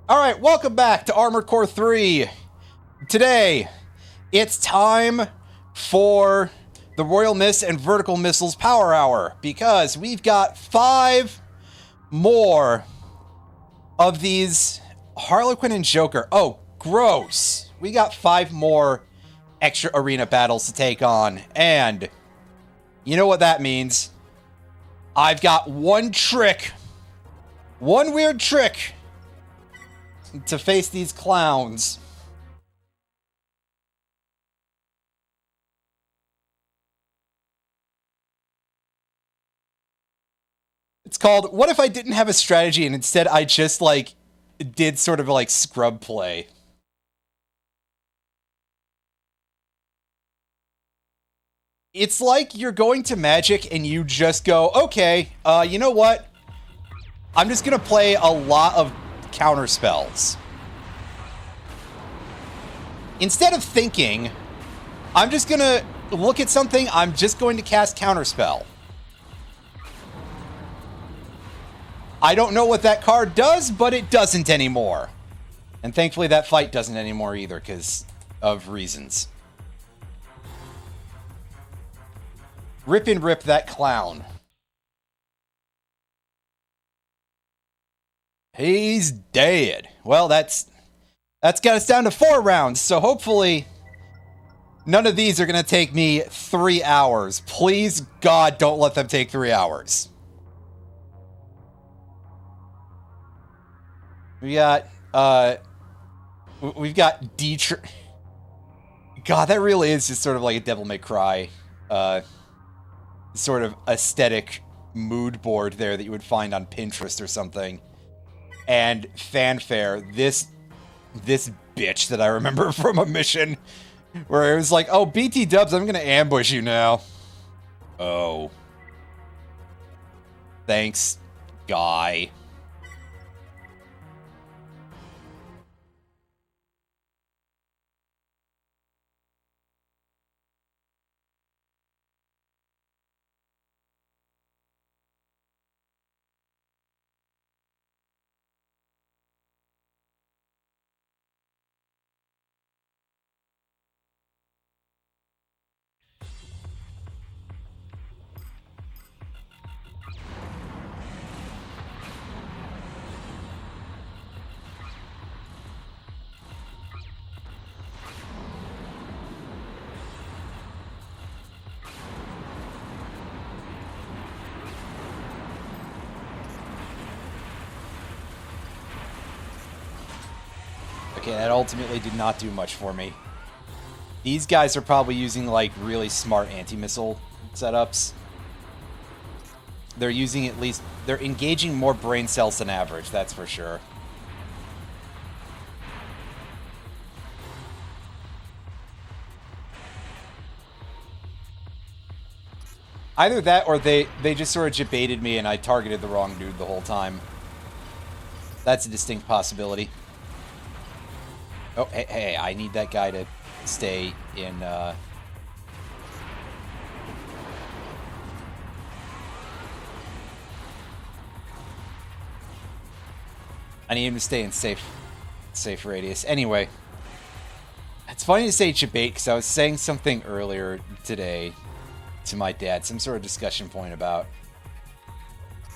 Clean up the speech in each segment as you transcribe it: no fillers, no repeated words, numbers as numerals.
Alright, welcome back to Armored Core 3. Today, it's time for the Royal Mist and Vertical Missiles Power Hour, because we've got 5 more of these Harlequin and Joker. Oh, gross. We got 5 more extra arena battles to take on, and you know what that means. I've got one weird trick to face these clowns. It's called, what if I didn't have a strategy and instead I just, did sort of like scrub play? It's like you're going to Magic and you just go, okay, you know what? I'm just gonna play a lot of counter spells. Instead of thinking, I'm just gonna look at something, I'm just going to cast counterspell. I don't know what that card does, but it doesn't anymore. And thankfully that fight doesn't anymore either, because of reasons. Rip and rip that clown. He's dead. Well, that's got us down to 4 rounds, so hopefully none of these are going to take me 3 hours. Please, God, don't let them take 3 hours. We've got Dietrich. God, that really is just sort of like a Devil May Cry, sort of aesthetic mood board there that you would find on Pinterest or something. And Fanfare, this bitch that I remember from a mission where it was like, oh, BT Dubs, I'm gonna ambush you now. Oh. Thanks, guy. Okay, that ultimately did not do much for me. These guys are probably using, like, really smart anti-missile setups. They're using they're engaging more brain cells than average, that's for sure. Either that or they just sort of debated me and I targeted the wrong dude the whole time. That's a distinct possibility. Oh, hey, I need that guy to stay in, I need him to stay in safe radius. Anyway, it's funny to say debate because I was saying something earlier today to my dad, some sort of discussion point about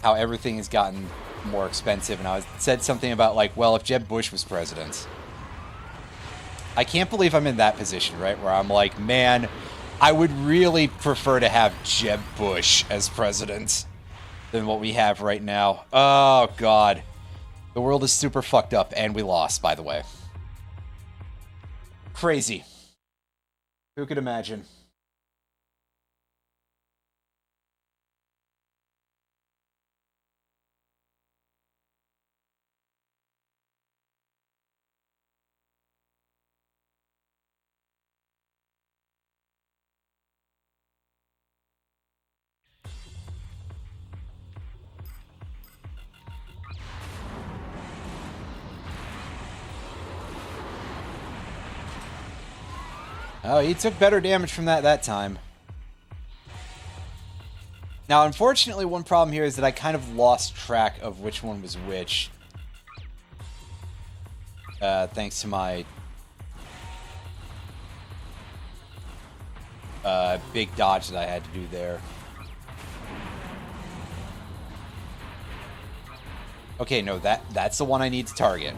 how everything has gotten more expensive, and I said something about, like, well, if Jeb Bush was president. I can't believe I'm in that position, right? Where I'm like, man, I would really prefer to have Jeb Bush as president than what we have right now. Oh, God. The world is super fucked up, and we lost, by the way. Crazy. Who could imagine? Oh, he took better damage from that time. Now, unfortunately, one problem here is that I kind of lost track of which one was which. thanks to my big dodge that I had to do there. Okay, no, that's the one I need to target.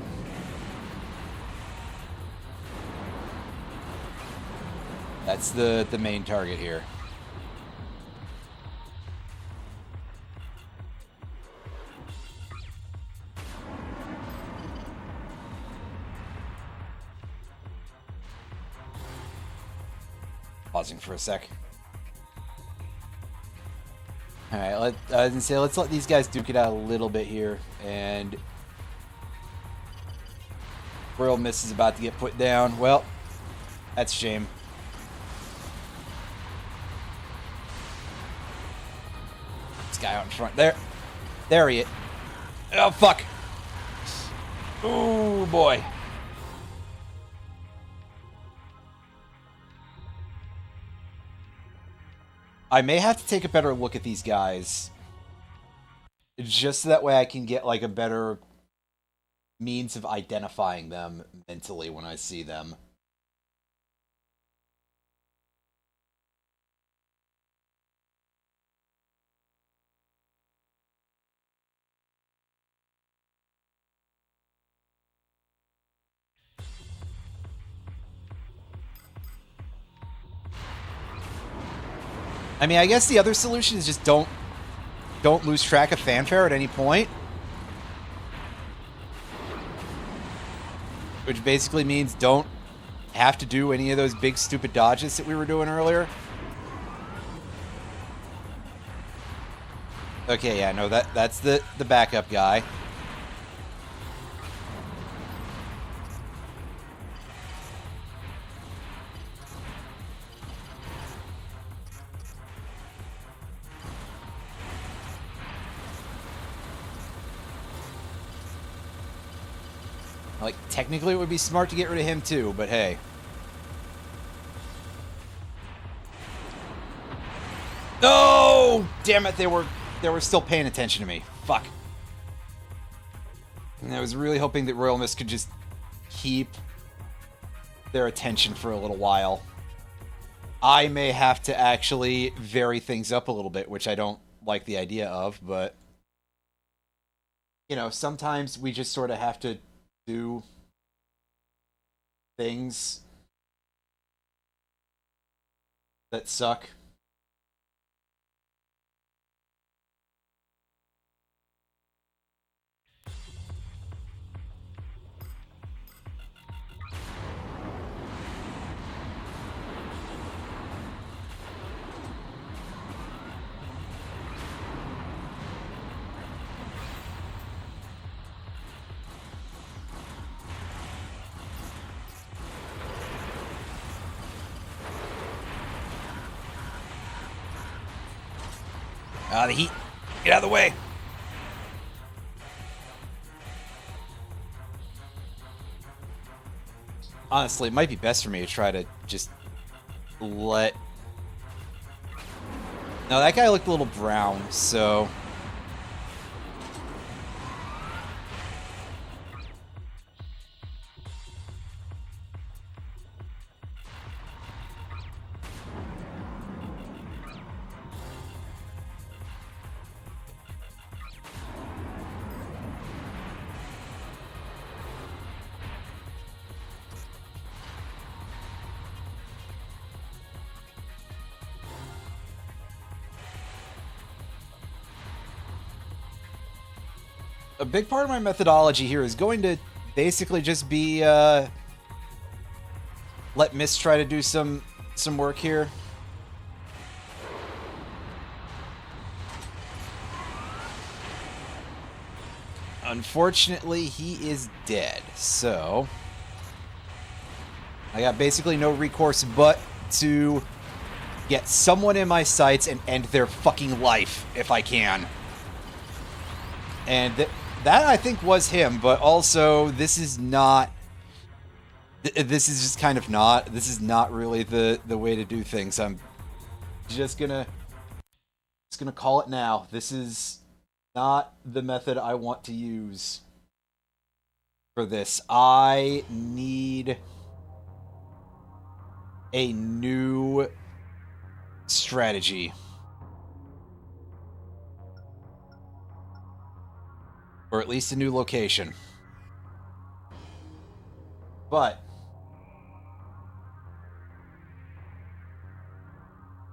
That's the main target here. Pausing for a sec. All right, let's let these guys duke it out a little bit here, and Royal Mist is about to get put down. Well, that's a shame. This guy out in front there he is. Oh fuck! Oh boy. I may have to take a better look at these guys. Just so that way I can get like a better means of identifying them mentally when I see them. I mean, I guess the other solution is just don't lose track of Fanfare at any point. Which basically means don't have to do any of those big stupid dodges that we were doing earlier. Okay, yeah, no, that's the backup guy. Like, technically it would be smart to get rid of him too, but hey. No! Damn it, they were still paying attention to me. Fuck. And I was really hoping that Royal Mist could just keep their attention for a little while. I may have to actually vary things up a little bit, which I don't like the idea of, but you know, sometimes we just sort of have to do things that suck. The heat. Get out of the way. Honestly, it might be best for me to try to just let... No, that guy looked a little brown, so... A big part of my methodology here is going to basically just be let Mist try to do some work here. Unfortunately, he is dead, so I got basically no recourse but to get someone in my sights and end their fucking life if I can. And that I think was him, but also this is not... This is just kind of not... This is not really the way to do things. I'm just gonna call it now. This is not the method I want to use. for this. I need a new strategy. Or at least a new location. But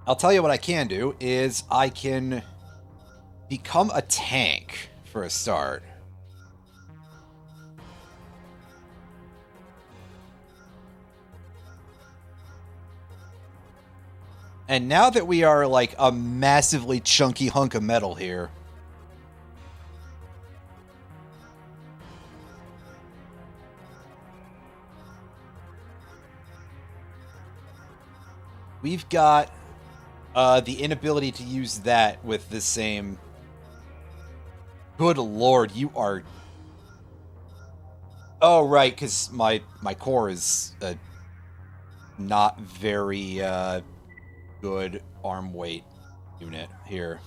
I'll tell you what I can do is I can become a tank for a start. And now that we are like a massively chunky hunk of metal here, we've got the inability to use that with the same... Good lord, you are... Oh, right, because my core is not very good arm weight unit here.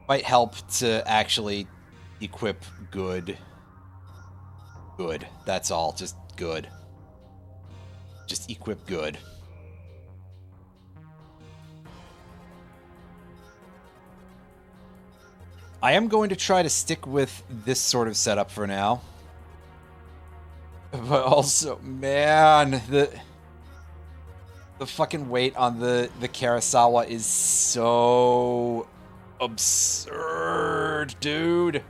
Might help to actually equip good. Good, that's all, just good. Just equip good. I am going to try to stick with this sort of setup for now. But also, man, the fucking weight on the Karasawa is so absurd, dude.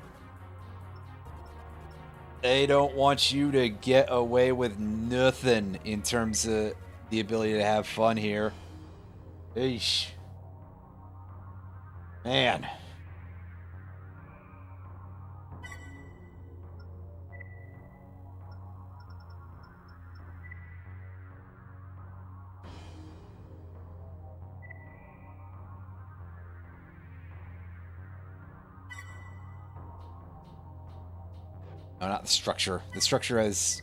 They don't want you to get away with nothing in terms of the ability to have fun here. Eesh. Man. No, not the structure. The structure has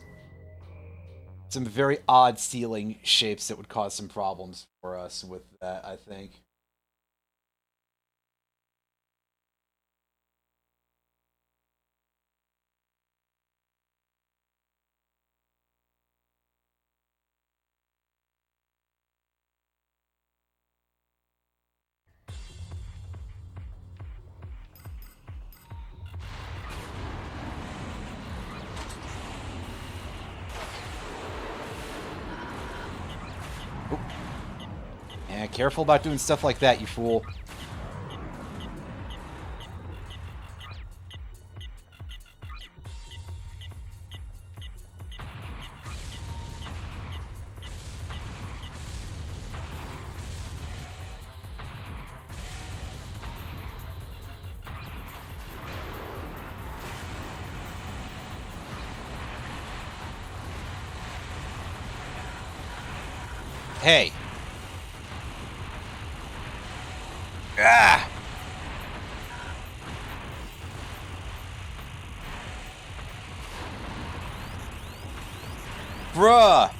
some very odd ceiling shapes that would cause some problems for us with that, I think. Yeah, careful about doing stuff like that, you fool. Hey. Ah! Bruh!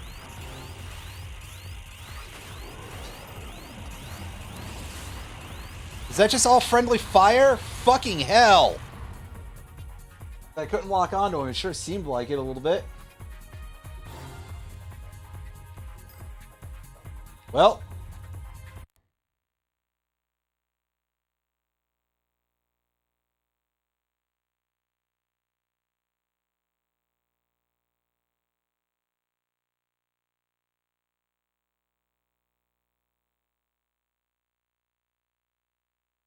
Is that just all friendly fire? Fucking hell! I couldn't lock onto him. It sure seemed like it a little bit. Well.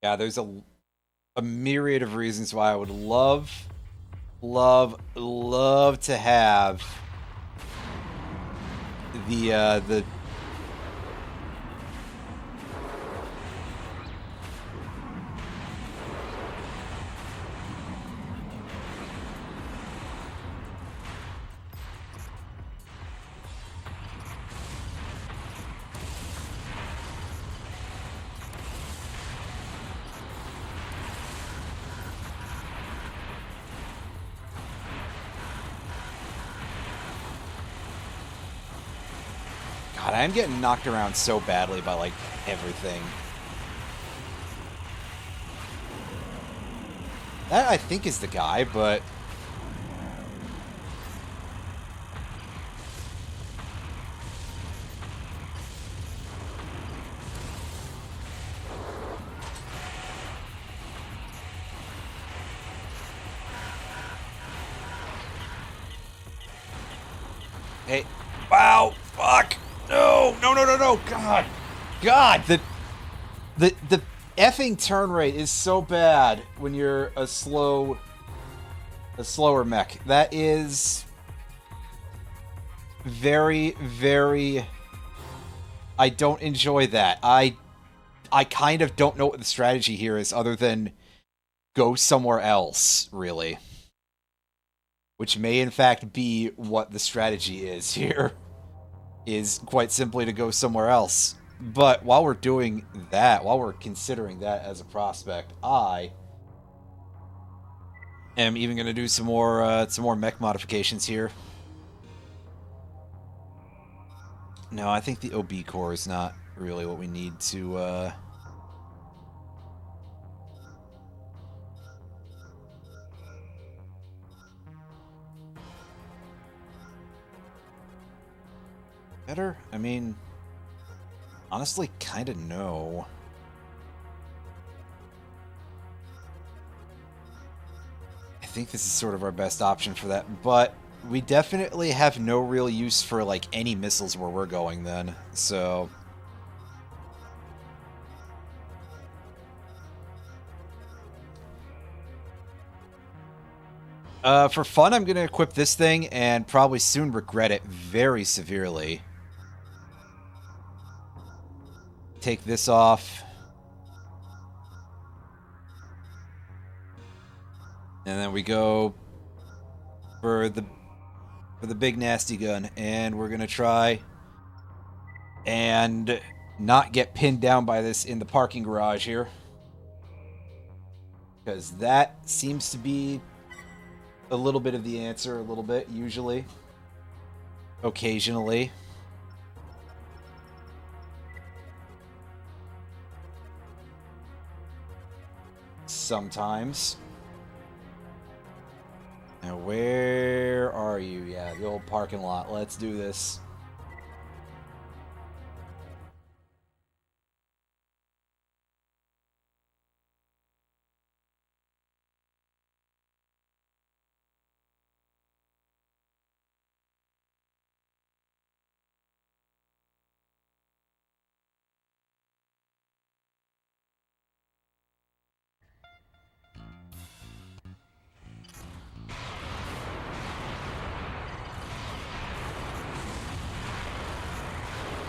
Yeah, there's a myriad of reasons why I would love to have the God, I'm getting knocked around so badly by like everything. That, I think, is the guy, but... Hey. Wow! Fuck! No! No, no, no, no! God! God! The effing turn rate is so bad when you're a slower mech. That is very, very... I don't enjoy that. I kind of don't know what the strategy here is other than go somewhere else, really. Which may in fact be what the strategy is here. Is quite simply to go somewhere else. But while we're doing that, while we're considering that as a prospect, I am even going to do some more mech modifications here. No, I think the OB core is not really what we need to... Better? I mean, honestly, kind of no. I think this is sort of our best option for that, but we definitely have no real use for, like, any missiles where we're going then, so... For fun, I'm going to equip this thing and probably soon regret it very severely. Take this off. And then we go for the big nasty gun. And we're going to try and not get pinned down by this in the parking garage here. Because that seems to be a little bit of the answer, a little bit, usually. Occasionally. Sometimes. Now, where are you? Yeah, the old parking lot. Let's do this.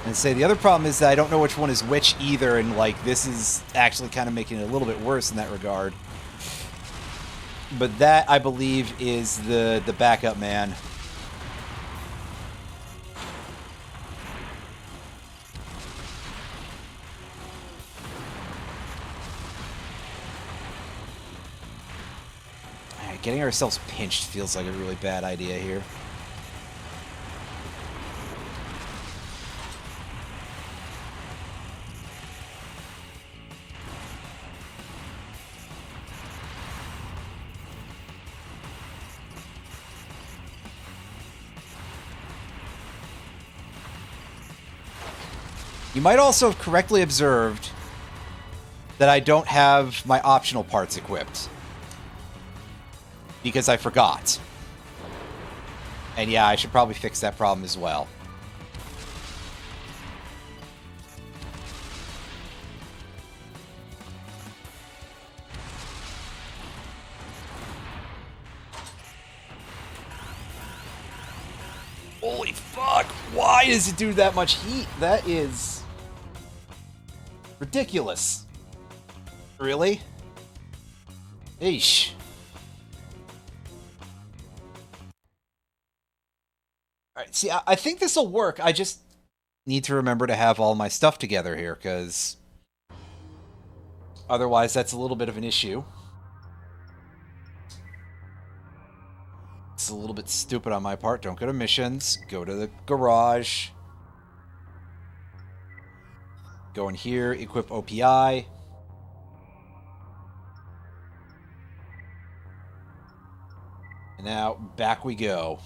And say the other problem is that I don't know which one is which either, and like this is actually kind of making it a little bit worse in that regard. But that, I believe, is the backup man. Getting ourselves pinched feels like a really bad idea here. You might also have correctly observed that I don't have my optional parts equipped. Because I forgot. And yeah, I should probably fix that problem as well. Holy fuck! Why does it do that much heat? That is... ridiculous. Really? Eesh. Alright, see, I think this will work. I just need to remember to have all my stuff together here, because... otherwise, that's a little bit of an issue. It's a little bit stupid on my part. Don't go to missions. Go to the garage. Go in here, equip OPI. And now, back we go.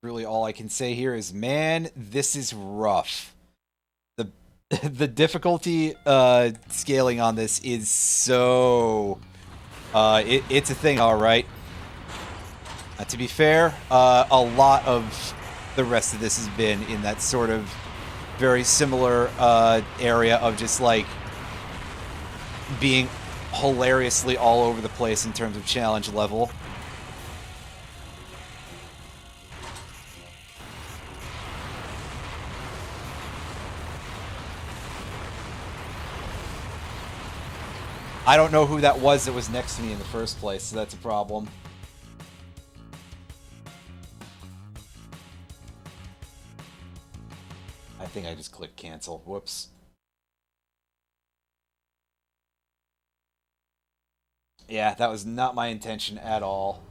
Really, all I can say here is, man, this is rough. The the difficulty scaling on this is so it's a thing, all right. To be fair, a lot of the rest of this has been in that sort of very similar area of just like being hilariously all over the place in terms of challenge level. I don't know who that was next to me in the first place, so that's a problem. I think I just clicked cancel. Whoops. Yeah, that was not my intention at all.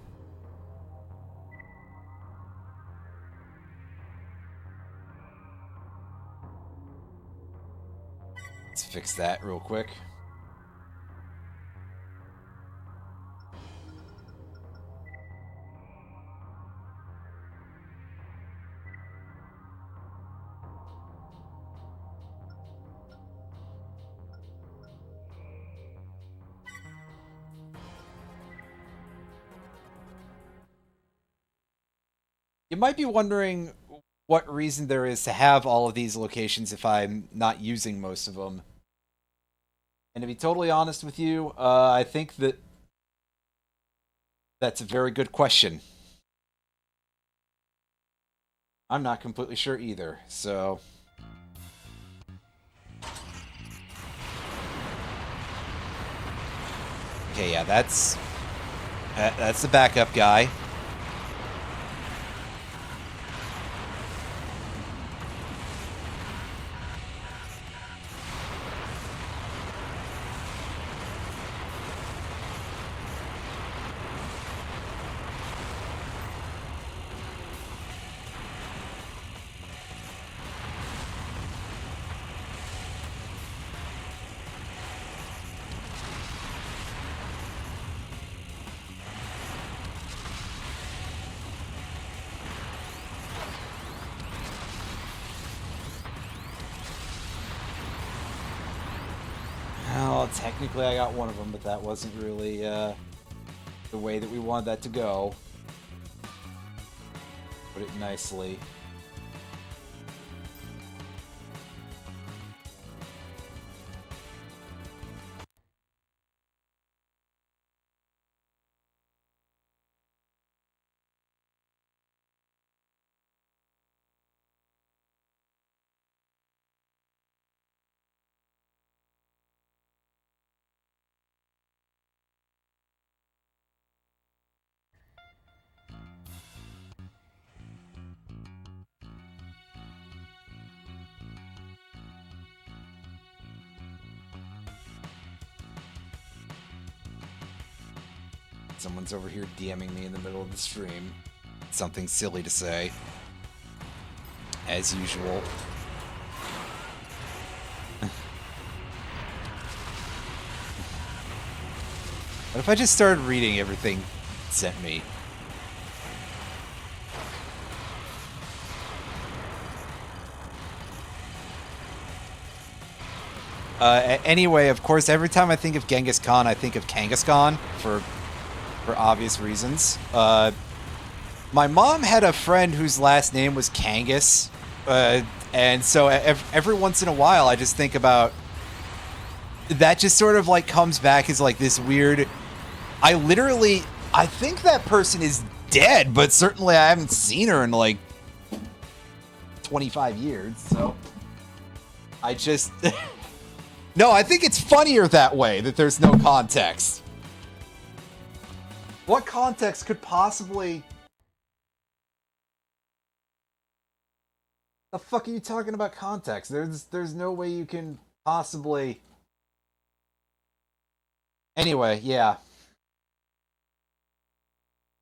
Let's fix that real quick. You might be wondering what reason there is to have all of these locations if I'm not using most of them. And to be totally honest with you, I think that's a very good question. I'm not completely sure either, so... Okay, yeah, that's the backup guy. Well, technically I got one of them, but that wasn't really the way that we wanted that to go. Put it nicely. Someone's over here DMing me in the middle of the stream. Something silly to say. As usual. What if I just started reading everything it sent me? Anyway, of course, every time I think of Genghis Khan, I think of Kangaskhan for obvious reasons. My mom had a friend whose last name was Kangas, and so every once in a while, I just think about that. Just sort of like comes back as like this weird. I think that person is dead, but certainly I haven't seen her in like 25 years, so I just... No, I think it's funnier that way, that there's no context. What context could possibly... The fuck are you talking about context? There's no way you can possibly... Anyway, yeah.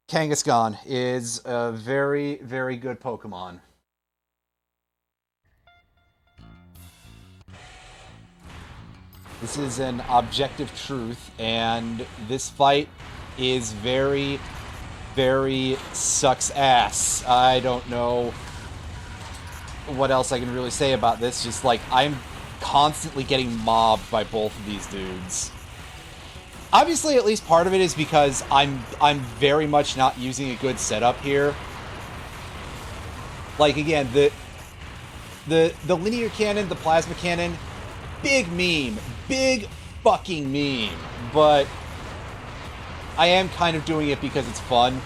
Kangaskhan is a very, very good Pokemon. This is an objective truth, and this fight is very, very sucks ass. I don't know what else I can really say about this. Just like, I'm constantly getting mobbed by both of these dudes. Obviously, at least part of it is because I'm very much not using a good setup here. Like, again, the linear cannon, the plasma cannon, big meme. Big fucking meme. But I am kind of doing it because it's fun.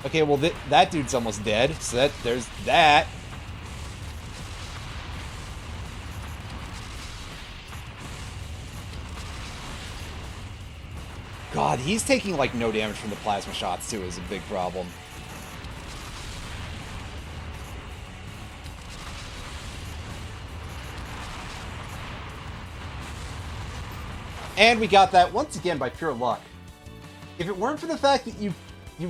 Okay, well, that dude's almost dead, so there's that. God, he's taking, like, no damage from the plasma shots, too, is a big problem. And we got that, once again, by pure luck. If it weren't for the fact that you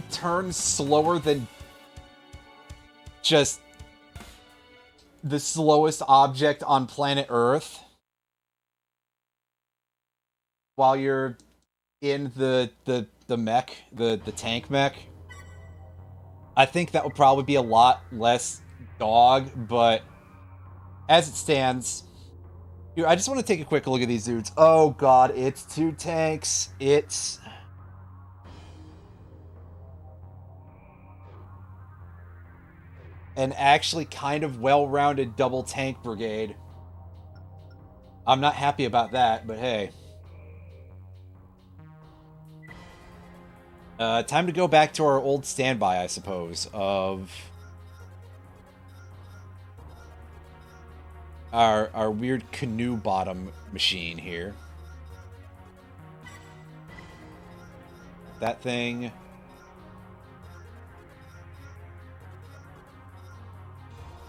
turn slower than just the slowest object on planet Earth while you're in the mech, the tank mech, I think that would probably be a lot less dog, but as it stands, here, I just want to take a quick look at these dudes. Oh god, it's two tanks. It's... an actually kind of well-rounded double tank brigade. I'm not happy about that, but hey. Time to go back to our old standby, I suppose, of our weird canoe bottom machine here. That thing.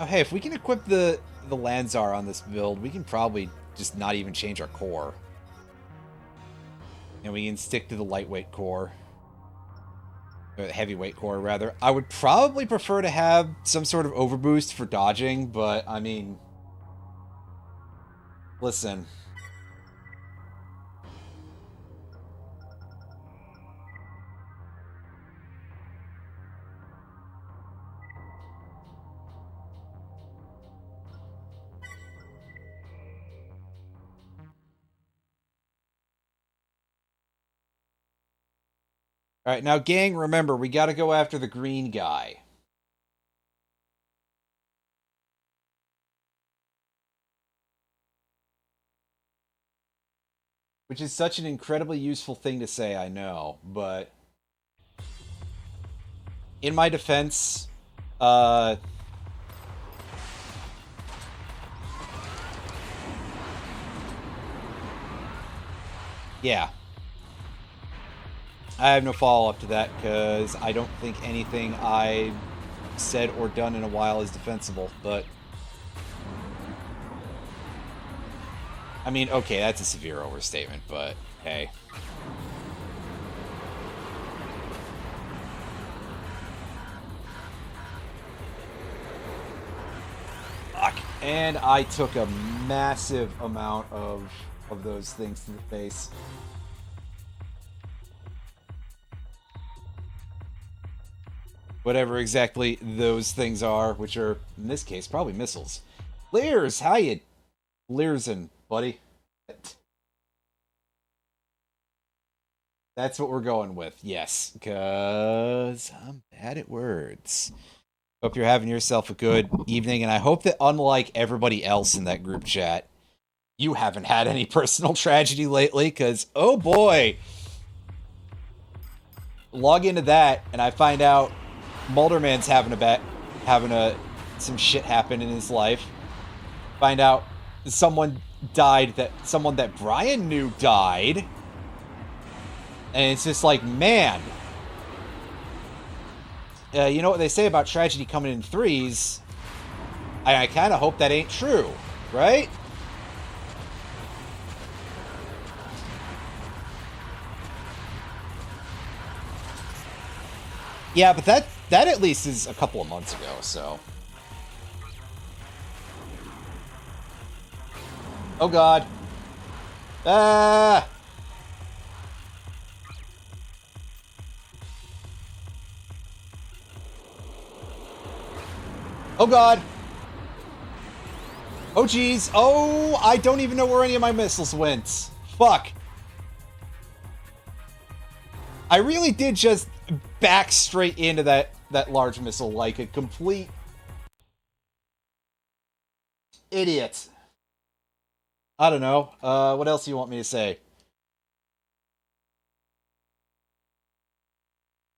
Oh, hey, if we can equip the Lanzar on this build, we can probably just not even change our core. And we can stick to the lightweight core. Or the heavyweight core, rather. I would probably prefer to have some sort of overboost for dodging, but, I mean... Listen. Alright, now gang, remember, we gotta go after the green guy. Which is such an incredibly useful thing to say, I know, but... in my defense, yeah. I have no follow-up to that, because I don't think anything I've said or done in a while is defensible, but... I mean, okay, that's a severe overstatement, but hey. Fuck. And I took a massive amount of those things to the face. Whatever exactly those things are, which are, in this case, probably missiles. Lears, how you leersing, buddy? That's what we're going with, yes. Because I'm bad at words. Hope you're having yourself a good evening, and I hope that unlike everybody else in that group chat, you haven't had any personal tragedy lately, because, oh boy, log into that, and I find out Mulderman's some shit happen in his life. Find out someone that Brian knew died. And it's just like, man. You know what they say about tragedy coming in threes? I kind of hope that ain't true, right? Yeah, but that at least is a couple of months ago, so. Oh god. Ah! Oh god. Oh geez. Oh, I don't even know where any of my missiles went. Fuck. I really did just back straight into that large missile like a complete idiot. I don't know. What else do you want me to say?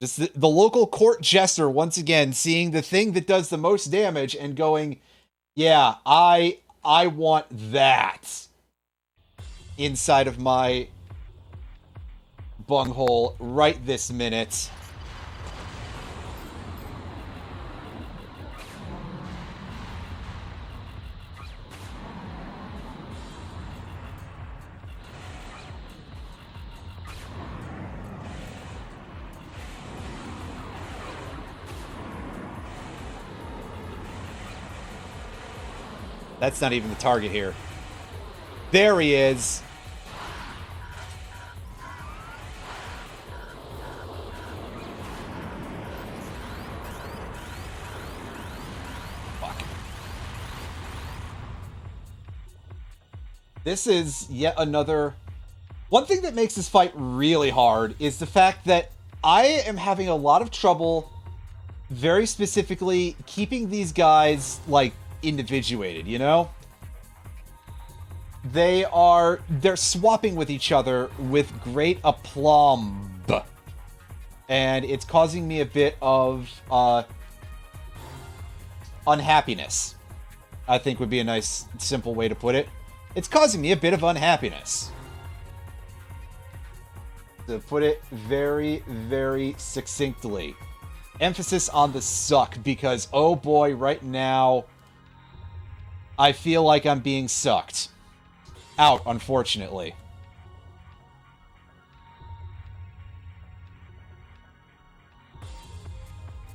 Just the local court jester once again seeing the thing that does the most damage and going, yeah, I want that inside of my bunghole right this minute. That's not even the target here. There he is. Fuck. This is yet another... One thing that makes this fight really hard is the fact that I am having a lot of trouble very specifically keeping these guys, like, individuated, you know? They're swapping with each other with great aplomb. And it's causing me a bit of, unhappiness. I think would be a nice, simple way to put it. It's causing me a bit of unhappiness. To put it very, very succinctly. Emphasis on the suck, because, oh boy, right now, I feel like I'm being sucked. Out, unfortunately.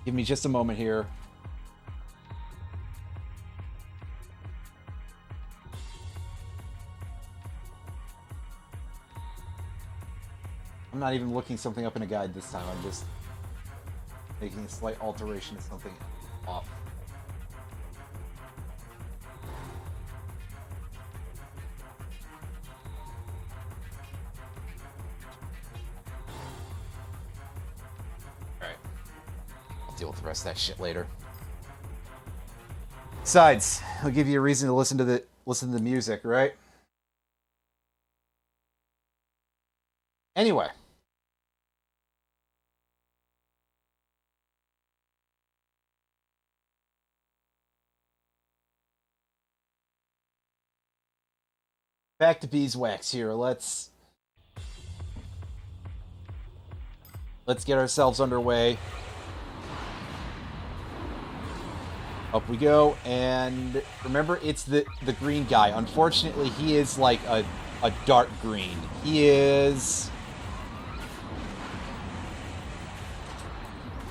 Give me just a moment here. I'm not even looking something up in a guide this time. I'm just making a slight alteration to something off. Alright. I'll deal with the rest of that shit later. Besides, I'll give you a reason to listen to the music, right? Anyway. Back to beeswax here. Let's get ourselves underway. Up we go, and remember, it's the green guy. Unfortunately, he is like a dark green. He is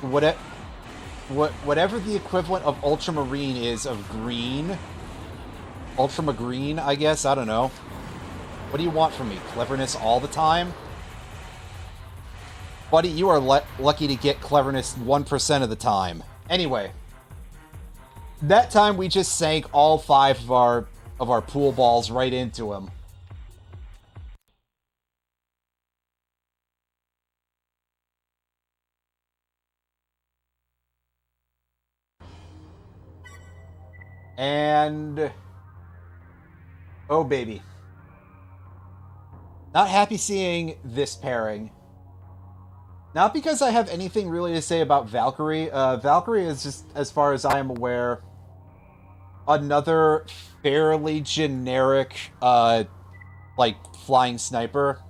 whatever the equivalent of ultramarine is of green. Ultramarine, I guess. I don't know. What do you want from me? Cleverness all the time? Buddy, you are lucky to get cleverness 1% of the time. Anyway. That time we just sank all 5 of our pool balls right into him. And... oh, baby. Not happy seeing this pairing. Not because I have anything really to say about Valkyrie. Valkyrie is just, as far as I am aware, another fairly generic, like, flying sniper.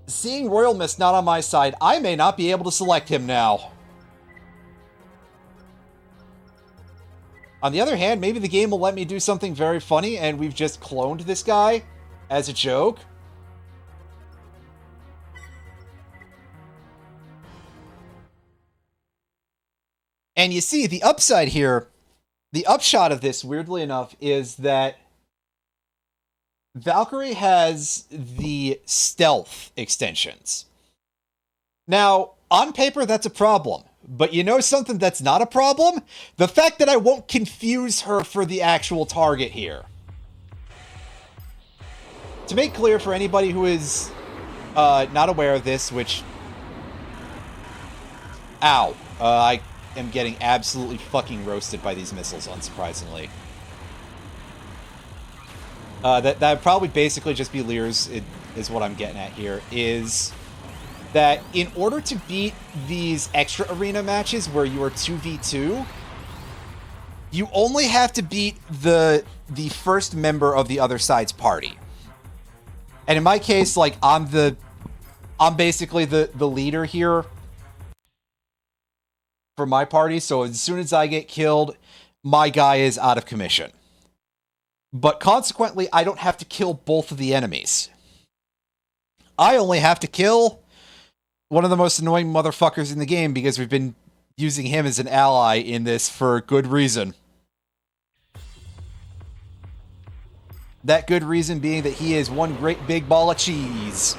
Seeing Royal Mist not on my side, I may not be able to select him now. On the other hand, maybe the game will let me do something very funny and we've just cloned this guy as a joke. And you see, the upside here, the upshot of this, weirdly enough, is that Valkyrie has the stealth extensions. Now, on paper, that's a problem. But you know something that's not a problem? The fact that I won't confuse her for the actual target here. To make clear for anybody who is not aware of this, which... Ow. I am getting absolutely fucking roasted by these missiles, unsurprisingly. That probably basically just be Lear's, is what I'm getting at here, is that in order to beat these extra arena matches where you are 2v2, you only have to beat the first member of the other side's party. And in my case, like, I'm basically the leader here for my party, so as soon as I get killed, my guy is out of commission. But consequently, I don't have to kill both of the enemies. I only have to kill one of the most annoying motherfuckers in the game because we've been using him as an ally in this for good reason. That good reason being that he is one great big ball of cheese.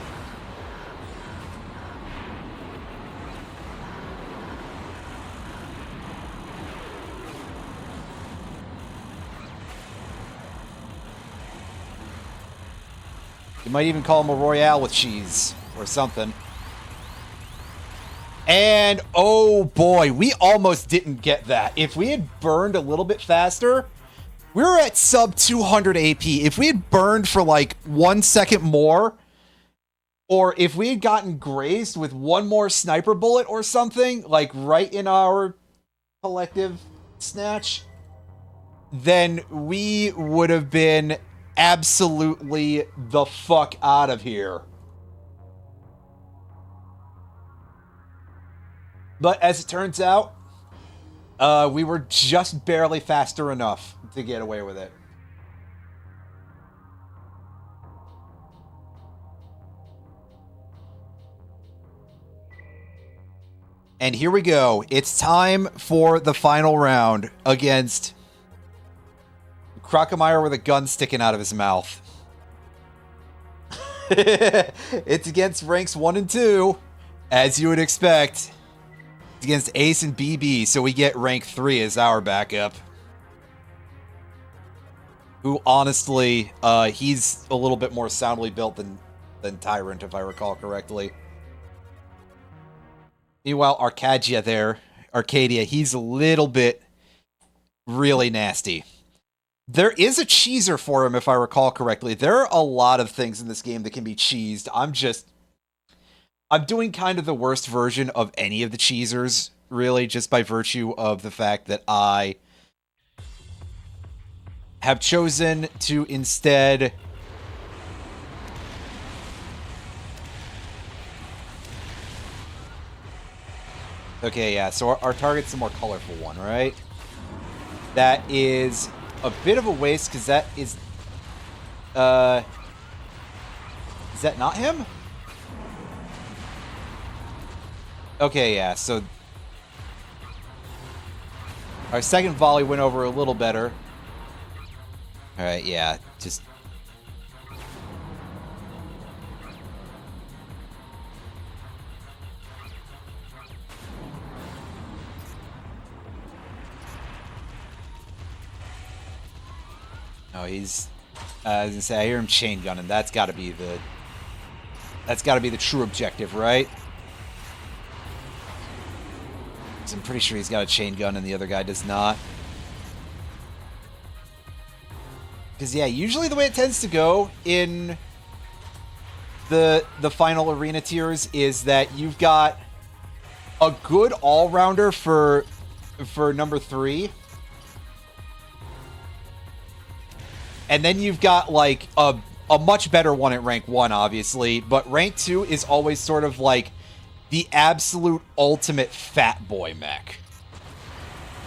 You might even call him a Royale with cheese or something. And, oh boy, we almost didn't get that. If we had burned a little bit faster, we were at sub 200 AP. If we had burned for like 1 second more, or if we had gotten grazed with one more sniper bullet or something, like right in our collective snatch, then we would have been absolutely the fuck out of here. But as it turns out, we were just barely faster enough to get away with it. And here we go. It's time for the final round against Crocomire with a gun sticking out of his mouth. It's against ranks 1 and 2, as you would expect. It's against Ace and BB, so we get rank 3 as our backup. Who, honestly, he's a little bit more soundly built than Tyrant, if I recall correctly. Meanwhile, Arcadia, he's a little bit really nasty. There is a cheeser for him, if I recall correctly. There are a lot of things in this game that can be cheesed. I'm doing kind of the worst version of any of the cheesers, really, just by virtue of the fact that I have chosen to instead okay, yeah, so our target's the more colorful one, right? That is a bit of a waste, because that is that not him? Okay, yeah, so our second volley went over a little better. Alright, yeah, just... Oh, he's... I was gonna say, I hear him chain gunning. That's gotta be the true objective, right? 'Cause I'm pretty sure he's got a chain gun and the other guy does not. Because, yeah, usually the way it tends to go in the final arena tiers is that you've got a good all-rounder for number 3. And then you've got like a much better one at rank 1, obviously, but rank 2 is always sort of like the absolute ultimate fat boy mech.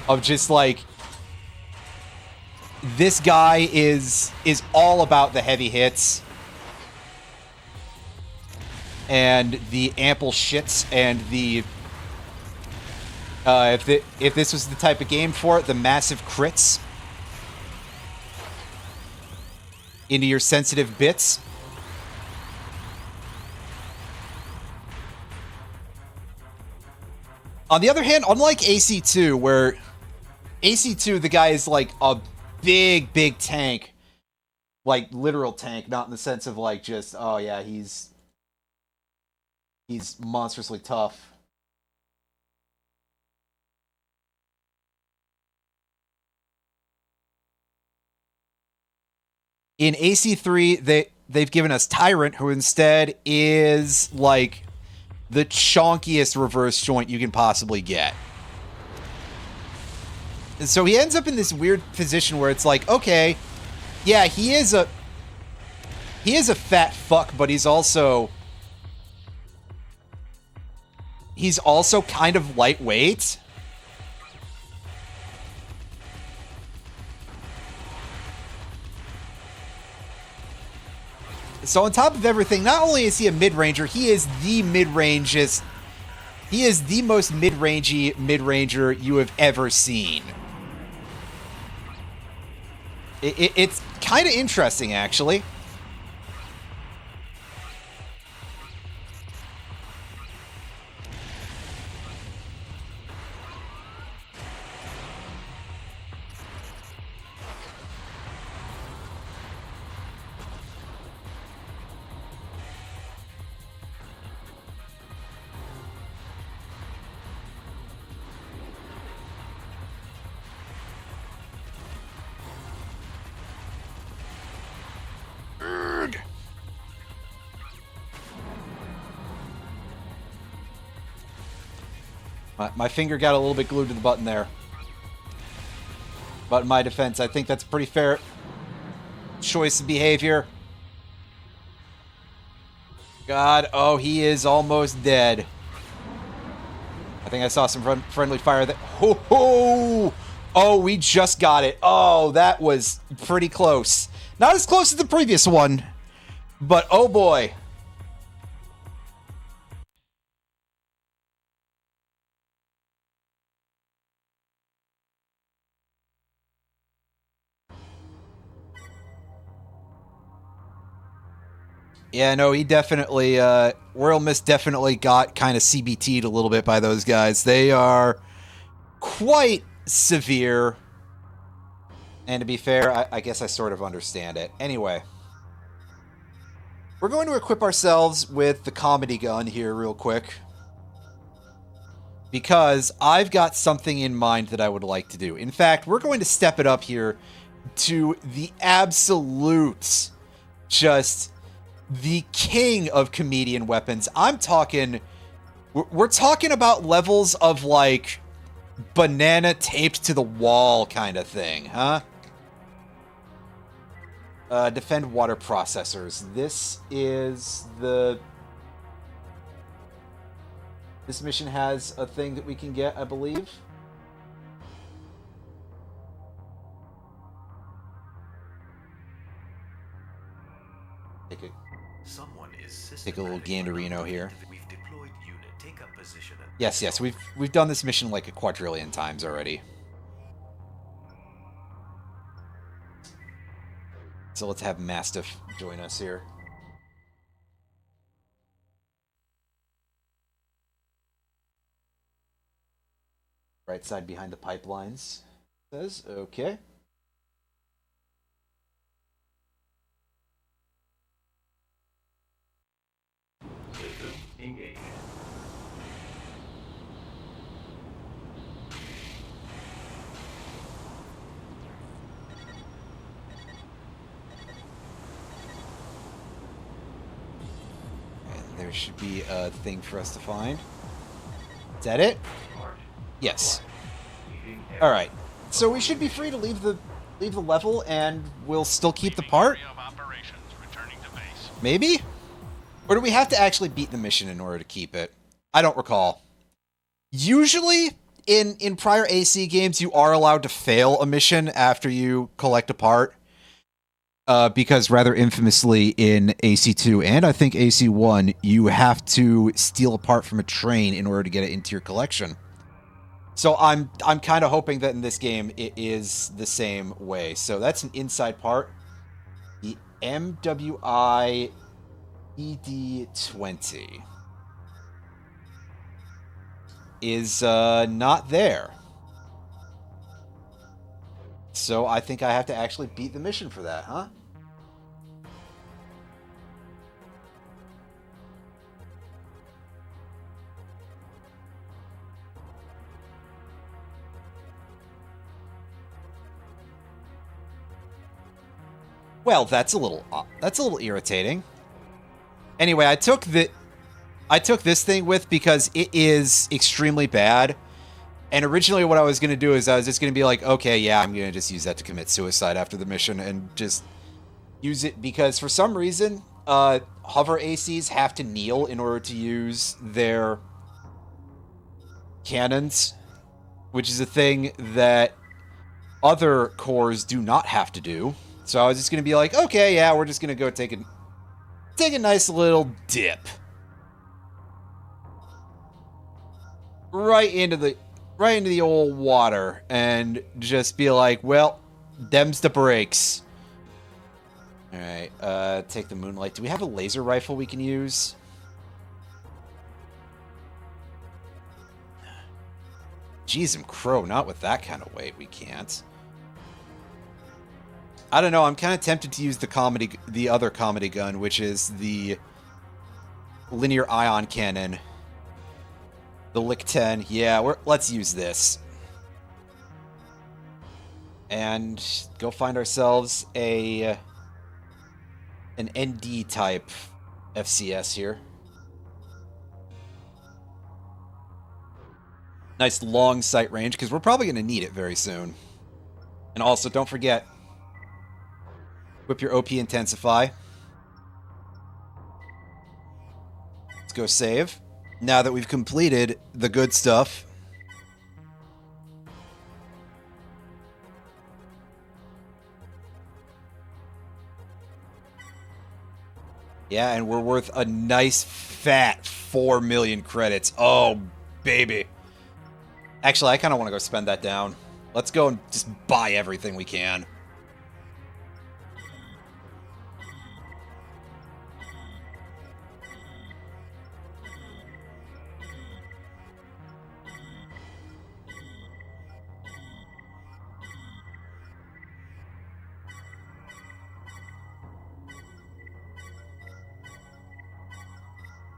Of just like, this guy is all about the heavy hits and the ample shits and the if this was the type of game for it, the massive crits into your sensitive bits. On the other hand, unlike AC2, where AC2, the guy is like a big tank, like literal tank, not in the sense of like just, oh yeah, he's monstrously tough. In AC3, they've given us Tyrant, who instead is like the chonkiest reverse joint you can possibly get. And so he ends up in this weird position where it's like, okay, yeah, he is a fat fuck, but he's also kind of lightweight. So on top of everything, not only is he a mid-ranger, he is the mid-rangest. He is the most mid-rangey mid-ranger you have ever seen. It's kind of interesting, actually. My finger got a little bit glued to the button there. But in my defense, I think that's a pretty fair choice of behavior. God, oh, he is almost dead. I think I saw some friendly fire that... Ho ho! Oh, we just got it. Oh, that was pretty close. Not as close as the previous one, but oh boy. Yeah, no, he definitely, Royal Mist definitely got kind of CBT'd a little bit by those guys. They are quite severe. And to be fair, I guess I sort of understand it. Anyway. We're going to equip ourselves with the comedy gun here real quick. Because I've got something in mind that I would like to do. In fact, we're going to step it up here to the absolute, just the king of comedian weapons. I'm talking... We're talking about levels of, like, banana taped to the wall kind of thing, huh? Defend water processors. This is the... This mission has a thing that we can get, I believe. Take a little Gandarino here. Yes, we've done this mission like a quadrillion times already. So let's have Mastiff join us here. Right side behind the pipelines. Says, okay. Engage. there should be a thing for us to find. Is that it? Yes. All right. So we should be free to leave the level, and we'll still keep the part. Maybe? Or do we have to actually beat the mission in order to keep it? I don't recall. Usually, in prior AC games, you are allowed to fail a mission after you collect a part. Because rather infamously in AC2 and I think AC1, you have to steal a part from a train in order to get it into your collection. So I'm kind of hoping that in this game it is the same way. So that's an inside part. The MWI ED20 is not there. So I think I have to actually beat the mission for that, huh? Well, that's a little irritating. Anyway, I took this thing with because it is extremely bad. And originally what I was going to do is I was just going to be like, okay, yeah, I'm going to just use that to commit suicide after the mission and just use it because for some reason, hover ACs have to kneel in order to use their cannons, which is a thing that other cores do not have to do. So I was just going to be like, okay, yeah, we're just going to go take a nice little dip. Right into the old water and just be like, well, them's the breaks. Alright, take the Moonlight. Do we have a laser rifle we can use? Jeez, crow, not with that kind of weight, we can't. I don't know, I'm kind of tempted to use the other comedy gun, which is the linear ion cannon. The LIC-10. Yeah, let's use this. And go find ourselves an ND type FCS here. Nice long sight range, because we're probably going to need it very soon. And also, don't forget, whip your OP Intensify. Let's go save. Now that we've completed the good stuff. Yeah, and we're worth a nice fat 4 million credits. Oh, baby. Actually, I kind of want to go spend that down. Let's go and just buy everything we can.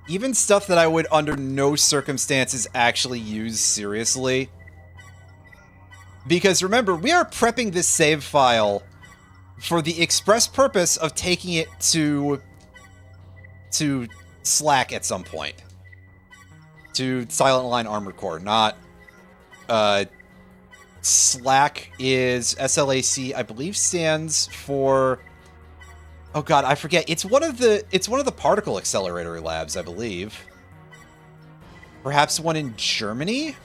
Even stuff that I would under no circumstances actually use seriously. Because remember, we are prepping this save file for the express purpose of taking it to Slack at some point. To Silent Line Armored Core, not... Slack is SLAC, I believe stands for... Oh god, I forget. It's one of the particle accelerator labs, I believe. Perhaps one in Germany?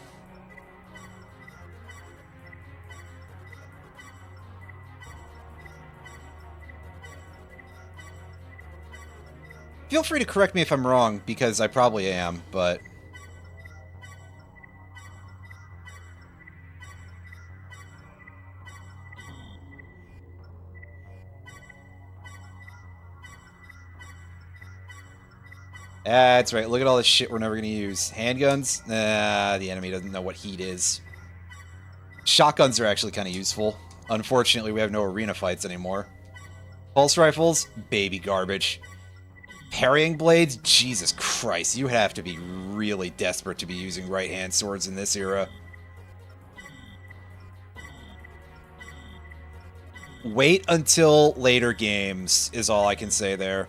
Feel free to correct me if I'm wrong, because I probably am, but... That's right, look at all this shit we're never gonna use. Handguns? Nah, the enemy doesn't know what heat is. Shotguns are actually kind of useful. Unfortunately, we have no arena fights anymore. Pulse rifles? Baby garbage. Parrying blades? Jesus Christ, you have to be really desperate to be using right-hand swords in this era. Wait until later games, is all I can say there.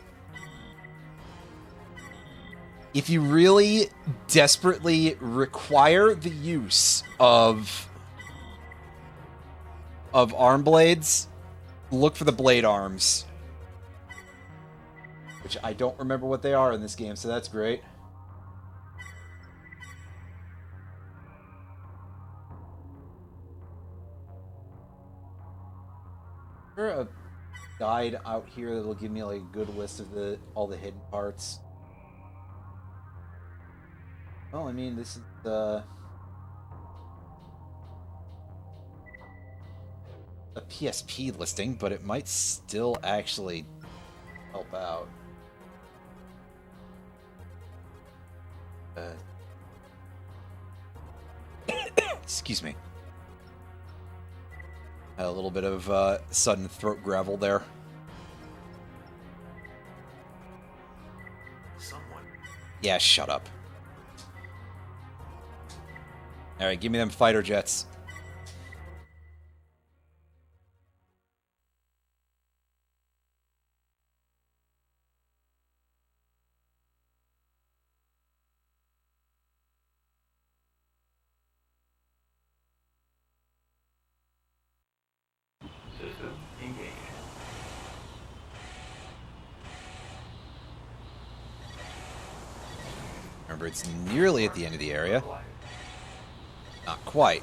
if you really desperately require the use of arm blades, look for the blade arms. Which I don't remember what they are in this game, so that's great. Is there a guide out here that'll give me like a good list of all the hidden parts? Well, I mean, this is a PSP listing, but it might still actually help out. Excuse me. Had a little bit of sudden throat gravel there. Someone. Yeah, shut up. Alright, give me them fighter jets. System engaged. Remember, it's nearly at the end of the area. Not quite.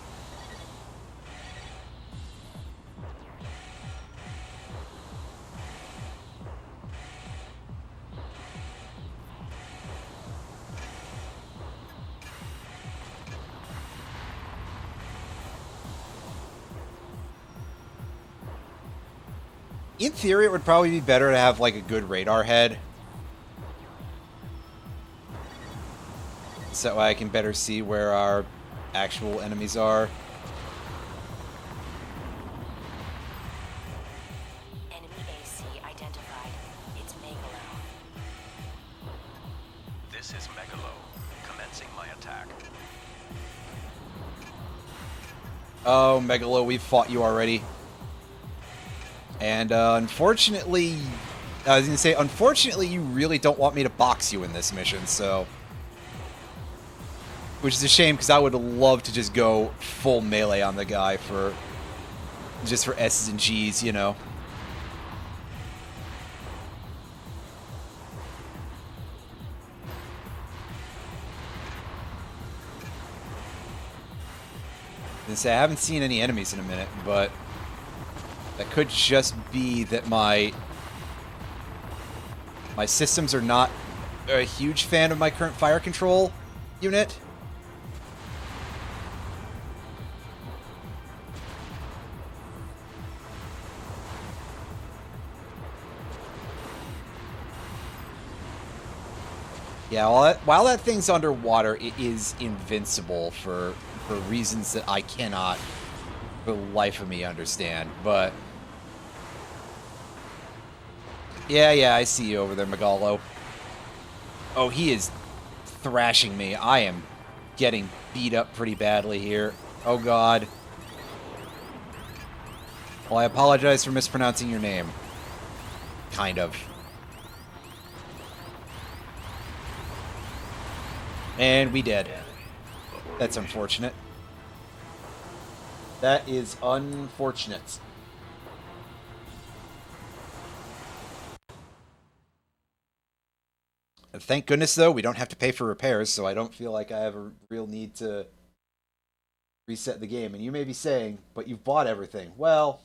In theory, it would probably be better to have like a good radar head. So that way I can better see where our actual enemies are. Enemy AC identified. It's Megalo. This is Megalo. Commencing my attack. Oh, Megalo, we've fought you already. And unfortunately, I was going to say, unfortunately, you really don't want me to box you in this mission, so... Which is a shame, because I would love to just go full melee on the guy for... Just for S's and G's, you know. I haven't seen any enemies in a minute, but... That could just be that my systems are not a huge fan of my current fire control unit. Yeah, while that thing's underwater, it is invincible for reasons that I cannot, for the life of me, understand. But yeah, I see you over there, Megalo. Oh, he is thrashing me. I am getting beat up pretty badly here. Oh, God. Well, I apologize for mispronouncing your name. Kind of. And we did. That's unfortunate. That is unfortunate. Thank goodness, though, we don't have to pay for repairs, so I don't feel like I have a real need to reset the game. And you may be saying, but you've bought everything. Well,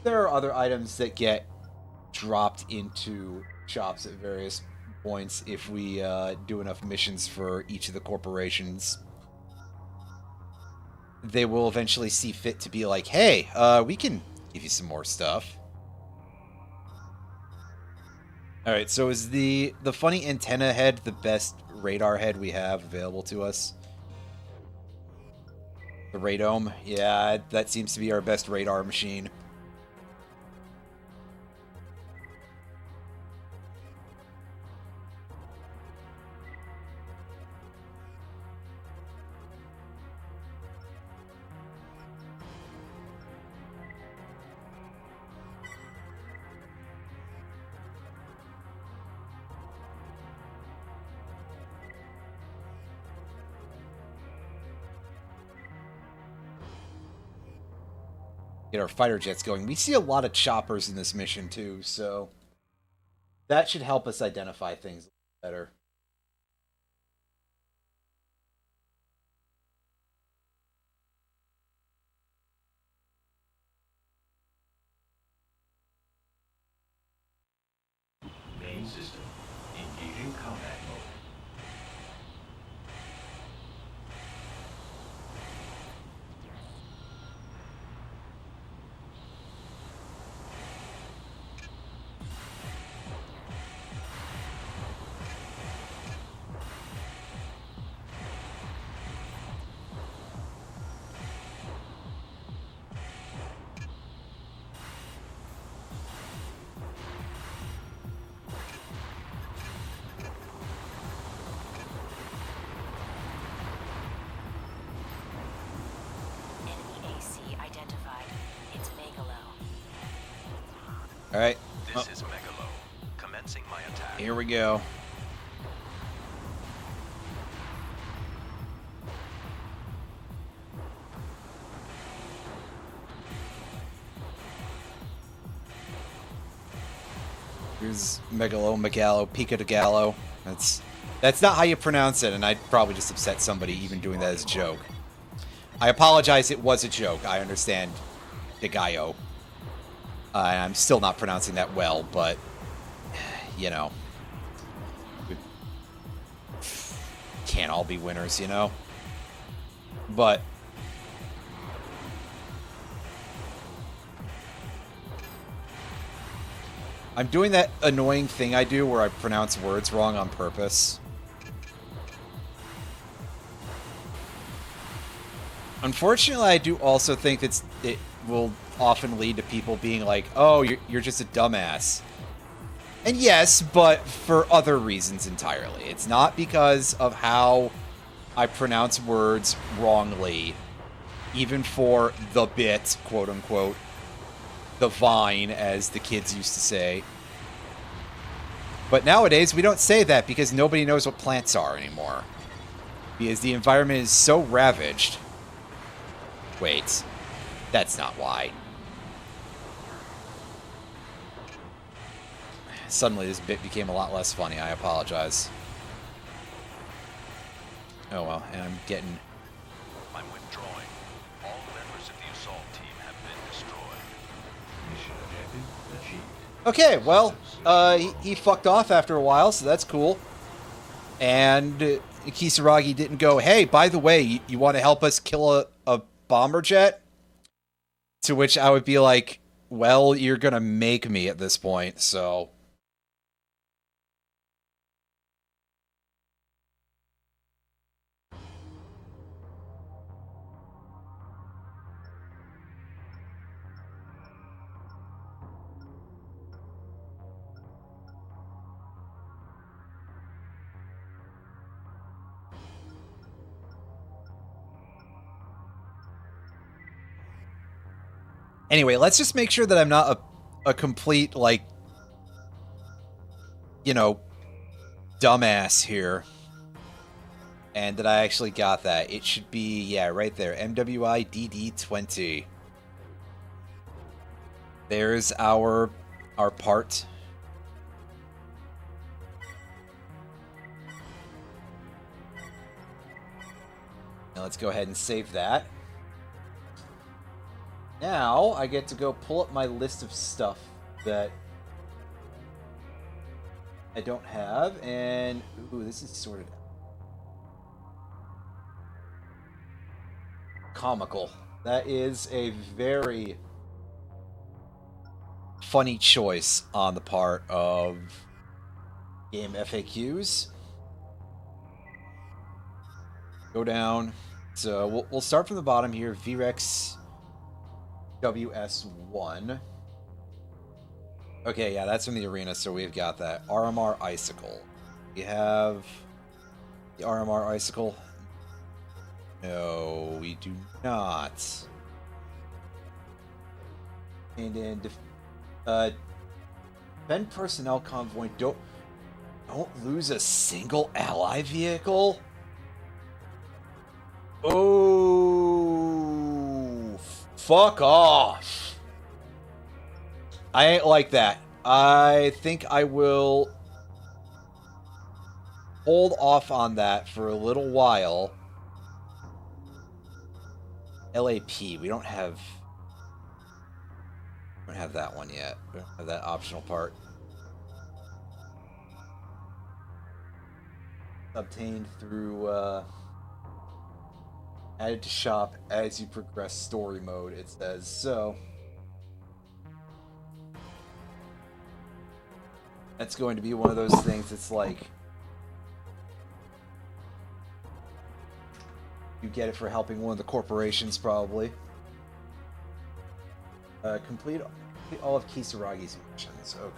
there are other items that get dropped into shops at various points if we do enough missions for each of the corporations. They will eventually see fit to be like, hey, we can give you some more stuff. Alright, so is the funny antenna head the best radar head we have available to us? The radome? Yeah, that seems to be our best radar machine. get our fighter jets going. We see a lot of choppers in this mission too, so that should help us identify things better. Main system. Engaging combat mode. Enemy AC identified. It's Megalo. All right, This is Megalo. Commencing my attack. here we go. Here's Megalo, Pico de Gallo. That's not how you pronounce it, and I'd probably just upset somebody even doing that as a joke. I apologize, it was a joke. I understand de Gallo. I'm still not pronouncing that well, but, you know. We can't all be winners, you know? But I'm doing that annoying thing I do where I pronounce words wrong on purpose. Unfortunately, I do also think it will often lead to people being like, oh, you're just a dumbass. And yes, but for other reasons entirely. It's not because of how I pronounce words wrongly, even for the bit, quote unquote, the vine, as the kids used to say. But nowadays, we don't say that because nobody knows what plants are anymore. Because the environment is so ravaged. Wait, that's not why. Suddenly this bit became a lot less funny. I apologize. Oh well, and I'm getting... I'm withdrawing. All members of the assault team have been destroyed. Mission objective achieved. Okay, well, he fucked off after a while, so that's cool. And Kisaragi didn't go, hey, by the way, you want to help us kill a bomber jet? To which I would be like, well, you're gonna make me at this point, so... Anyway, let's just make sure that I'm not a complete, like, you know, dumbass here. And that I actually got that. It should be, yeah, right there. MWI DD20. There's our part. Now let's go ahead and save that. Now, I get to go pull up my list of stuff that I don't have, and... Ooh, this is sorted out. Comical. That is a very funny choice on the part of game FAQs. Go down. So, we'll start from the bottom here. VREX... WS1. Okay, yeah, that's from the arena, so we've got that. RMR Icicle. We have the RMR Icicle. No, we do not. And then defend personnel convoy. Don't lose a single ally vehicle. Oh, fuck off. I ain't like that. I think I will hold off on that for a little while. LAP, we don't have that one yet. We don't have that optional part. Obtained through added to shop as you progress story mode, it says. So that's going to be one of those things. It's like you get it for helping one of the corporations, probably. Complete all of Kisaragi's missions. Okay.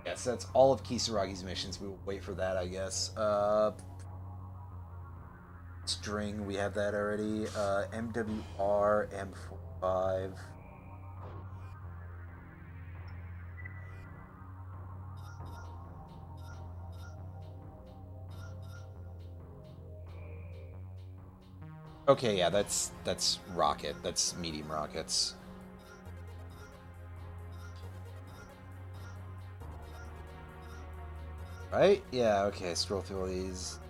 Yes, that's all of Kisaragi's missions. We will wait for that, I guess. String, we have that already. MWR, M45. Okay, yeah, that's rocket. That's medium rockets. Right? Yeah, okay, scroll through all these.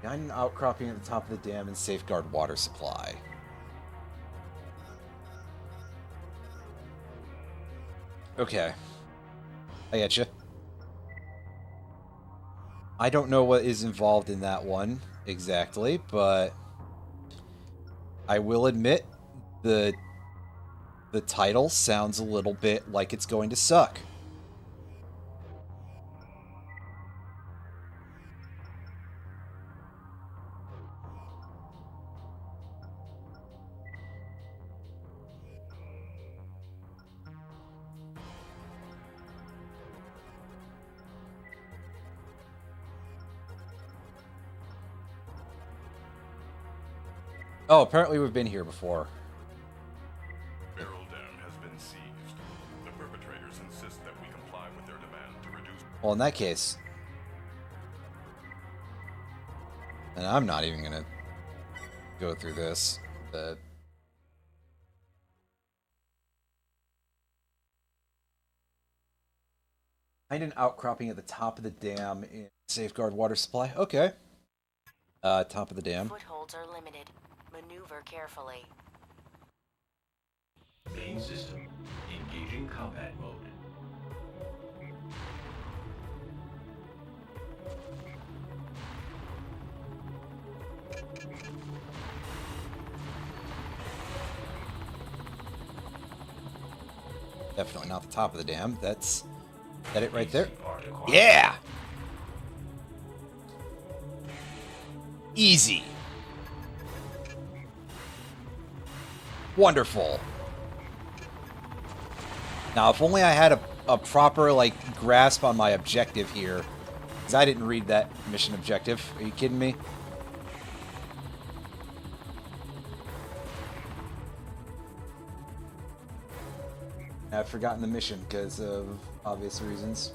Behind an outcropping at the top of the dam and safeguard water supply. Okay. I getcha. I don't know what is involved in that one exactly, but I will admit the title sounds a little bit like it's going to suck. Oh, apparently we've been here before. Barrel Dam has been seized. The perpetrators insist that we comply with their demand to reduce... Well, in that case... And I'm not even gonna go through this. Find an outcropping at the top of the dam in safeguard water supply. Okay. Top of the dam. Footholds are limited. Maneuver carefully. Main system engaging combat mode. Definitely not the top of the dam. That's that it right there. Part acquired. Yeah. Easy. Wonderful. Now, if only I had a proper, like, grasp on my objective here. Because I didn't read that mission objective. Are you kidding me? I've forgotten the mission because of obvious reasons.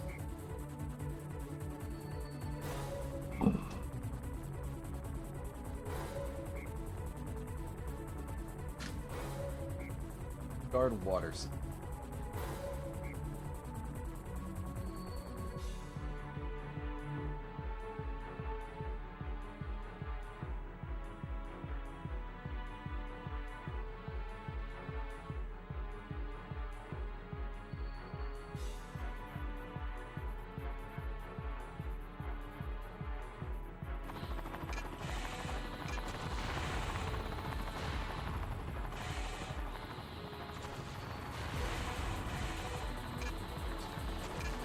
Guard waters.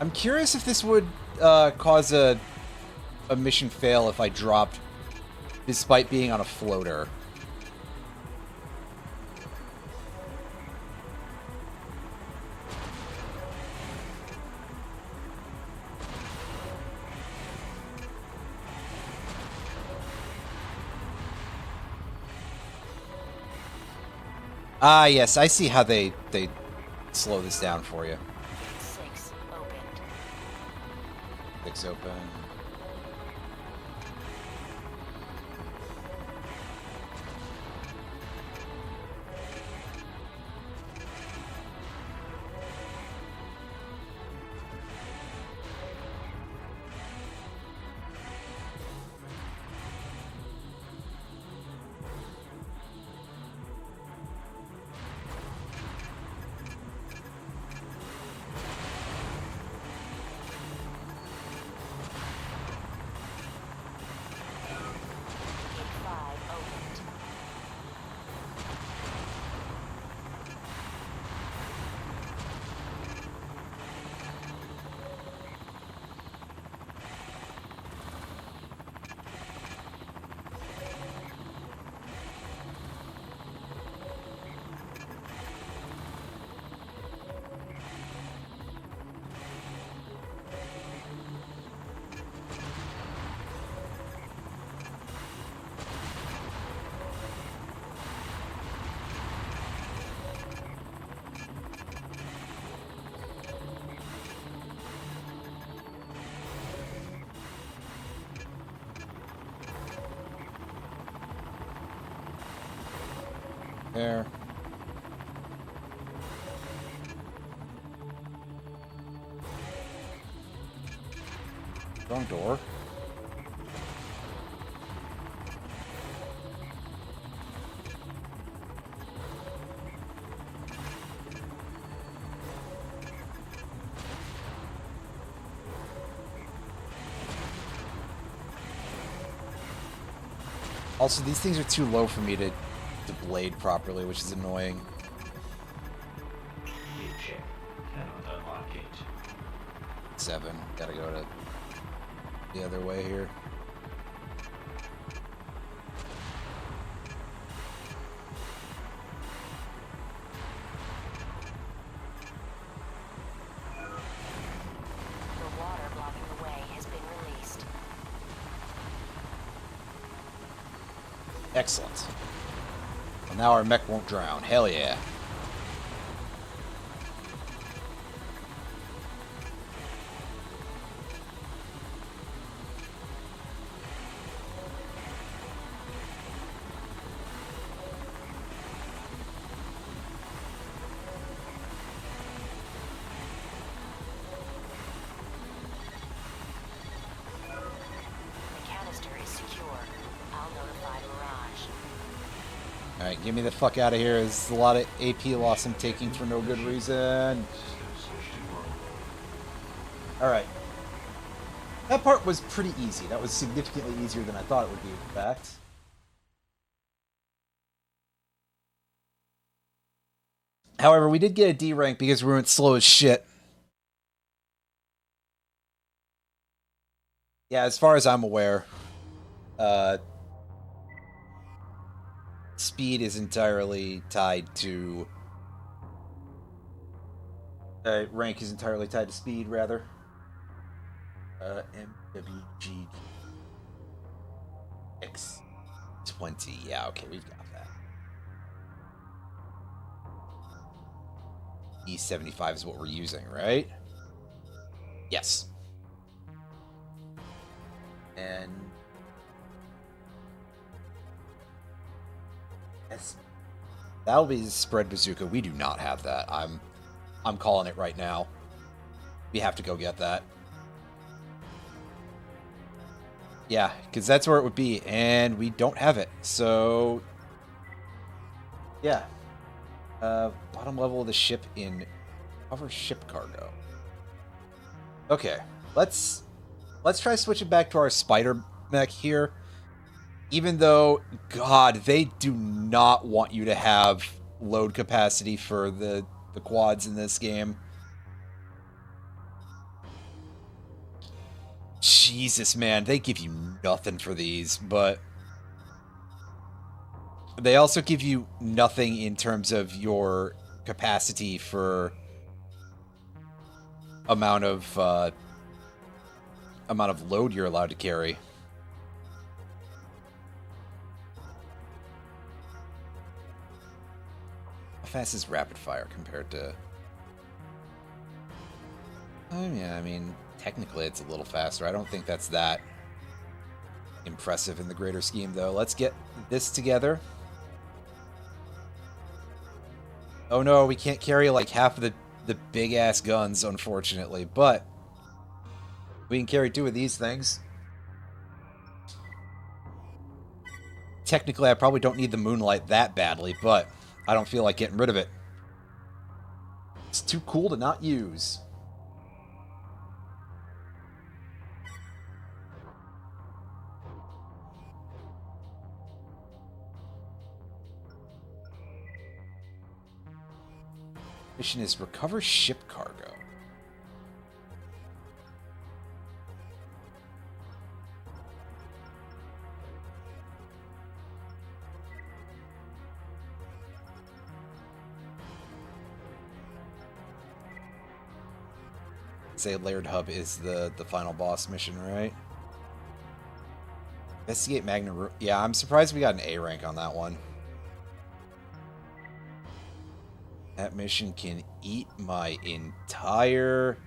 I'm curious if this would cause a mission fail if I dropped, despite being on a floater. Ah, yes, I see how they slow this down for you. Gate 6 opened. 6 open. Gate 5 opened. There. Wrong door. Also, these things are too low for me to blade properly, which is annoying. Gate check. Cannot unlock gate. 7. Gotta go to the other way here. The water blocking the way has been released. Excellent. Well, now our mech won't drown. Hell yeah. The canister is secure. I'll notify Mirage. Alright, get me the fuck out of here. There's a lot of AP loss I'm taking for no good reason. System switch to normal. Alright. That part was pretty easy. That was significantly easier than I thought it would be, in fact. However, we did get a D rank because we went slow as shit. Yeah, as far as I'm aware, speed is entirely tied to... rank is entirely tied to speed, rather. MWG X20. Yeah, okay, we've got that. E75 is what we're using, right? Yes. And yes, that'll be the spread bazooka. We do not have that. I'm calling it right now. We have to go get that. Yeah, because that's where it would be, and we don't have it. So, yeah. Bottom level of the ship in cover ship cargo. Okay, let's try switching back to our spider mech here. Even though, God, they do not want you to have load capacity for the quads in this game. Jesus, man, they give you nothing for these, but they also give you nothing in terms of your capacity for amount of load you're allowed to carry. fast is rapid fire compared to... yeah, I mean, technically it's a little faster. I don't think that's that impressive in the greater scheme, though. Let's get this together. Oh no, we can't carry like half of the big-ass guns, unfortunately, but we can carry 2 of these things. Technically, I probably don't need the Moonlight that badly, but I don't feel like getting rid of it. It's too cool to not use. Mission is recover ship cargo. Say Layered Hub is the final boss mission, right? Investigate Magna Ru- Yeah, I'm surprised we got an A rank on that one. That mission can eat my entire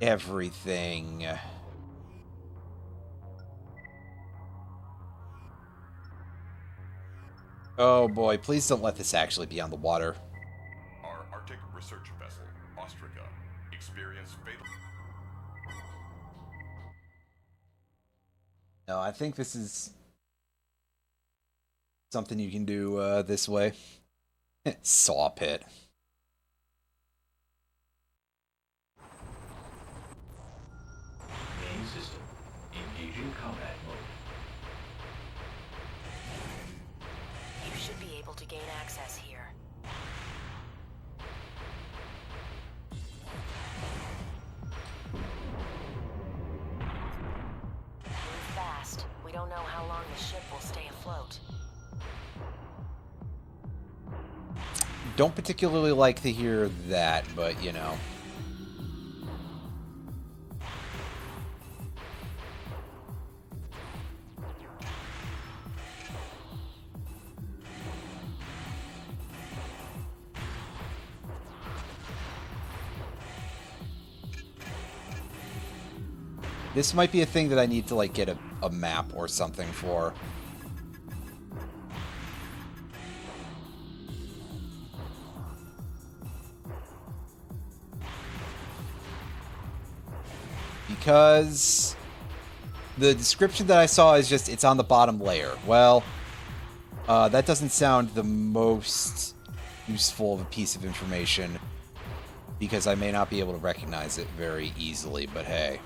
everything. Oh boy, please don't let this actually be on the water. Our Arctic research vessel, Ostrika, experienced fatal... No, I think this is something you can do this way. Saw pit. Main system. Engaging combat mode. You should be able to gain access here. Move fast. We don't know how long the ship will stay afloat. Don't particularly like to hear that, but you know. This might be a thing that I need to like get a map or something for. Because the description that I saw is just, it's on the bottom layer. Well, that doesn't sound the most useful of a piece of information, because I may not be able to recognize it very easily, but hey.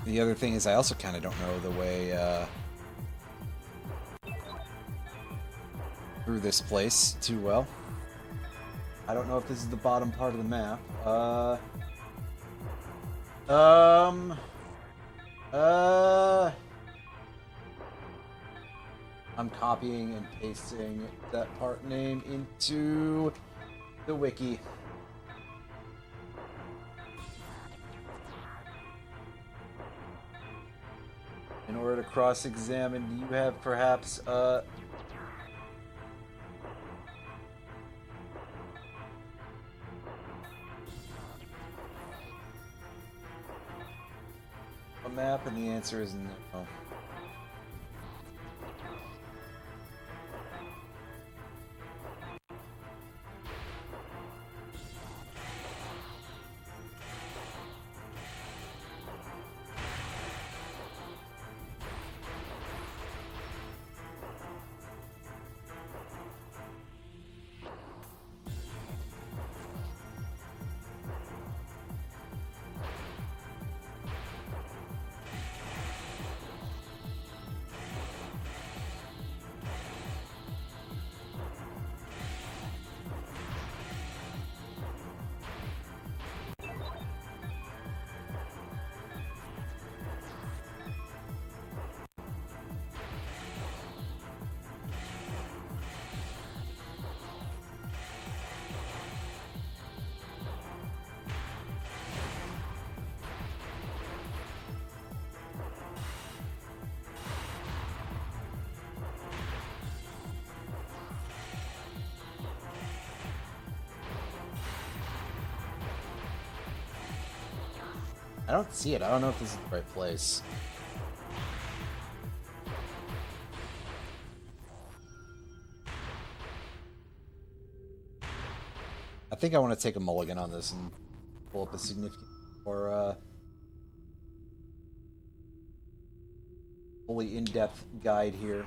The other thing is I also kind of don't know the way through this place too well. I don't know if this is the bottom part of the map. I'm copying and pasting that part name into the wiki. In order to cross-examine, do you have perhaps a map? And the answer is no. I don't see it. I don't know if this is the right place. I think I want to take a mulligan on this and pull up a significant or fully in-depth guide here.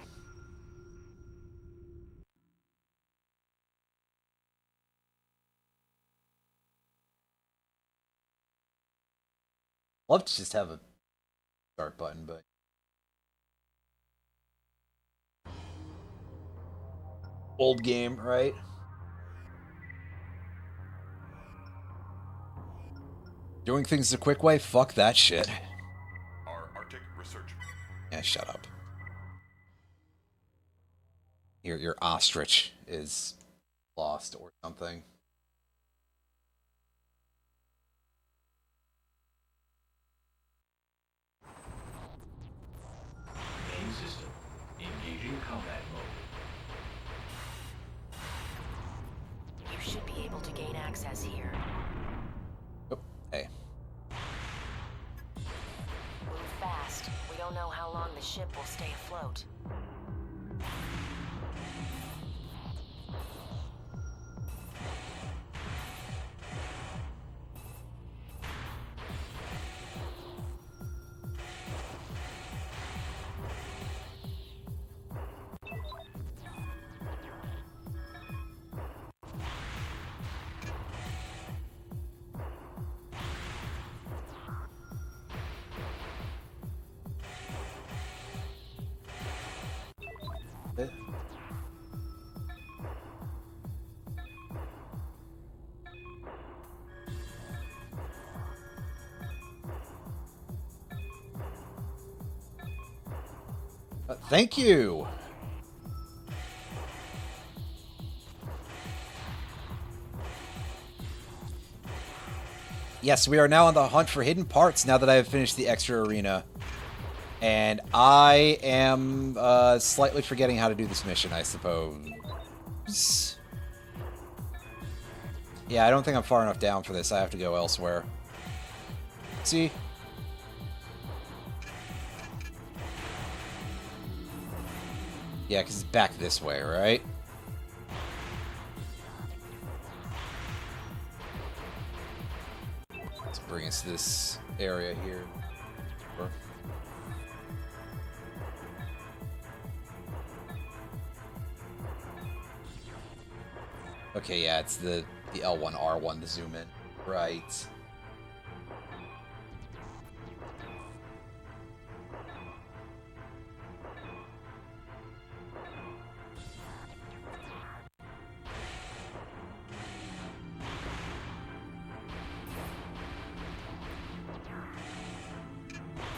Love to just have a start button, but old game, right? Doing things the quick way? Fuck that shit. Our Arctic research. Yeah, shut up. Your ostrich is lost or something. Main system. Engaging combat mode. You should be able to gain access here. Oh, hey. Move fast. We don't know how long the ship will stay afloat. Eh. Thank you. Yes, we are now on the hunt for hidden parts now that I have finished the extra arena. And I am slightly forgetting how to do this mission, I suppose. Yeah, I don't think I'm far enough down for this. I have to go elsewhere. See? Yeah, because it's back this way, right? Let's bring us to this area here. Okay, yeah, it's the L1, R1 to zoom in. Right.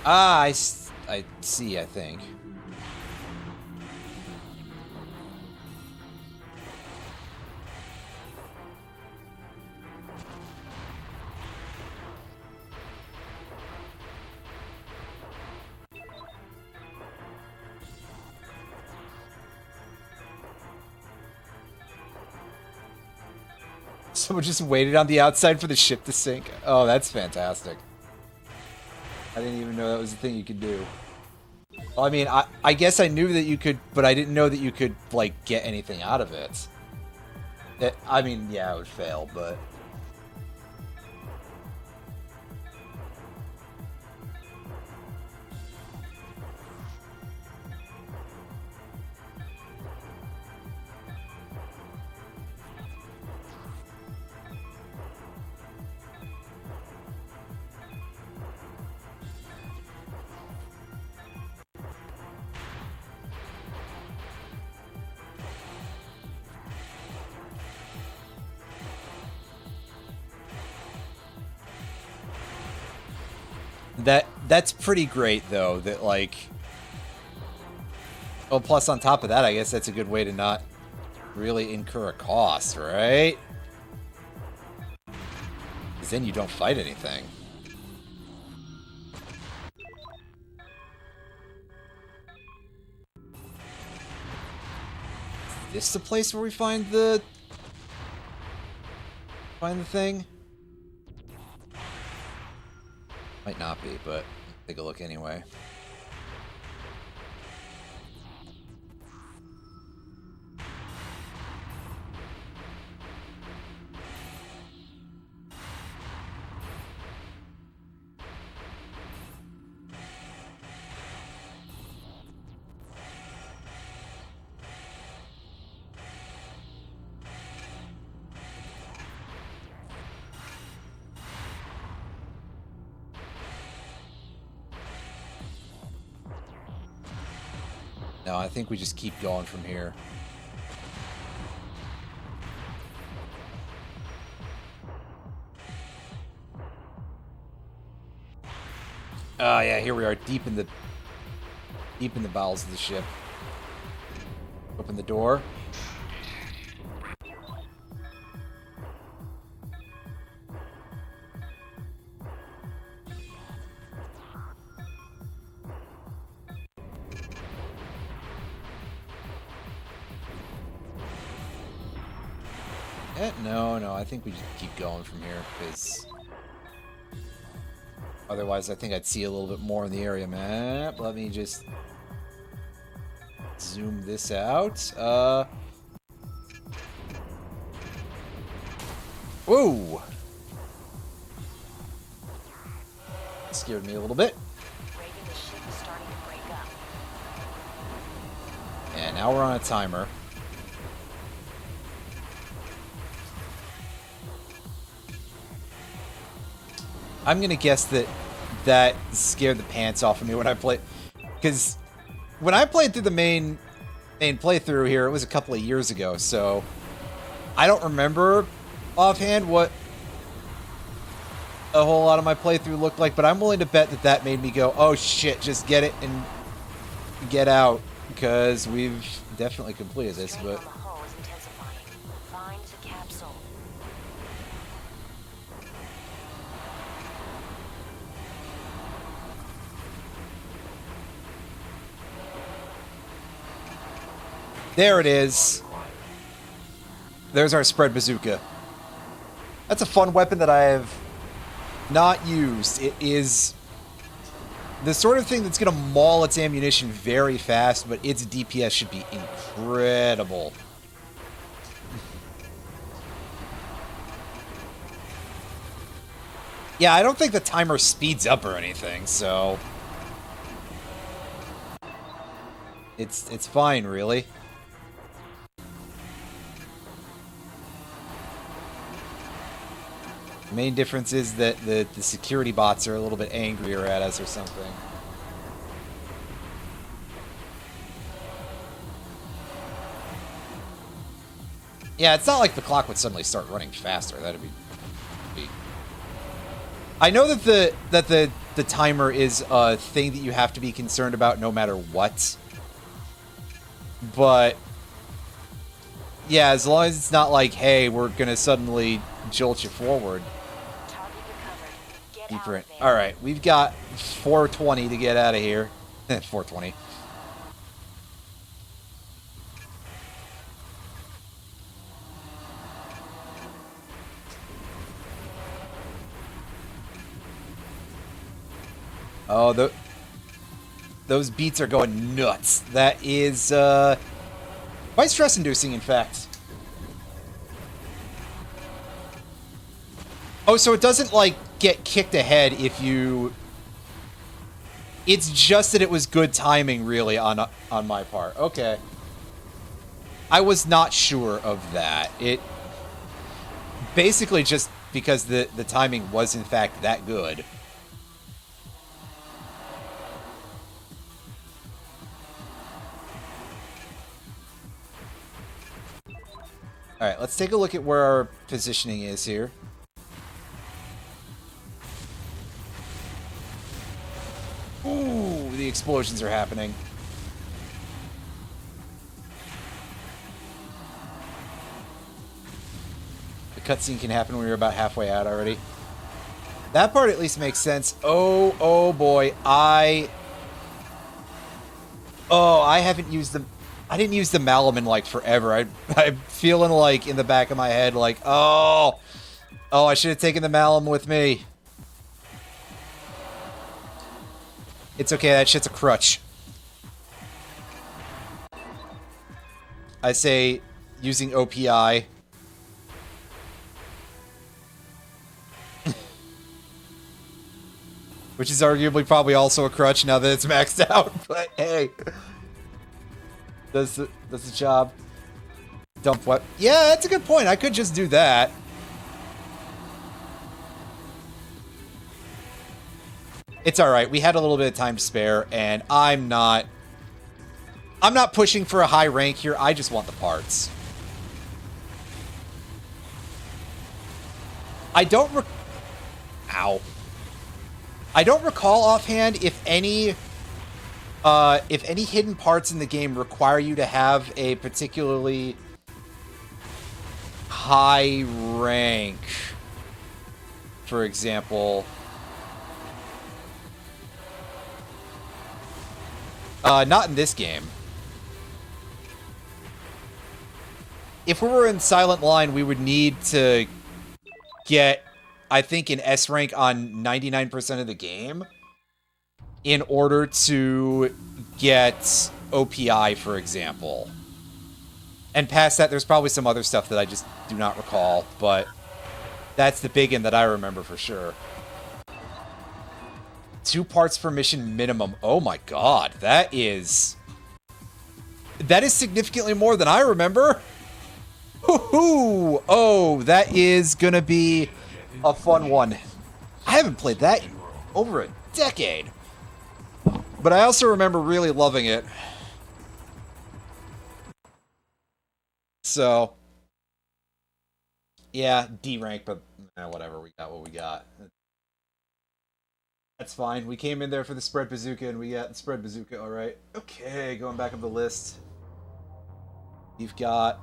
Ah, I see, I think. Someone just waited on the outside for the ship to sink. Oh, that's fantastic. I didn't even know that was a thing you could do. Well, I mean, I guess I knew that you could, but I didn't know that you could, like, get anything out of it. I mean, yeah, it would fail, but... That's pretty great, though, that, like... Oh, plus on top of that, I guess that's a good way to not really incur a cost, right? Because then you don't fight anything. Is this the place where we find the... thing? Might not. be, but take a look anyway. No, I think we just keep going from here. Oh yeah, here we are, deep in the bowels of the ship. Open the door. No, I think we just keep going from here, because otherwise I think I'd see a little bit more in the area map. Let me just zoom this out. Whoa! Scared me a little bit. Reagan, the ship is starting to break up. And now we're on a timer. I'm gonna guess that scared the pants off of me when I played, because when I played through the main playthrough here, it was a couple of years ago, so I don't remember offhand what a whole lot of my playthrough looked like, but I'm willing to bet that made me go, oh shit, just get it and get out, because we've definitely completed this, Strain but on the hull is intensifying. Find the capsule. there it is. There's our spread bazooka. That's a fun weapon that I have not used. It is the sort of thing that's going to maul its ammunition very fast, but its DPS should be incredible. Yeah, I don't think the timer speeds up or anything, so it's fine, really. The main difference is that the security bots are a little bit angrier at us or something. Yeah, it's not like the clock would suddenly start running faster. That'd be... I know that the timer is a thing that you have to be concerned about no matter what. But yeah, as long as it's not like, hey, we're gonna suddenly jolt you forward. Target recovered. Get Deeper in. out there. All right, we've got 420 to get out of here. 420. Oh, those beats are going nuts. That is quite stress-inducing, in fact. Oh, so it doesn't, like, get kicked ahead if you... It's just that it was good timing, really, on my part. Okay. I was not sure of that. It... Basically just because the timing was, in fact, that good. Alright, let's take a look at where our positioning is here. Ooh, the explosions are happening. The cutscene can happen when you're about halfway out already. That part at least makes sense. Oh boy, I haven't used them. I didn't use the Malum in, like, forever. I'm feeling, like, in the back of my head, like, oh, I should have taken the Malum with me. It's okay, that shit's a crutch. I say using OPI. Which is arguably probably also a crutch now that it's maxed out, but hey. Does the job. Dump what? Yeah, that's a good point. I could just do that. It's alright, we had a little bit of time to spare, and I'm not pushing for a high rank here, I just want the parts. I don't Ow. I don't recall offhand if any hidden parts in the game require you to have a particularly high rank. For example, not in this game. If we were in Silent Line, we would need to get, I think, an S rank on 99% of the game in order to get OPI, for example. And past that, there's probably some other stuff that I just do not recall, but that's the big one that I remember for sure. 2 parts per mission minimum. Oh my god, that is significantly more than I remember. Hoo-hoo! Oh, that is gonna be a fun one. I haven't played that in over a decade. But I also remember really loving it. So, yeah, D rank, but whatever, we got what we got. That's fine. We came in there for the spread bazooka, and we got the spread bazooka, alright. Okay, going back up the list. We've got...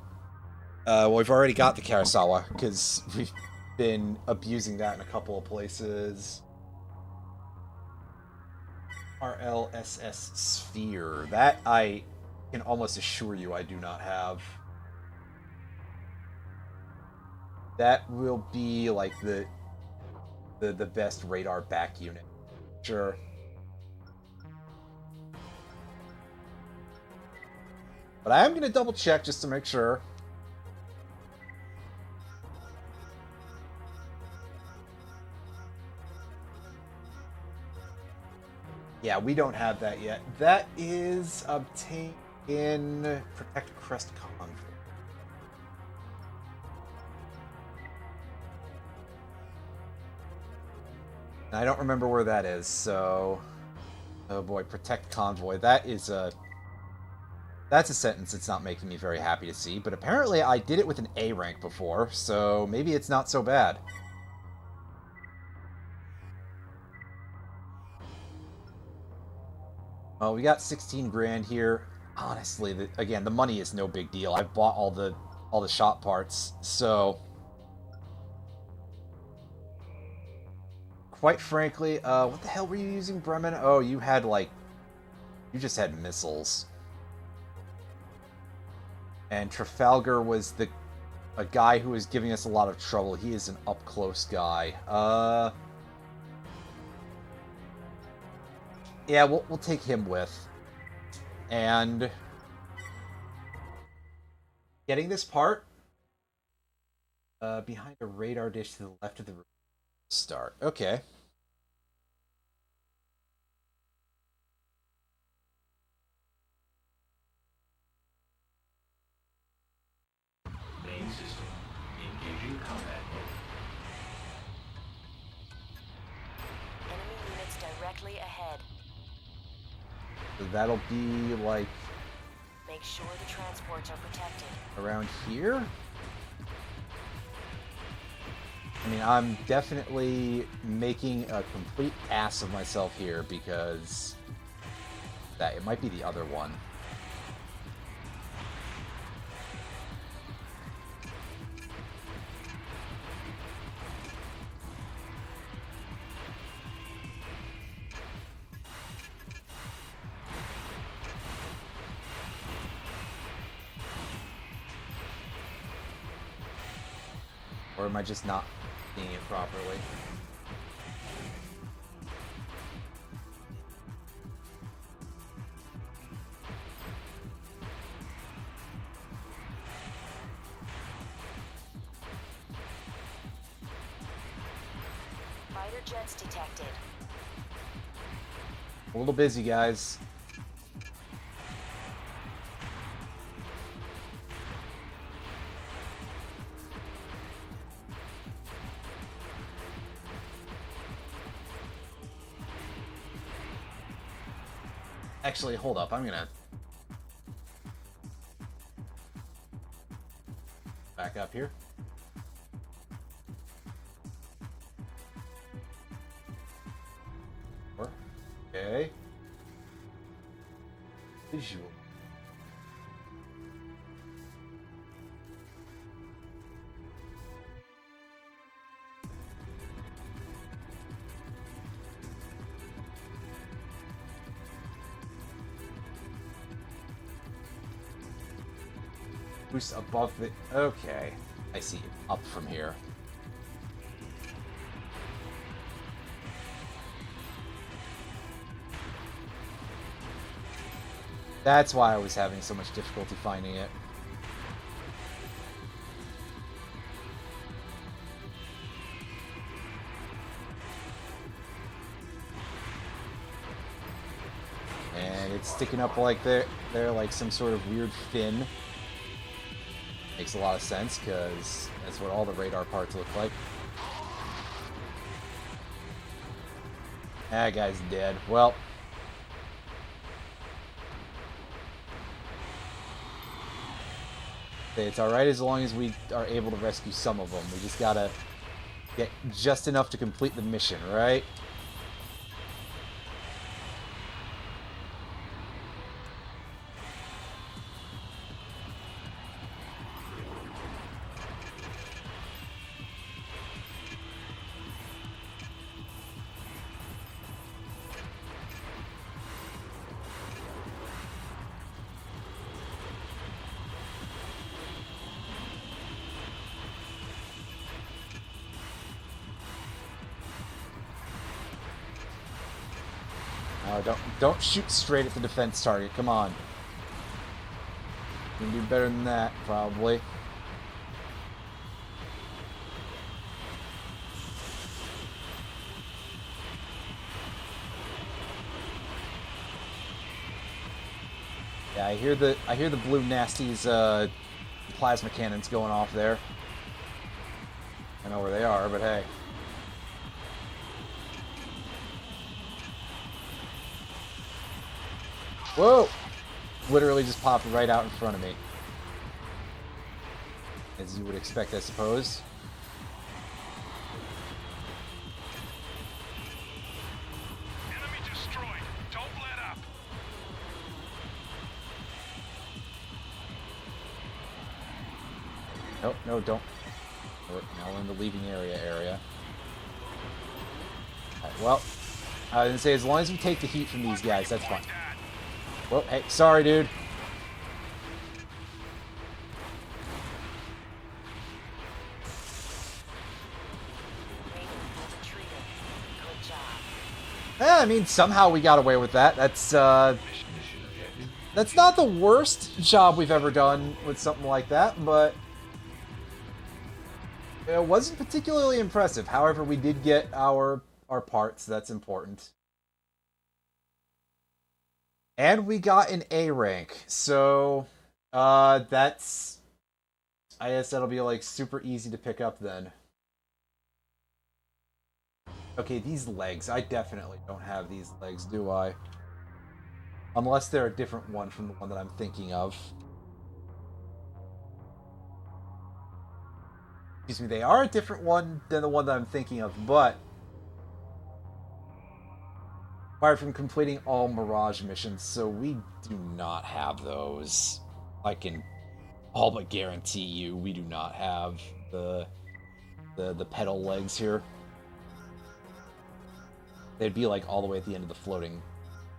well, we've already got the Karasawa, because we've been abusing that in a couple of places. RLSS Sphere. That I can almost assure you I do not have. That will be like the best radar back unit. Sure. But I am going to double check just to make sure. Yeah, we don't have that yet. That is obtained in Protect Crest Convoy. I don't remember where that is, so... Oh boy, Protect Convoy. That is a... That's a sentence that's not making me very happy to see, but apparently I did it with an A rank before, so maybe it's not so bad. Well, we got 16 grand here. Honestly, again, the money is no big deal. I've bought all the shop parts, so... Quite frankly, what the hell were you using, Bremen? Oh, you had, like... You just had missiles. And Trafalgar was a guy who was giving us a lot of trouble. He is an up-close guy. Yeah, we'll take him with. And... Getting this part... behind a radar dish to the left of the room. Start. Okay. Main system. Engaging combat mode. Enemy units directly ahead. So that'll be, like... Make sure the transports are protected. Around here? I mean, I'm definitely making a complete ass of myself here because it might be the other one. Or am I just not seeing it properly? jets detected. A little busy, guys. Actually, hold up. I'm gonna back up here. Okay. Visual. Who's above the... Okay. I see. Up from here. That's why I was having so much difficulty finding it. And it's sticking up like they're like some sort of weird fin. Makes a lot of sense, because that's what all the radar parts look like. That guy's dead. Well... It's alright as long as we are able to rescue some of them. We just gotta get just enough to complete the mission, right? Don't shoot straight at the defense target. Come on. You can do better than that, probably. Yeah, I hear the blue nasties plasma cannons going off there. I know where they are, but hey. Whoa! Literally just popped right out in front of me. As you would expect, I suppose. Enemy destroyed. Don't let up. Nope, no, don't. Now we're in the leaving area. Alright, well, I was gonna say, as long as we take the heat from these guys, that's fine. Well, hey, sorry, dude. Good job. I mean, somehow we got away with that. That's not the worst job we've ever done with something like that, but it wasn't particularly impressive. However, we did get our parts. That's important. And we got an A rank, so that's... I guess that'll be like super easy to pick up then. Okay, these legs. I definitely don't have these legs, do I? Unless they're a different one from the one that I'm thinking of. Excuse me, they are a different one than the one that I'm thinking of, but... Apart from completing all Mirage missions, so we do not have those. I can all but guarantee you we do not have the pedal legs here. They'd be like all the way at the end of the floating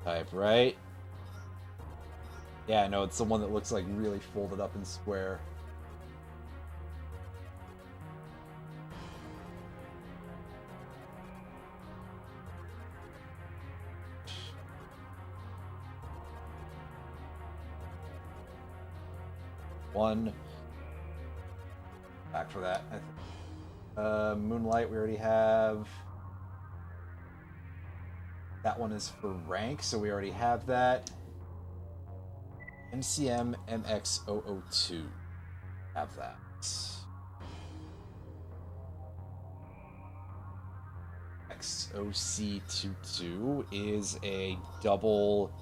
type, right? Yeah, no, it's the one that looks like really folded up and square. One. Back for that. Moonlight we already have. That one is for rank, so we already have that. MCM MX002. Have that. XOC22 is a double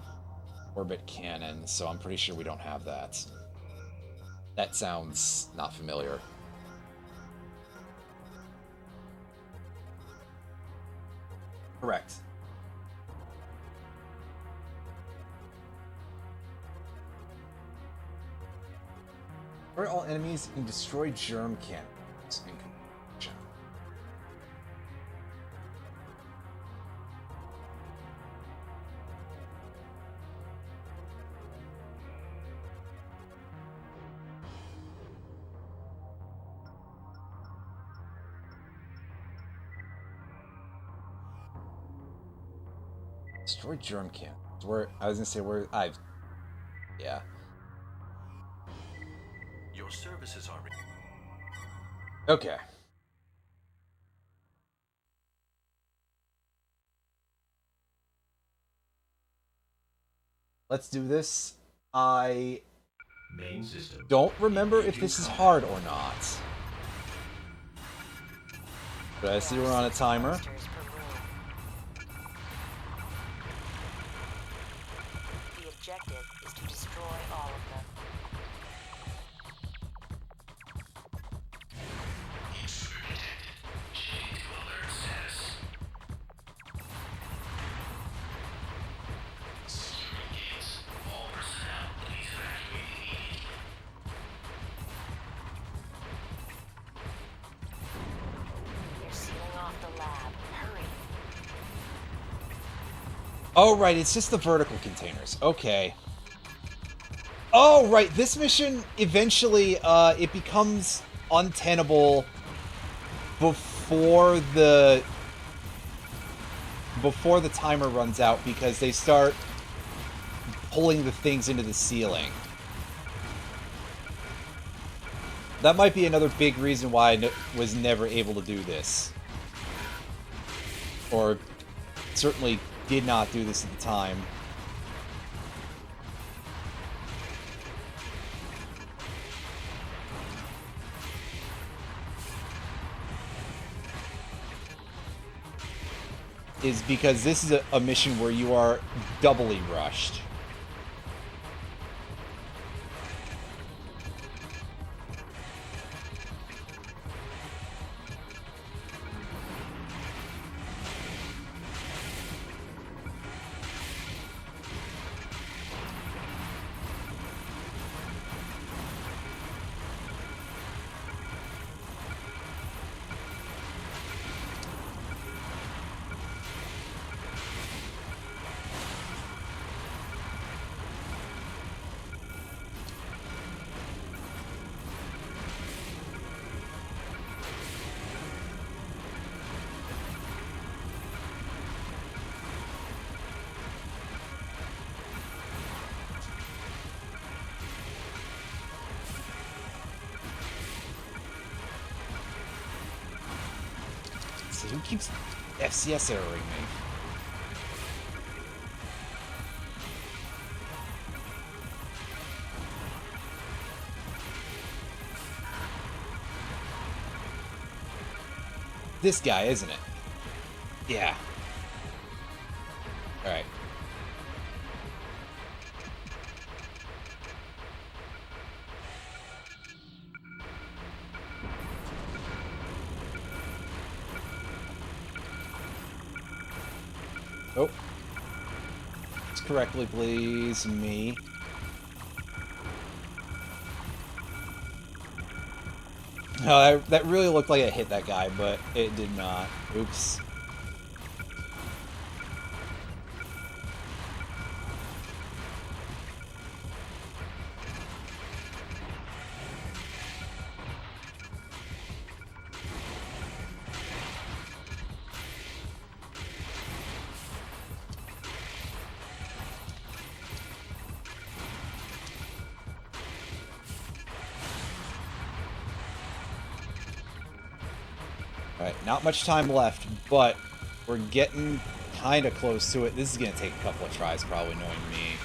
orbit cannon, so I'm pretty sure we don't have that. That sounds not familiar. Correct. Destroy all enemies and destroy germ cannons in competition. Destroy germ cannons. Where I was gonna say where I've yeah. Your services are... Okay. Let's do this. I Main system. don't remember if this is hard or not. But I see we're on a timer. Monsters per room. The objective is to destroy all of them. They're sealing off the lab. Hurry. Oh, right, it's just the vertical containers. Okay. Oh, right, this mission, eventually, it becomes untenable before the timer runs out because they start pulling the things into the ceiling. That might be another big reason why I was never able to do this. Or certainly did not do this at the time. Is because this is a mission where you are doubly rushed. Who keeps FCS erroring me? This guy, isn't it? Yeah. Alright. Oh. It's correctly, please. Me. Oh, that really looked like it hit that guy, but it did not. Oops. Alright, not much time left, but we're getting kind of close to it. This is going to take a couple of tries, probably, knowing me.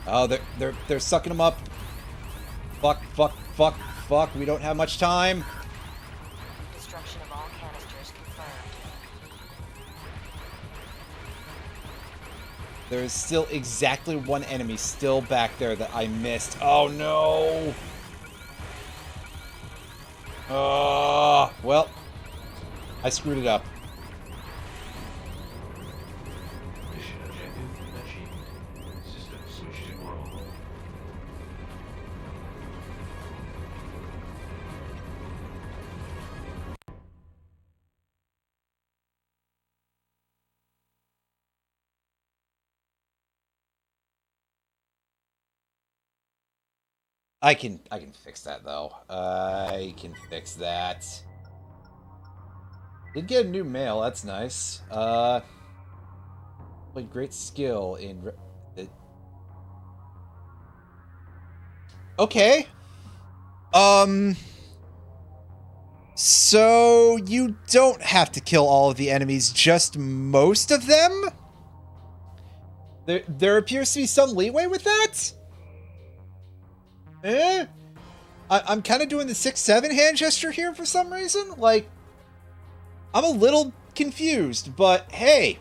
Oh, they're sucking them up. Fuck, fuck, fuck, fuck. We don't have much time. Destruction of all canisters confirmed. There is still exactly one enemy still back there that I missed. Oh no! Oh, well, I screwed it up. Mission objective achieved. System switch to grow. I can fix that though. I can fix that. Did get a new mail. That's nice. Like great skill in. Okay. So you don't have to kill all of the enemies, just most of them? There appears to be some leeway with that? I'm kind of doing the 6-7 hand gesture here for some reason. Like, I'm a little confused, but hey,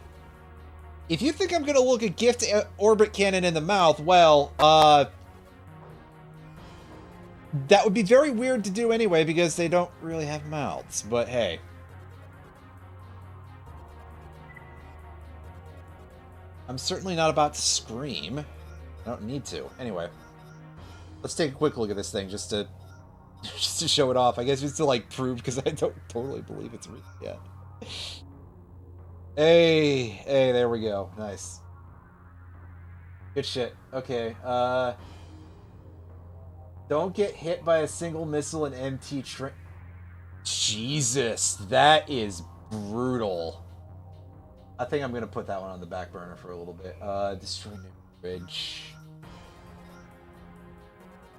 if you think I'm gonna look a gift orbit cannon in the mouth, well, that would be very weird to do anyway because they don't really have mouths, but hey. I'm certainly not about to scream. I don't need to. Anyway. Let's take a quick look at this thing just to show it off. I guess just to like prove because I don't totally believe it's real yet. Hey, there we go. Nice. Good shit. Okay, don't get hit by a single missile and MT train. Jesus, that is brutal. I think I'm gonna put that one on the back burner for a little bit. Destroy new bridge.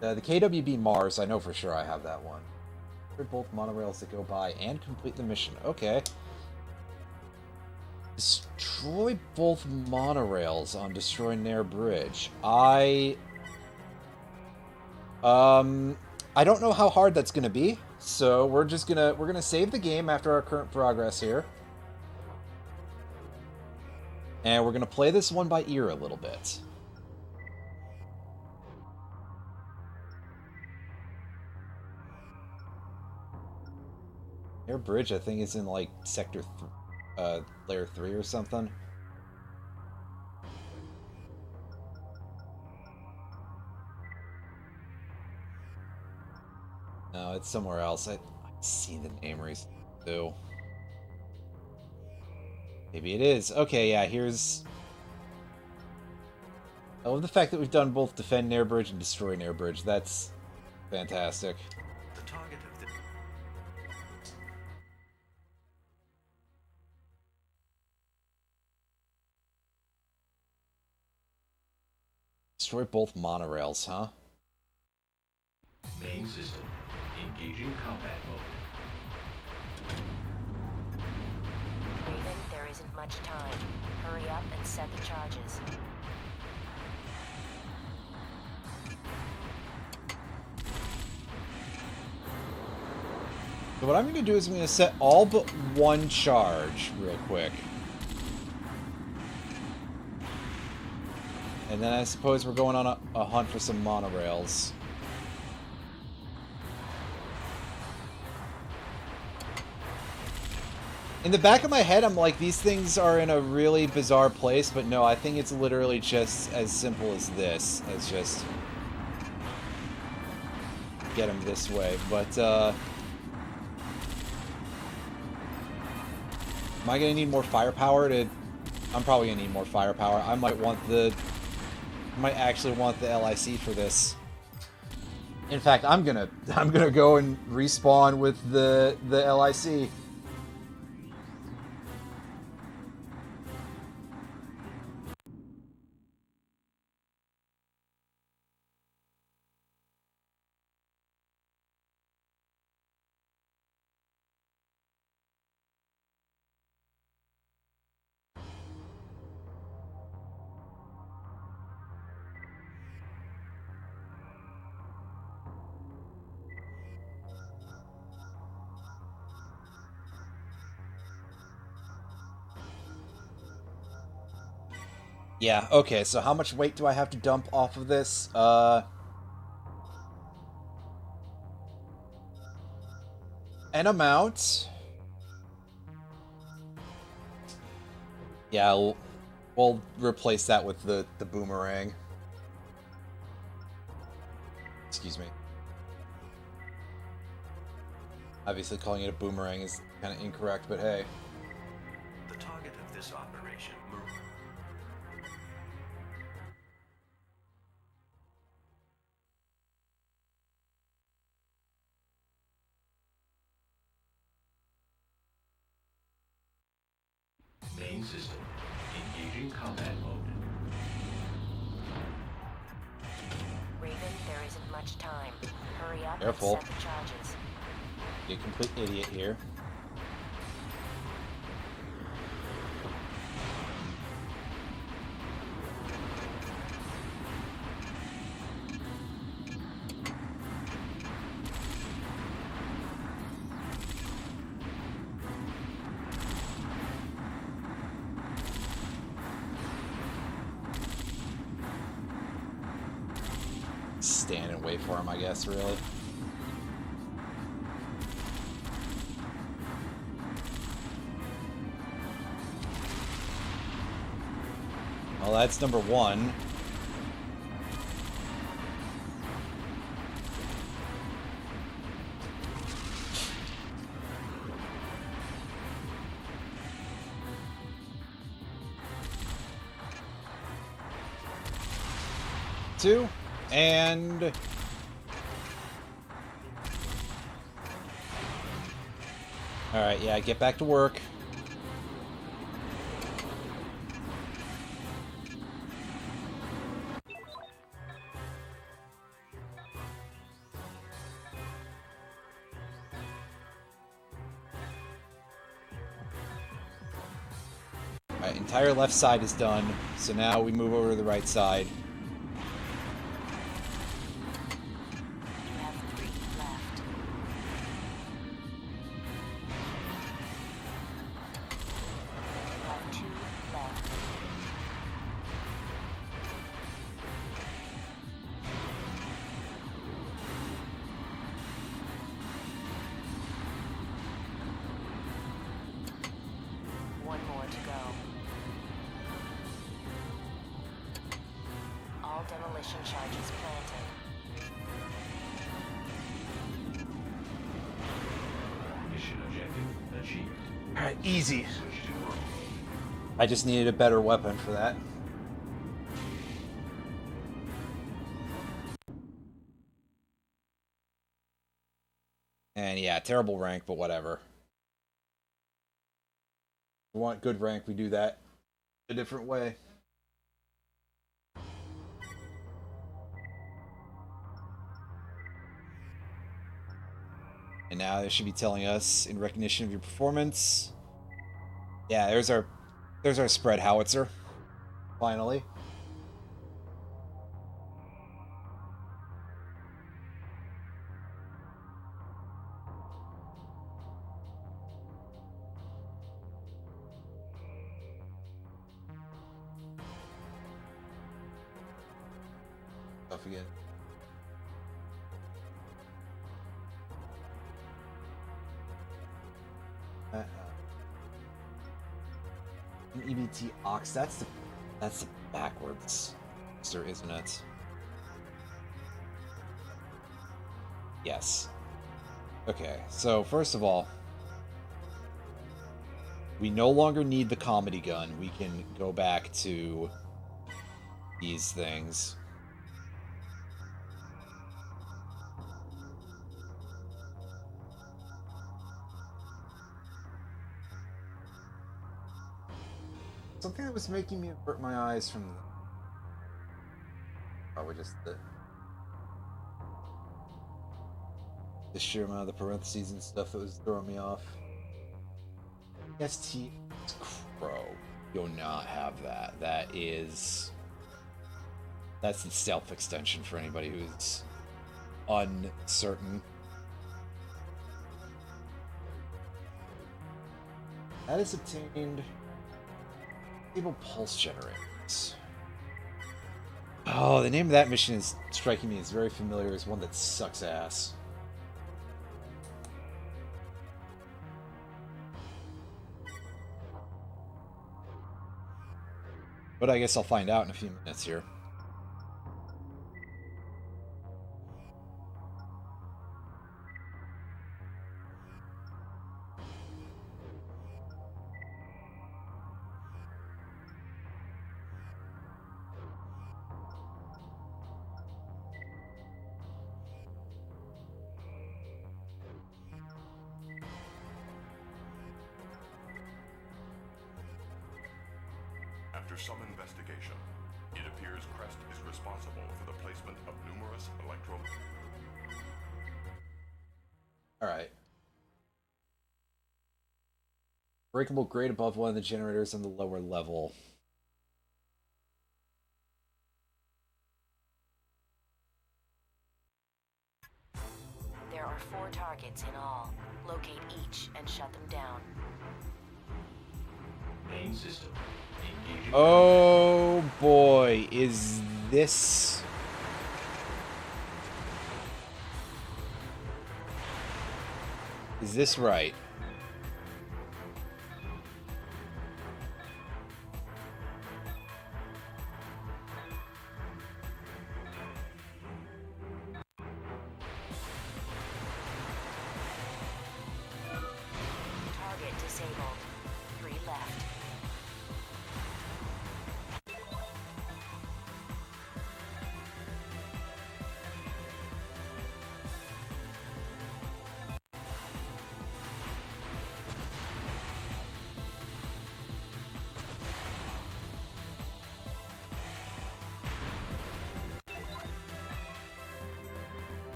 The KWB Mars, I know for sure I have that one. Both monorails that go by and complete the mission. Okay. Destroy both monorails on Destroy Nair Bridge. I don't know how hard that's gonna be, so we're gonna save the game after our current progress here. And we're gonna play this one by ear a little bit. Air Bridge, I think, is in like sector, layer 3 or something. No, it's somewhere else. I've seen the name recently too. Maybe it is. Okay, yeah. Here's. I love the fact that we've done both defend Nair Bridge and destroy Nair Bridge. That's fantastic. The target of the Destroy both monorails, huh? Main system. Engaging combat mode. Raven, there isn't much time. Hurry up and set the charges. So what I'm going to do is I'm going to set all but one charge real quick. And then I suppose we're going on a hunt for some monorails. In the back of my head, I'm like, these things are in a really bizarre place, but no, I think it's literally just as simple as this. As just get them this way. But, I gonna need more firepower to... I'm probably gonna need more firepower. I might actually want the LIC for this. In fact, I'm gonna go and respawn with the LIC. Yeah, okay, so how much weight do I have to dump off of this? An amount. Yeah, we'll replace that with the boomerang. Excuse me. Obviously calling it a boomerang is kind of incorrect, but hey. The target of this operation, Main system. Engaging combat mode. Raven, there isn't much time. Hurry up Careful. and set the charges. You complete idiot here. Stand and wait for him, I guess, really. Well, that's number one. Two. And... Alright, yeah, get back to work. Alright, entire left side is done, so now we move over to the right side. You have 3 left. You have 2 left. One more to go. All demolition charges planted. Mission objective achieved. Alright, easy. Switch to world. I just needed a better weapon for that. And yeah, terrible rank, but whatever. If we want good rank, we do that a different way. And now they should be telling us, in recognition of your performance. Yeah, there's our spread howitzer. Finally. Stuff again. An EBT Ox, that's the backwards sir, isn't it? Yes. Okay, so first of all, We no longer need the comedy gun. We can go back to these things. Something that was making me avert my eyes from probably just the sheer amount of the parentheses and stuff that was throwing me off. ST Crow. You'll not have that. That's the stealth extension for anybody who's uncertain. That is obtained. Stable pulse generators. Oh, the name of that mission is striking me as very familiar as one that sucks ass. But I guess I'll find out in a few minutes here. After some investigation, it appears Crest is responsible for the placement of numerous Alright. Breakable grate above one of the generators on the lower level. There are 4 targets in all. Locate each and shut them down. Main system. Engaging. Oh boy, is this... Is this right? Target disabled. 3 left.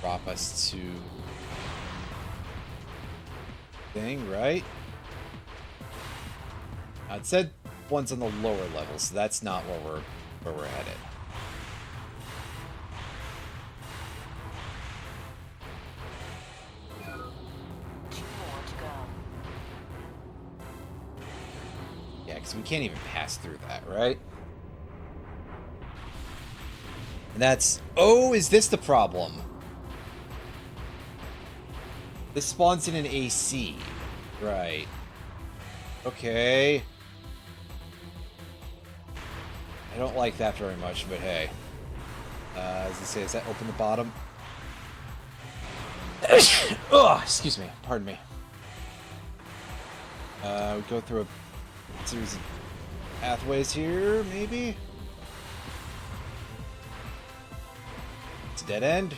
Drop us to... thing, right? Now, it said one's on the lower level, so that's not where we're headed. Two more to go. Yeah, because we can't even pass through that, right? And that's... Oh, is this the problem? This spawns in an AC. Right. Okay. I don't like that very much, but hey. As I say, does that open the bottom? Oh, excuse me. Pardon me. We go through a series of pathways here, maybe? It's a dead end.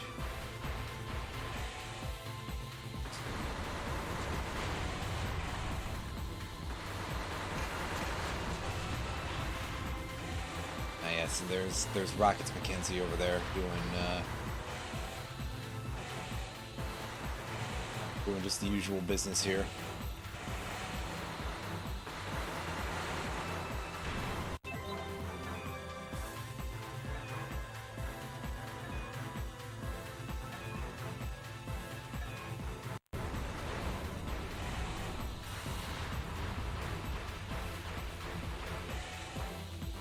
So there's Rockets McKenzie over there doing just the usual business here.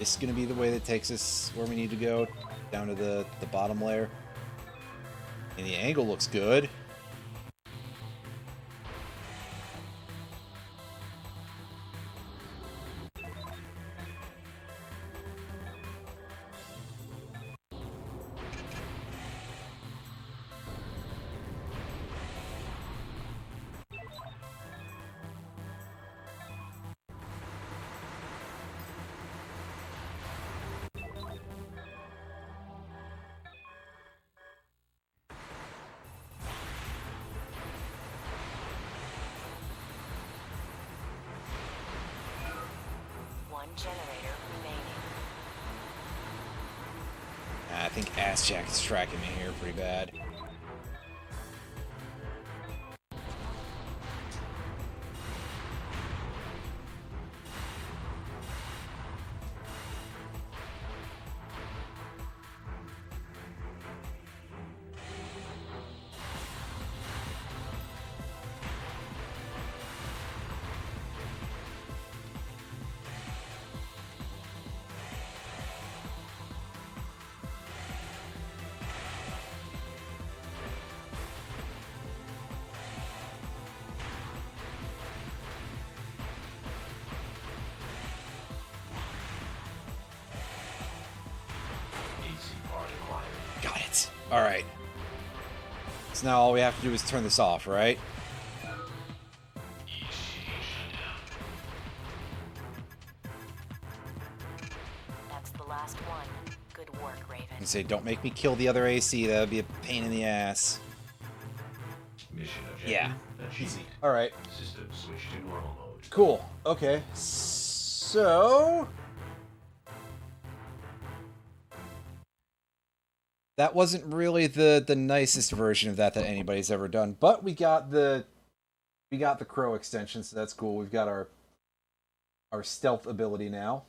This is going to be the way that takes us where we need to go, down to the bottom layer. And the angle looks good. generator remaining. I think Ass Jack is tracking me here pretty bad. AC part acquired. Got it. All right. So now all we have to do is turn this off, right? That's the last one. Good work, Raven. And say, don't make me kill the other AC. That would be a pain in the ass. Mission objective Yeah. achieved. All right. System switch to normal mode. Cool. Okay. So that wasn't really the nicest version of that anybody's ever done, but we got the crow extension, so that's cool. We've got our stealth ability now.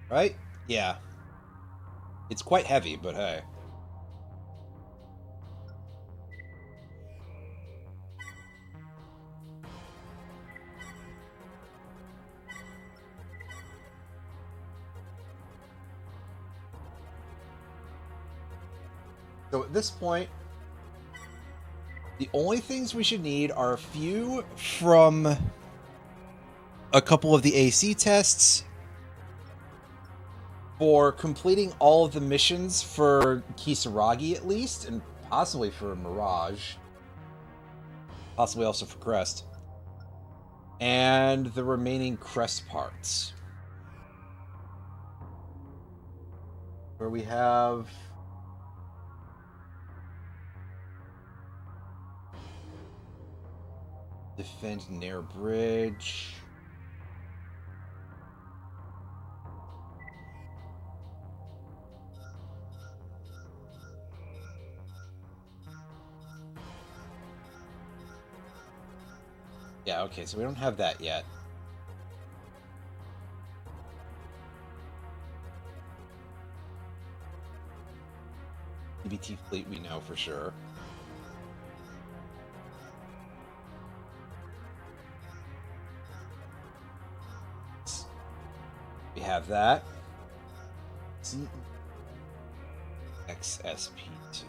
Right? Yeah. It's quite heavy, but hey. So at this point, the only things we should need are a few from a couple of the AC tests for completing all of the missions for Kisaragi at least, and possibly for Mirage. Possibly also for Crest. And the remaining Crest parts. Where we have... Defend Nair Bridge. Yeah, okay, so we don't have that yet. EBT fleet we know for sure. We have that. XSP2.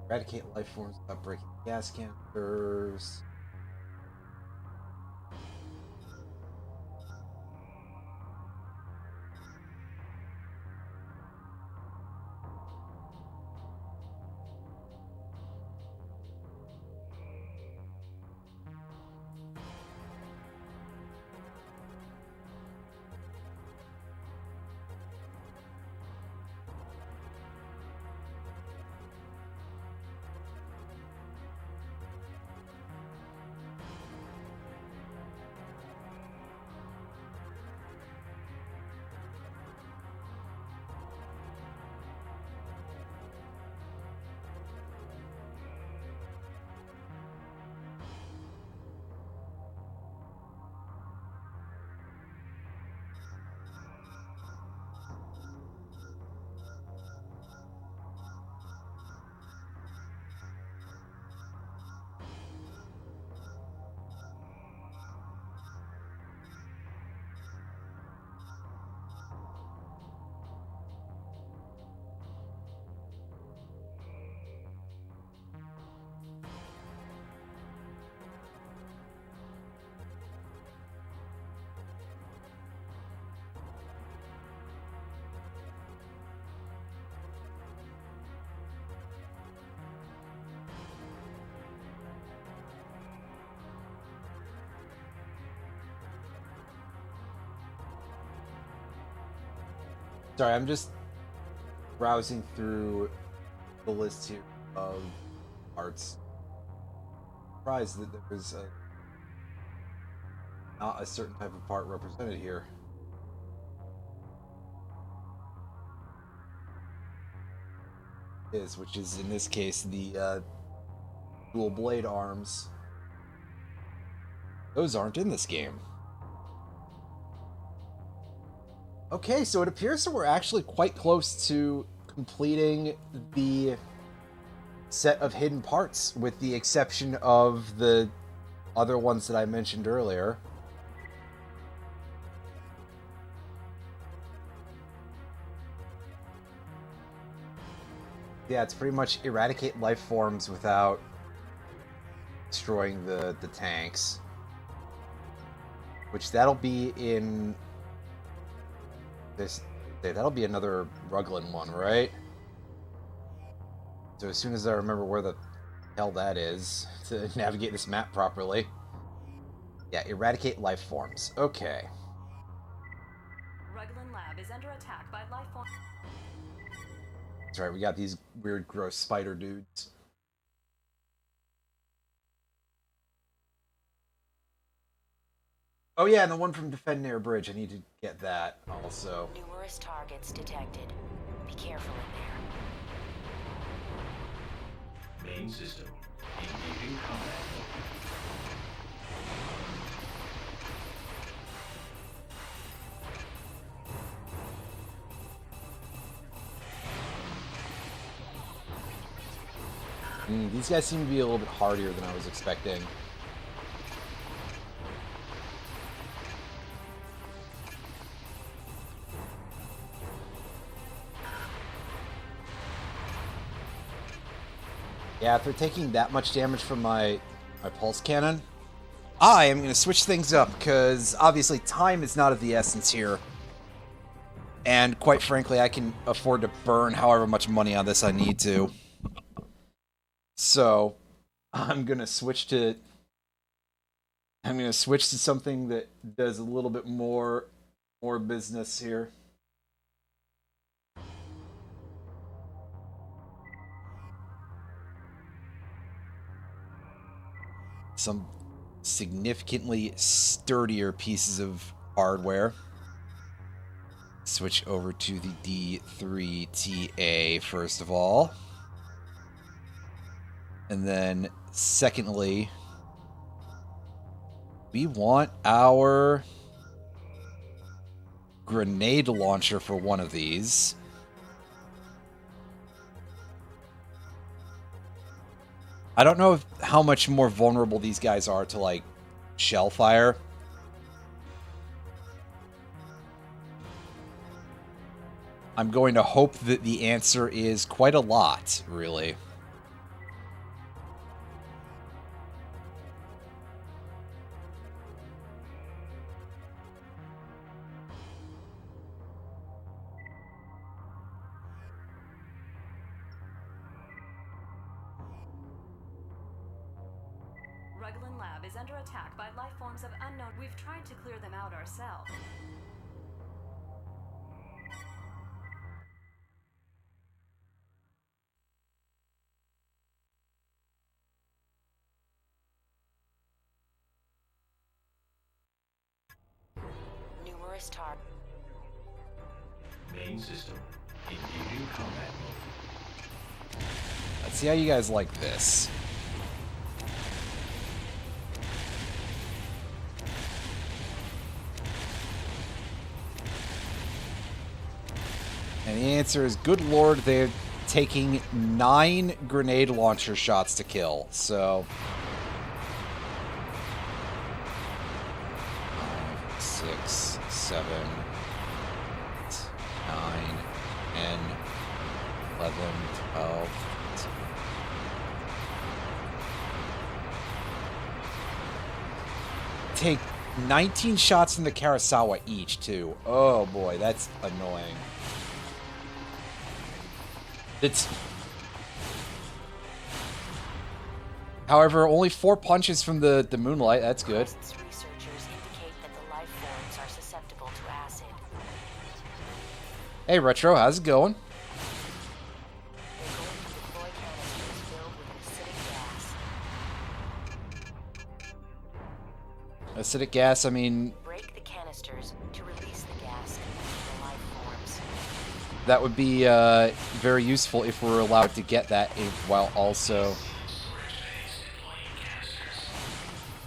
Eradicate life forms without breaking gas canisters. Sorry, I'm just browsing through the list here of arts. Surprised that there was not a certain type of part represented here. Which is in this case the dual blade arms. Those aren't in this game. Okay, so it appears that we're actually quite close to completing the set of hidden parts, with the exception of the other ones that I mentioned earlier. Yeah, it's pretty much eradicate life forms without destroying the tanks. Which that'll be in this. That'll be another Ruglin one, right? So as soon as I remember where the hell that is to navigate this map properly. Yeah, eradicate life forms. Okay. Ruglin Lab is under attack by life form. That's right, we got these weird, gross spider dudes. Oh yeah, and the one from Defend Air Bridge. I need to get that also. Numerous targets detected. Be careful in there. Main system. Engaging combat These guys seem to be a little bit hardier than I was expecting. Yeah, if they're taking that much damage from my pulse cannon, I am going to switch things up, because obviously time is not of the essence here. And quite frankly, I can afford to burn however much money on this I need to. So, I'm going to switch to something that does a little bit more business here. Some significantly sturdier pieces of hardware. Switch over to the D3TA first of all. And then secondly, we want our grenade launcher for one of these. I don't know how much more vulnerable these guys are to, like, shell fire. I'm going to hope that the answer is quite a lot, really. Ruglin Lab is under attack by life forms of unknown. We've tried to clear them out ourselves. Numerous targets. Main system. Engaging combat mode. Let's see how you guys like this. And the answer is, good lord, they're taking 9 grenade launcher shots to kill, so... 5, 6, 7, 8, 9, 10, 11, 12... Take 19 shots from the Karasawa each, too. Oh boy, that's annoying. However, only 4 punches from the Moonlight. That's good. Researchers indicate that the life forms are susceptible to acid. Hey, Retro, how's it going? They're going to deploy canisters filled with acidic gas. Acidic gas, I mean, Break the canisters to release the gas and the life forms. that would be very useful if we're allowed to get that while also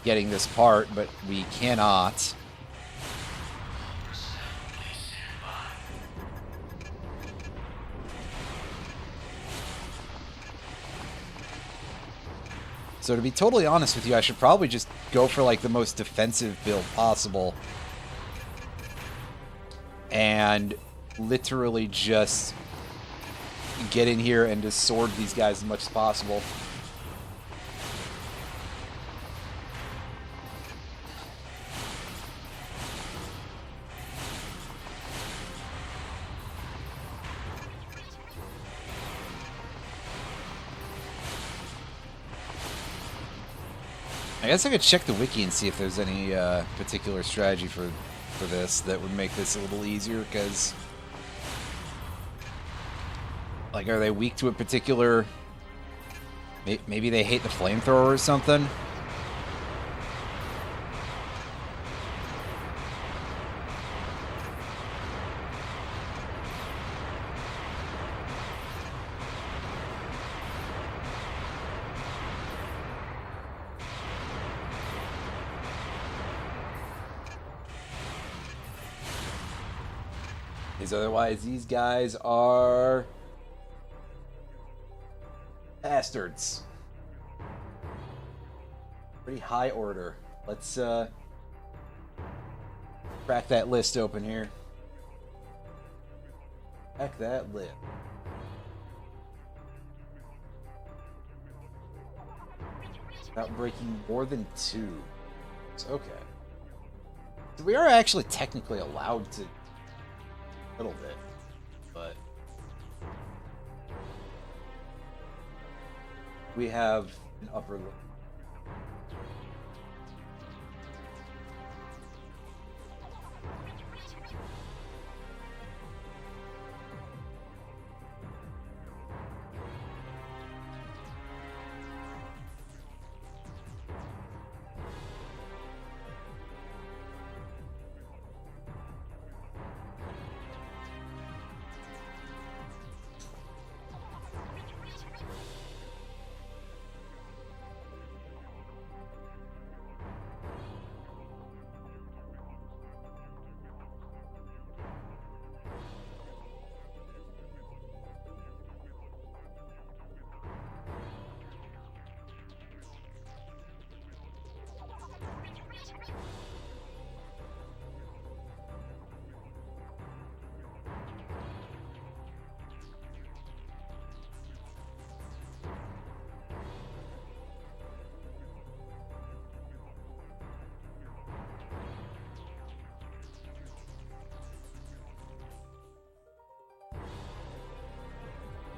getting this part, but we cannot. So to be totally honest with you, I should probably just go for like the most defensive build possible. And literally just get in here and just sword these guys as much as possible. I guess I could check the wiki and see if there's any particular strategy for this that would make this a little easier, because like, are they weak to a particular... Maybe they hate the flamethrower or something? Because otherwise these guys are bastards. Pretty high order. Let's crack that list open here. Crack that list. Without breaking more than 2. Okay. So we are actually technically allowed to a little bit, but we have an upper limit.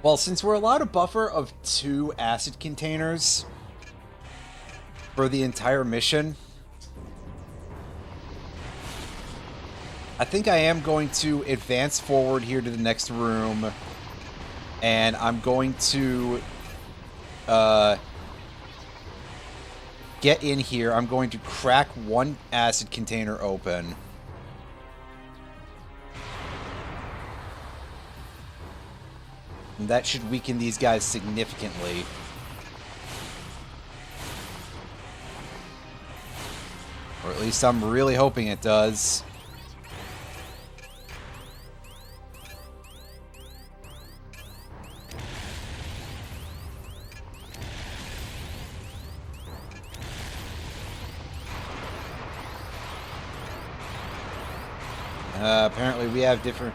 Well, since we're allowed a buffer of 2 acid containers for the entire mission, I think I am going to advance forward here to the next room, and I'm going to get in here. I'm going to crack 1 acid container open. And that should weaken these guys significantly. Or at least I'm really hoping it does. Apparently we have different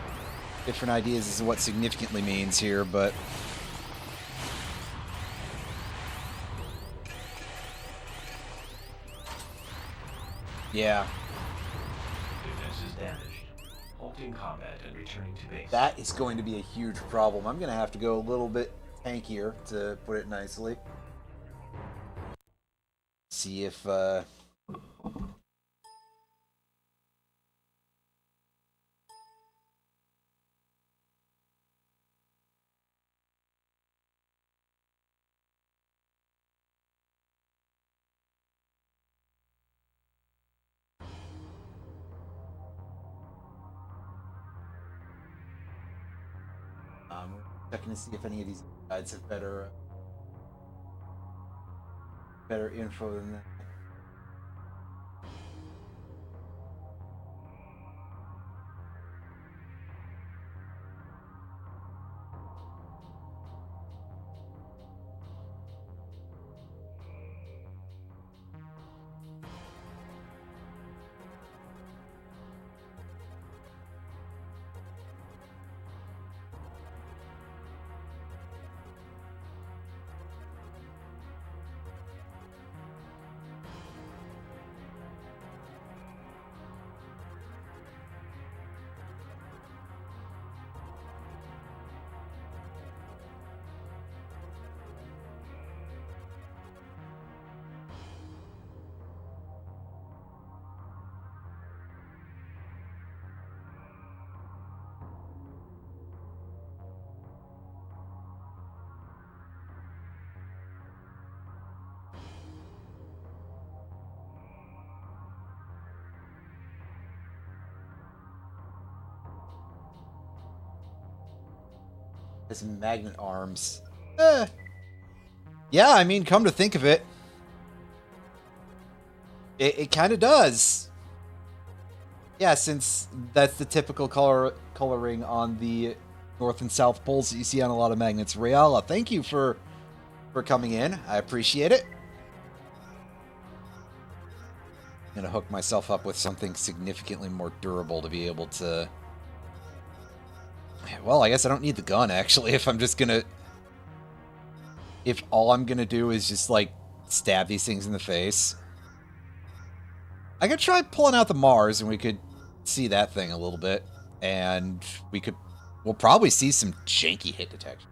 ideas as to what significantly means here, but yeah, Defense is damaged. Halting combat and returning to base. that is going to be a huge problem. I'm going to have to go a little bit tankier, to put it nicely. See if Checking to see if any of these guides have better info than that. His magnet arms. Yeah, I mean, come to think of it, it kind of does. Yeah, since that's the typical coloring on the North and South poles that you see on a lot of magnets. Rayala, thank you for coming in. I appreciate it. I'm gonna hook myself up with something significantly more durable to be able to... Well, I guess I don't need the gun, actually, if I'm just gonna... If all I'm gonna do is just, like, stab these things in the face. I could try pulling out the Mars, and we could see that thing a little bit. And we'll probably see some janky hit detection.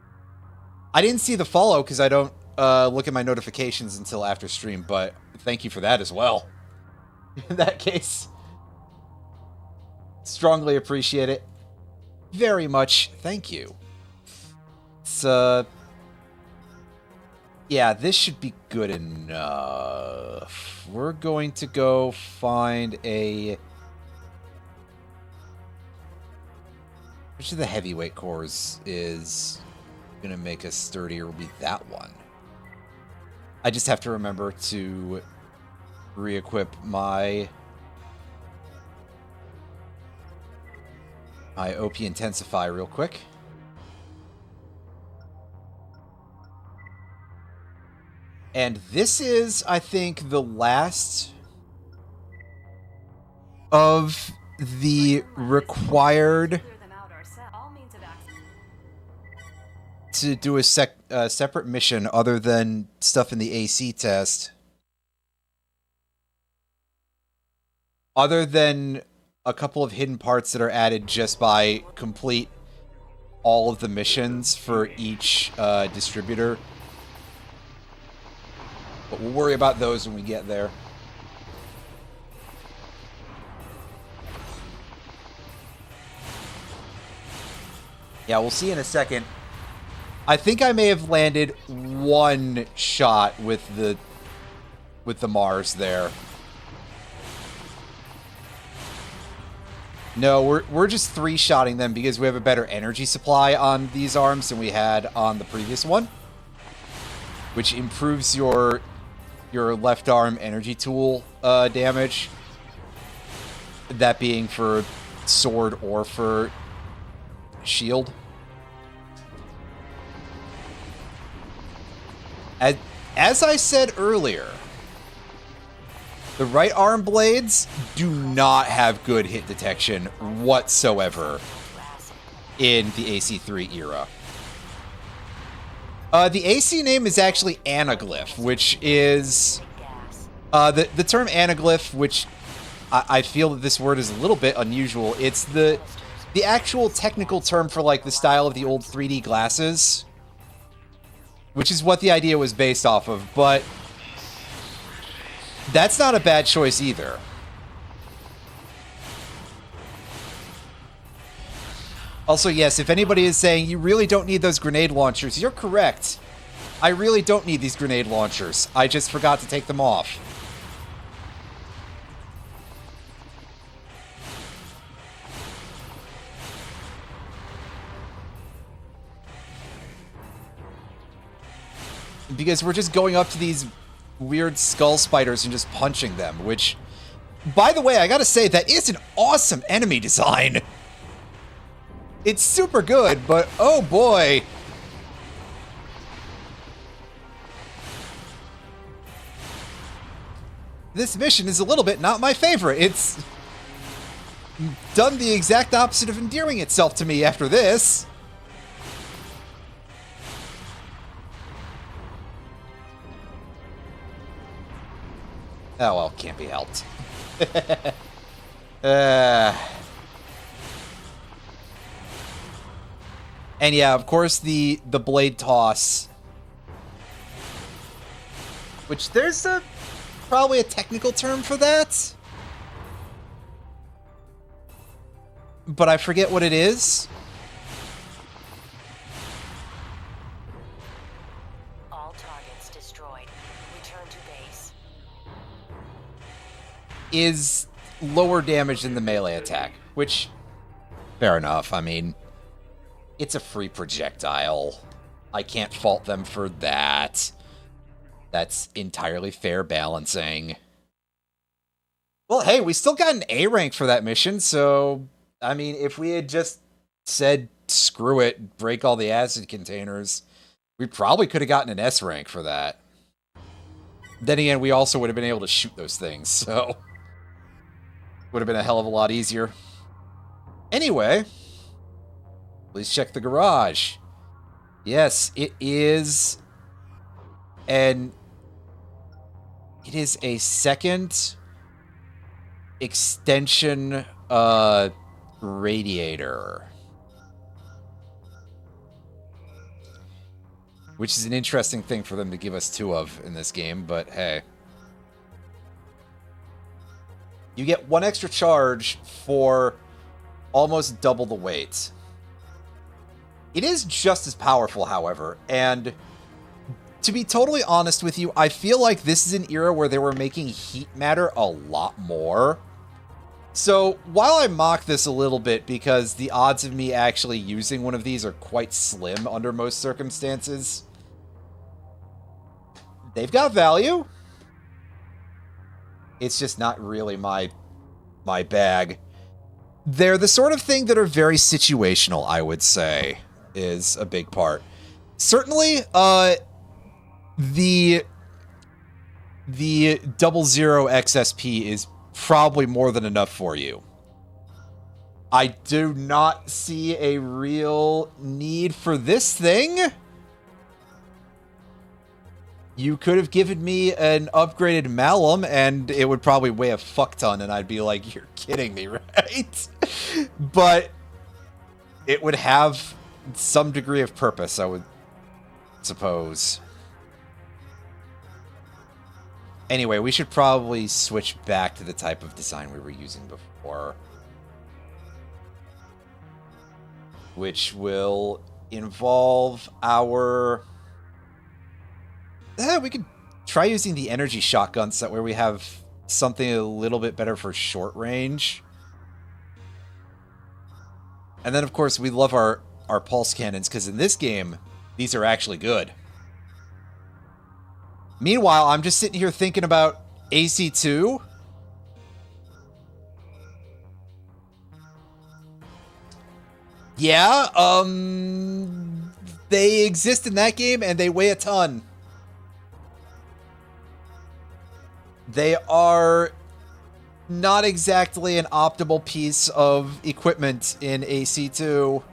I didn't see the follow, because I don't look at my notifications until after stream, but thank you for that as well. In that case, strongly appreciate it. Very much, thank you. It's, yeah, this should be good enough. We're going to go find a... Which of the heavyweight cores is going to make us sturdier will be that one. I just have to remember to re-equip my OP Intensify real quick. And this is, I think, the last of the required to do a separate mission other than stuff in the AC test. Other than a couple of hidden parts that are added just by complete all of the missions for each distributor. But we'll worry about those when we get there. Yeah, we'll see in a second. I think I may have landed one shot with the Mars there. No, we're just three-shotting them because we have a better energy supply on these arms than we had on the previous one, which improves your left arm energy tool damage. That being for sword or for shield. As I said earlier, the right arm blades do not have good hit detection whatsoever in the AC3 era. The AC name is actually anaglyph, which is the term anaglyph, which I feel that this word is a little bit unusual. It's the actual technical term for like the style of the old 3D glasses, which is what the idea was based off of, but that's not a bad choice either. Also, yes, if anybody is saying you really don't need those grenade launchers, you're correct. I really don't need these grenade launchers. I just forgot to take them off. because we're just going up to these weird skull spiders and just punching them, which, by the way, I gotta say, that is an awesome enemy design. It's super good, but oh boy. This mission is a little bit not my favorite. It's done the exact opposite of endearing itself to me after this. Oh well, can't be helped. And yeah, of course, the blade toss, which there's probably a technical term for that, but I forget what it is. All targets destroyed. Return to base. Is lower damage than the melee attack, which, fair enough. I mean, it's a free projectile. I can't fault them for that. That's entirely fair balancing. Well, hey, we still got an A rank for that mission, so, I mean, if we had just said, screw it, break all the acid containers, we probably could have gotten an S rank for that. Then again, we also would have been able to shoot those things, so would have been a hell of a lot easier. Anyway, please check the garage. Yes, it is a second extension radiator, which is an interesting thing for them to give us 2 of in this game, but hey. You get 1 extra charge for almost double the weight. It is just as powerful, however, and to be totally honest with you, I feel like this is an era where they were making heat matter a lot more. So, while I mock this a little bit because the odds of me actually using one of these are quite slim under most circumstances, they've got value. It's just not really my bag. They're the sort of thing that are very situational, I would say, is a big part. Certainly, the 00 XSP is probably more than enough for you. I do not see a real need for this thing. You could have given me an upgraded Malum, and it would probably weigh a fuck ton, and I'd be like, you're kidding me, right? But it would have some degree of purpose, I would suppose. Anyway, we should probably switch back to the type of design we were using before, which will involve our... we could try using the energy shotguns, that way we have something a little bit better for short range. And then, of course, we love our pulse cannons, because in this game, these are actually good. Meanwhile, I'm just sitting here thinking about AC2. Yeah, they exist in that game, and they weigh a ton. They are not exactly an optimal piece of equipment in AC2.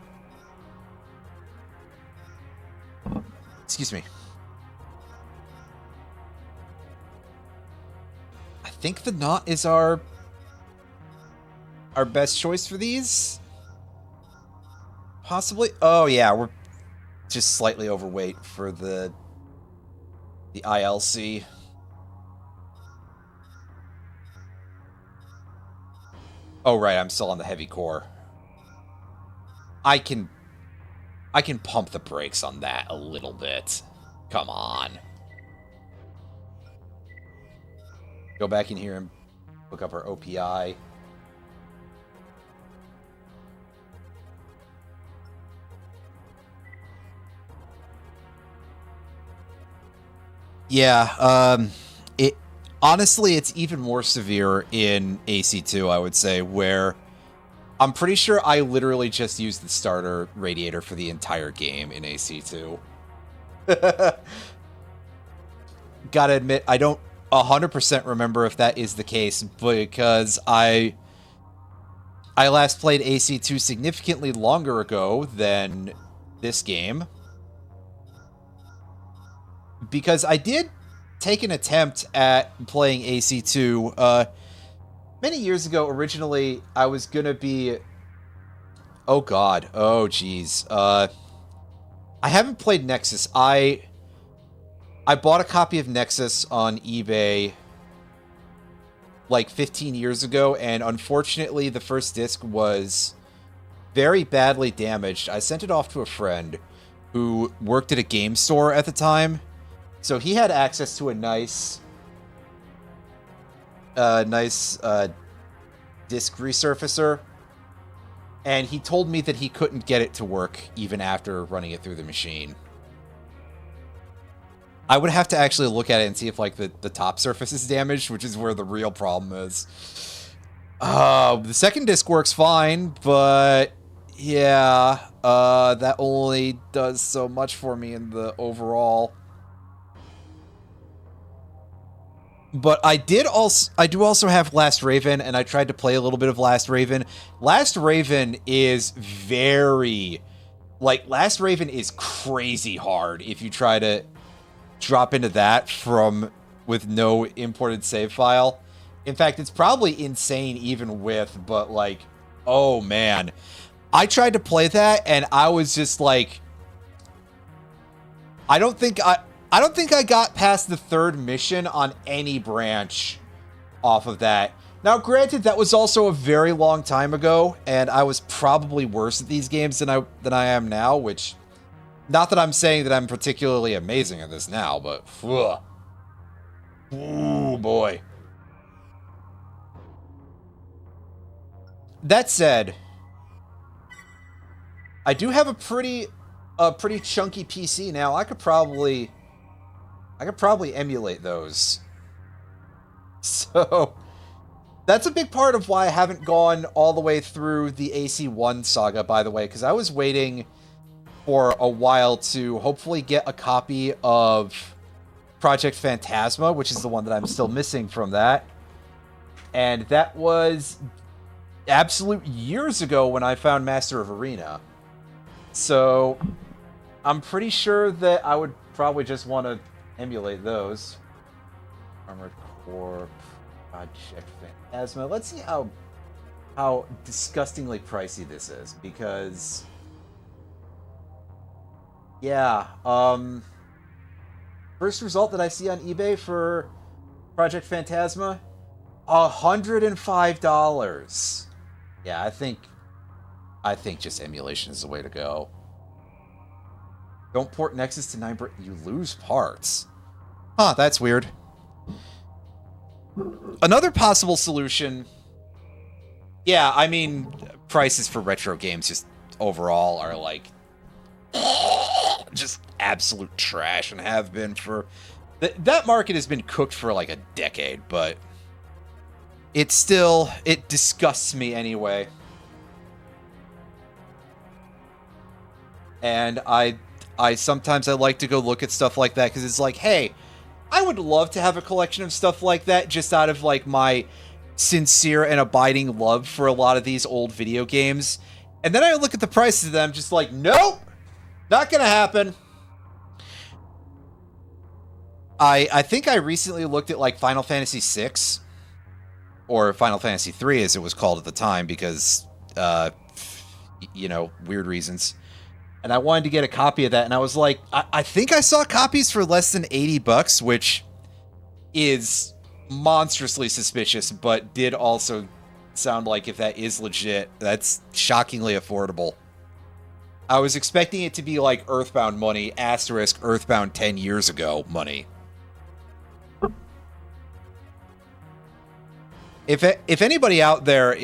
Excuse me. I think the Knot is our best choice for these. Possibly. Oh yeah, we're just slightly overweight for the ILC. Oh right, I'm still on the heavy core. I can pump the brakes on that a little bit. Come on. Go back in here and look up our OPI. Yeah, it honestly, it's even more severe in AC2, I would say, where I'm pretty sure I literally just used the starter radiator for the entire game in AC2. Gotta admit, I don't 100% remember if that is the case, because I last played AC2 significantly longer ago than this game. Because I did take an attempt at playing AC2 many years ago. Originally, I was gonna be... Oh god. Oh jeez. I haven't played Nexus. I bought a copy of Nexus on eBay like 15 years ago, and unfortunately the first disc was very badly damaged. I sent it off to a friend who worked at a game store at the time, so he had access to a nice disc resurfacer, and he told me that he couldn't get it to work even after running it through the machine. I would have to actually look at it and see if, like, the top surface is damaged, which is where the real problem is. The second disc works fine, but yeah, that only does so much for me in the overall. But I do also have Last Raven, and I tried to play a little bit of Last Raven. Last Raven is Last Raven is crazy hard if you try to drop into that with no imported save file. In fact, it's probably insane even with, but like, oh man. I tried to play that and I was just like, I don't think I got past the third mission on any branch off of that. Now, granted, that was also a very long time ago, and I was probably worse at these games than I am now, which, not that I'm saying that I'm particularly amazing at this now, but ugh. Ooh, boy. That said, I do have a pretty chunky PC now. I could probably emulate those. So that's a big part of why I haven't gone all the way through the AC1 saga, by the way, because I was waiting for a while to hopefully get a copy of Project Phantasma, which is the one that I'm still missing from that. And that was absolute years ago when I found Master of Arena. So I'm pretty sure that I would probably just want to emulate those. Armored Core, Project Phantasma. Let's see how disgustingly pricey this is, because yeah, first result that I see on eBay for Project Phantasma, $105. Yeah, I think just emulation is the way to go. Don't port Nexus to 9-bit, you lose parts. Huh, that's weird. Another possible solution... Yeah, I mean, prices for retro games just overall are like... just absolute trash, and have been for... That market has been cooked for like a decade, but... it disgusts me anyway. And I sometimes like to go look at stuff like that, because it's like, hey, I would love to have a collection of stuff like that, just out of like my sincere and abiding love for a lot of these old video games. And then I look at the prices of them, just like, nope, not gonna happen. I think I recently looked at like Final Fantasy VI, or Final Fantasy III as it was called at the time, because weird reasons. And I wanted to get a copy of that, and I was like, I think I saw copies for less than $80, which is monstrously suspicious, but did also sound like, if that is legit, that's shockingly affordable. I was expecting it to be like Earthbound money, * Earthbound 10 years ago money. If anybody out there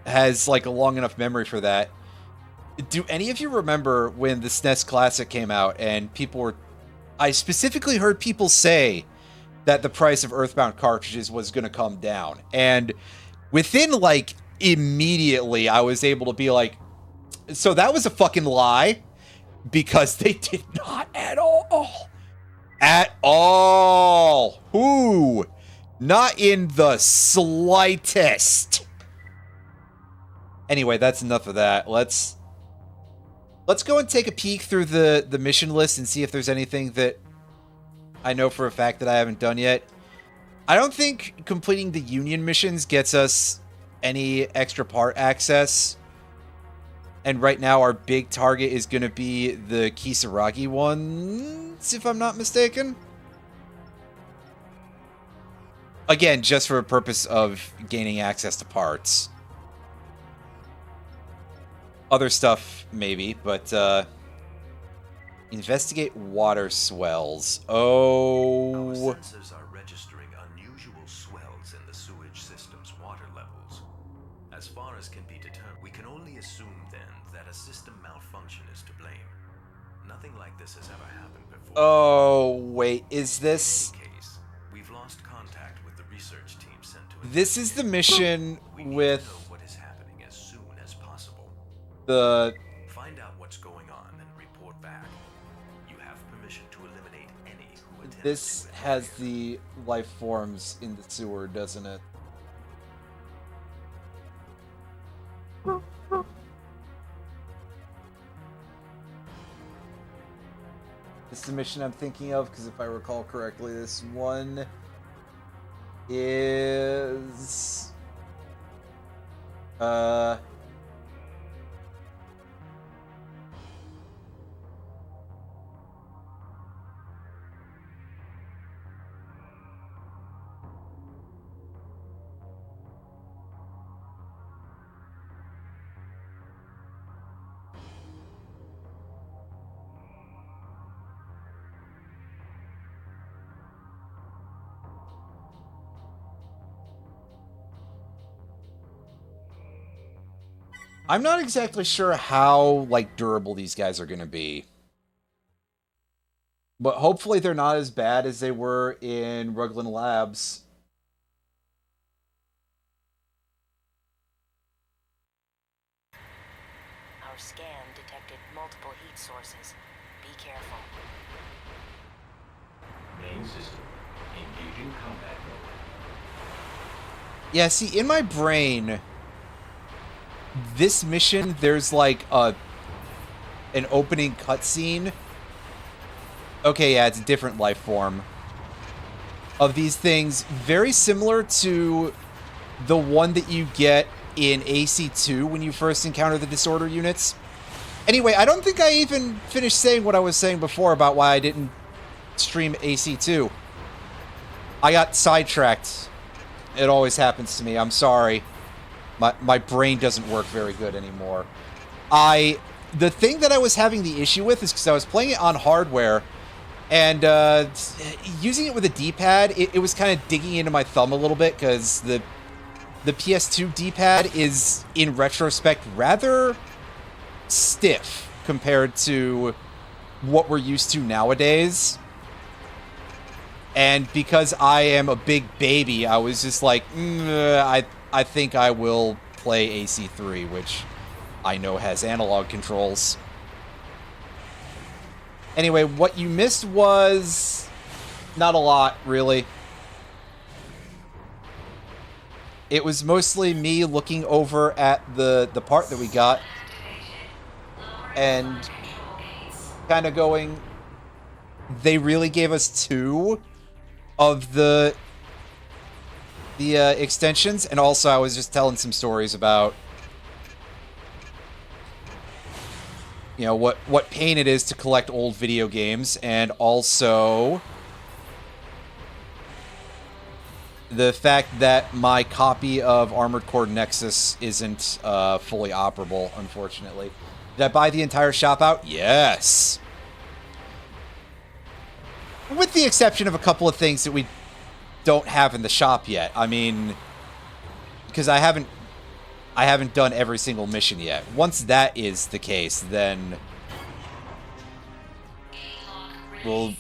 has like a long enough memory for that, do any of you remember when the SNES Classic came out and people were I specifically heard people say that the price of Earthbound cartridges was going to come down. And within, like, immediately, I was able to be like, so that was a fucking lie? Because they did not at all. At all. Who? Not in the slightest. Anyway, that's enough of that. Let's go and take a peek through the mission list and see if there's anything that I know for a fact that I haven't done yet. I don't think completing the Union missions gets us any extra part access. And right now our big target is going to be the Kisaragi ones, if I'm not mistaken. Again, just for a purpose of gaining access to parts. Other stuff, maybe, but, investigate water swells. Our Oh. sensors are registering unusual swells in the sewage system's water levels. As far as can be determined, we can only assume then that a system malfunction is to blame. Nothing like this has ever happened before. Oh, wait, is this... In any case, we've lost contact with the research team sent to This is the mission We need to with know what is happening as soon as possible. the... Find out what's going on and report back. You have permission to eliminate any who attempt This to has interfere. the life forms in the sewer, doesn't it? This is the mission I'm thinking of, because if I recall correctly, this one is... I'm not exactly sure how, like, durable these guys are going to be. But hopefully they're not as bad as they were in Ruglin Labs. Our scan detected multiple heat sources. Be careful. Main system. Engaging combat mode. Yeah, see, in my brain, this mission, there's like an opening cutscene. Okay, yeah, it's a different life form. Of these things, very similar to the one that you get in AC2 when you first encounter the disorder units. Anyway, I don't think I even finished saying what I was saying before about why I didn't stream AC2. I got sidetracked. It always happens to me. I'm sorry. My brain doesn't work very good anymore. The thing that I was having the issue with is because I was playing it on hardware, and using it with a D-pad, it was kind of digging into my thumb a little bit, because the PS2 D-pad is, in retrospect, rather stiff compared to what we're used to nowadays. And because I am a big baby, I was just like, I think I will play AC3, which I know has analog controls. Anyway, what you missed was not a lot, really. It was mostly me looking over at the part that we got and kind of going, they really gave us 2 of the extensions, and also I was just telling some stories about, you know, what pain it is to collect old video games, and also the fact that my copy of Armored Core Nexus isn't fully operable, unfortunately. Did I buy the entire shop out? Yes. With the exception of a couple of things that we don't have in the shop yet. I mean, because I haven't done every single mission yet. Once that is the case, then we'll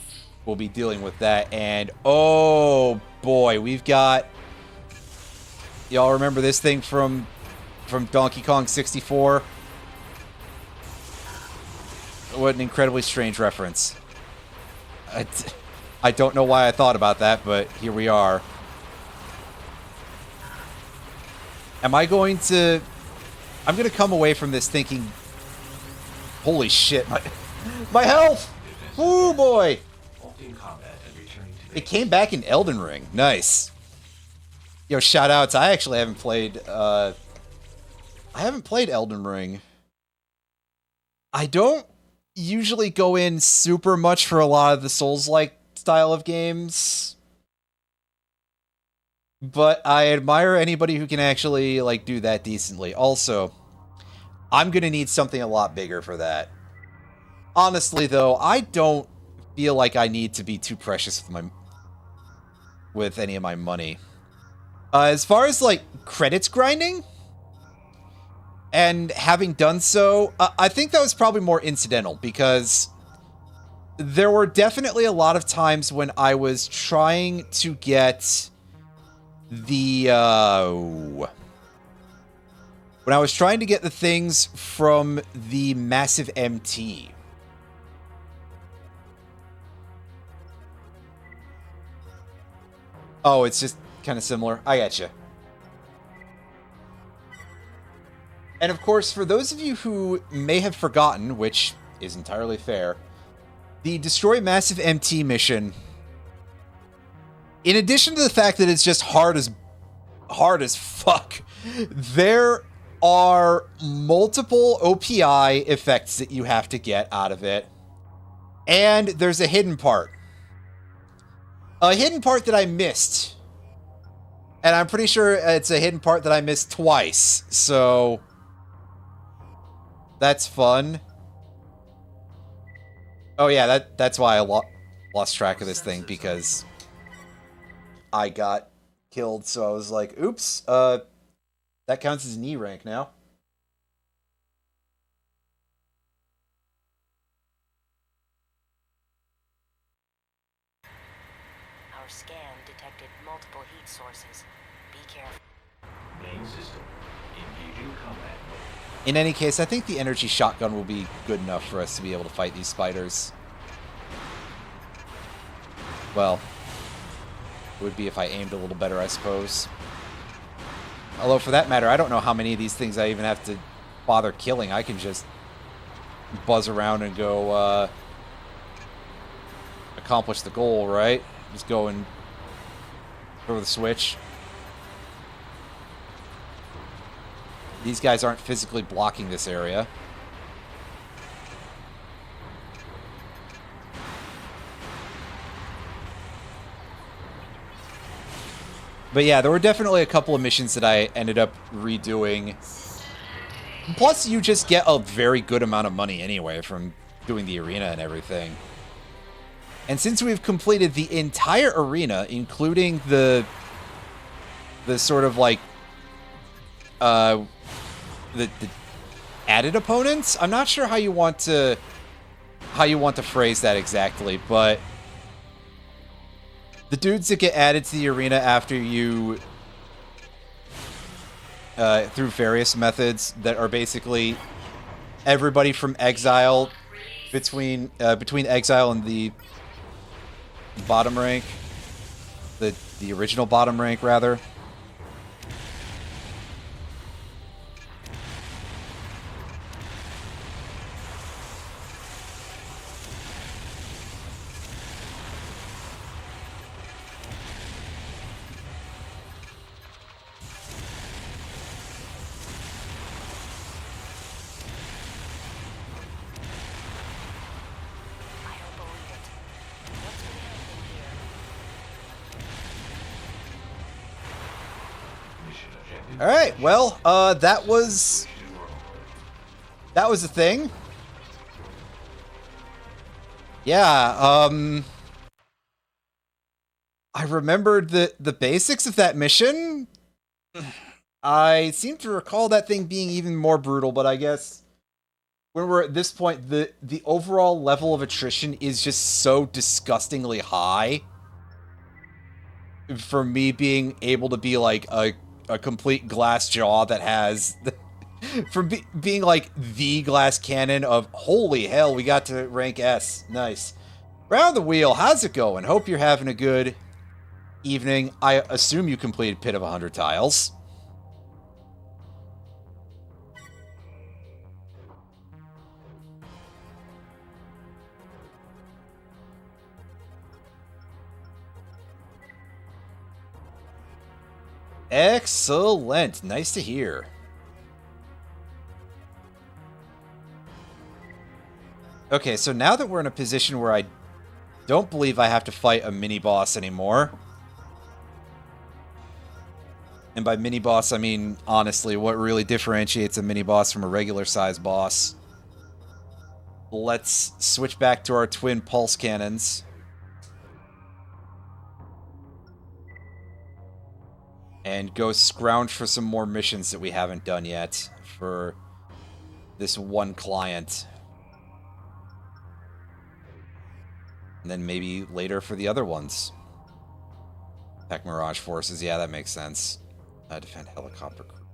we'll be dealing with that. And oh boy, we've got, y'all remember this thing from Donkey Kong 64? What an incredibly strange reference. I don't know why I thought about that, but here we are. I'm going to come away from this thinking, holy shit, my health! Ooh, boy! Halting combat and returning to It came back in Elden Ring. Nice. Yo, shout outs. I actually haven't played, Elden Ring. I don't usually go in super much for a lot of the Souls-like style of games. But I admire anybody who can actually, like, do that decently. Also, I'm gonna need something a lot bigger for that. Honestly, though, I don't feel like I need to be too precious with any of my money. As far as, like, credits grinding, and having done so, I think that was probably more incidental, because there were definitely a lot of times when I was trying to get the, when I was trying to get the things from the Massive MT. Oh, it's just kind of similar. I gotcha. And of course, for those of you who may have forgotten, which is entirely fair, the Destroy Massive MT mission, in addition to the fact that it's just hard as fuck, there are multiple OPI effects that you have to get out of it. And there's a hidden part. A hidden part that I missed. And I'm pretty sure it's a hidden part that I missed twice. So that's fun. Oh yeah, that's why I lost track of this thing, because I got killed, so I was like, oops, that counts as an E rank now. Our scan detected multiple heat sources. Be careful. main system. Engaging combat mode. In any case, I think the energy shotgun will be good enough for us to be able to fight these spiders. Well, it would be if I aimed a little better, I suppose. Although, for that matter, I don't know how many of these things I even have to bother killing. I can just buzz around and go, accomplish the goal, right? Just go and throw the switch. These guys aren't physically blocking this area. But yeah, there were definitely a couple of missions that I ended up redoing. Plus, you just get a very good amount of money anyway from doing the arena and everything. And since we've completed the entire arena, including the sort of like the added opponents, I'm not sure how you want to phrase that exactly, but the dudes that get added to the arena after you through various methods that are basically everybody from Exile between Exile and the bottom rank, the original bottom rank rather. I don't believe it. What's been happening here? Mission objective. All right, well, that was a thing. Yeah, I remembered the basics of that mission. I seem to recall that thing being even more brutal, but I guess when we're at this point, the overall level of attrition is just so disgustingly high. For me being able to be like a complete glass jaw that has... from being like the glass cannon of, holy hell, we got to rank S. Nice. Round the wheel, how's it going? Hope you're having a good evening. I assume you completed Pit of 100 Tiles. Excellent. Nice to hear. Okay, so now that we're in a position where I don't believe I have to fight a mini-boss anymore. And by mini-boss, I mean, honestly, what really differentiates a mini-boss from a regular-sized boss. Let's switch back to our twin pulse cannons. And go scrounge for some more missions that we haven't done yet for this one client. And then maybe later for the other ones. Attack Mirage Forces, yeah, that makes sense. Defend helicopter crew.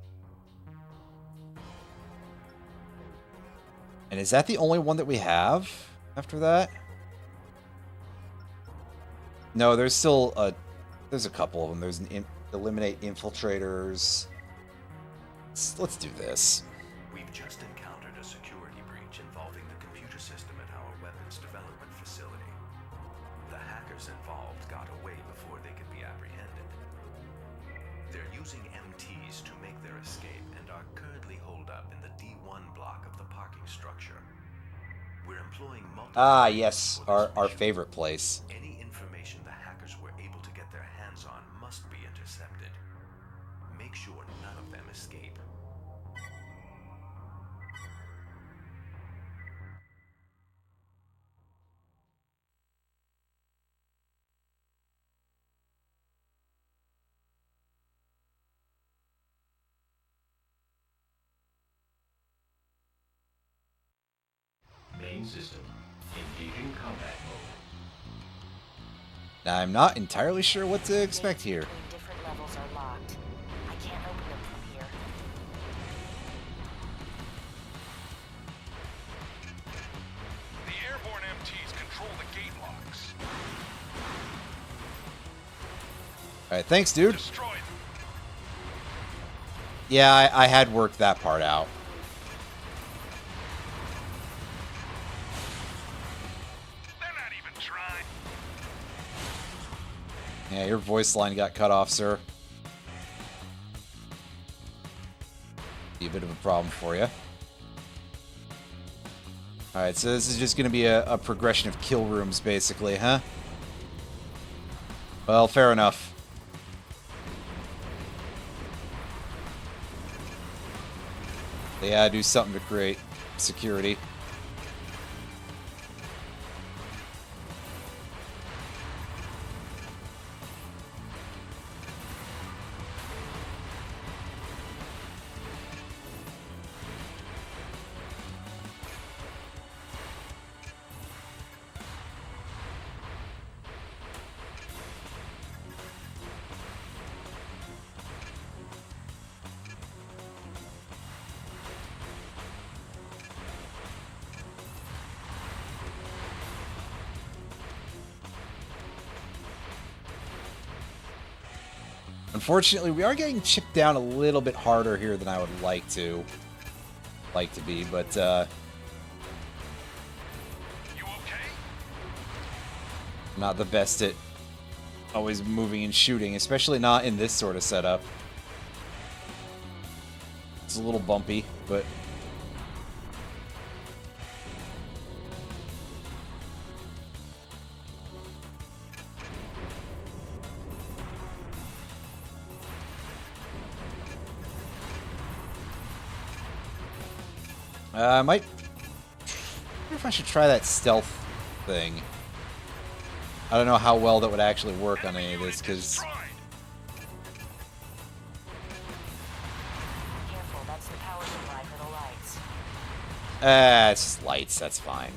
And is that the only one that we have after that? No, there's still there's a couple of them. There's an eliminate infiltrators. Let's do this. We've just encountered a security breach involving the computer system at our weapons development facility. The hackers involved got away before they could be apprehended. They're using MTs to make their escape and are currently holed up in the D1 block of the parking structure. We're employing multiple... Ah, yes, our favorite place. Any information the hackers were able to get their hands on must be intercepted. Make sure none of them escape. Main system. Engaging combat mode. Now, I'm not entirely sure what to expect here. Between different levels are locked. I can't open them from here. The airborne MTs control the gate locks. Alright, thanks, dude. Destroy them. Yeah, I had worked that part out. They're not even trying. Yeah, your voice line got cut off, sir. Be a bit of a problem for you. Alright, so this is just going to be a progression of kill rooms, basically, huh? Well, fair enough. Yeah, do something to create security. Unfortunately, we are getting chipped down a little bit harder here than I would like to be, but You okay? not the best at always moving and shooting, especially not in this sort of setup. It's a little bumpy, but I might... I wonder if I should try that stealth thing. I don't know how well that would actually work on any of this, because... Careful, that's the power supply for the lights. It's just lights, that's fine.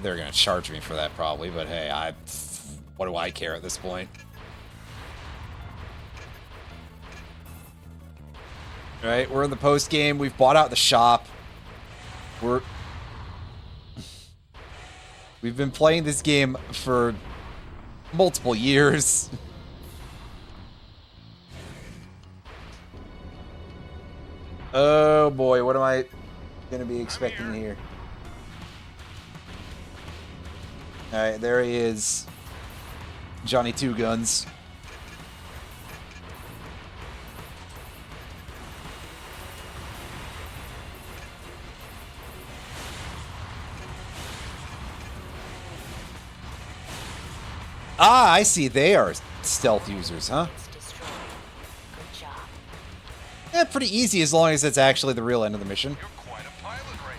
They're gonna charge me for that probably, but hey, what do I care at this point? Alright, we're in the post game. We've bought out the shop. We've been playing this game for multiple years. Oh boy, what am I gonna be expecting here? Alright, there he is. Johnny Two Guns. Ah, I see. They are stealth users, huh? It's destroyed. Good job. Yeah, pretty easy as long as it's actually the real end of the mission. You're quite a pilot, Ray.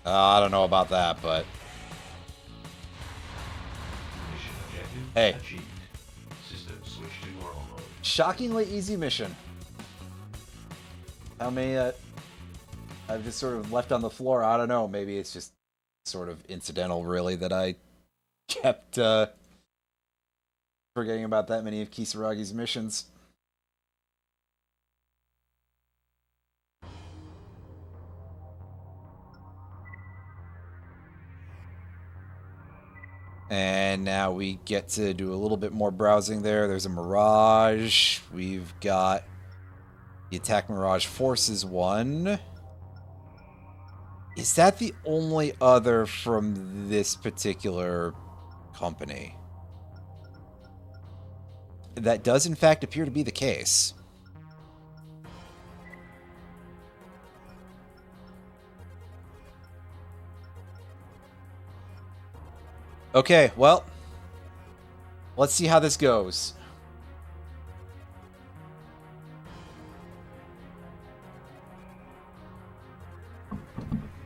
I don't know about that, but Mission objective Hey. achieved. System switch to normal mode. shockingly easy mission. How many I've just sort of left on the floor? I don't know. Maybe it's just sort of incidental, really, that I kept forgetting about that many of Kisaragi's missions. And now we get to do a little bit more browsing there. There's a Mirage. We've got the Attack Mirage Forces one. Is that the only other from this particular company? That does in fact appear to be the case. Okay, well, let's see how this goes.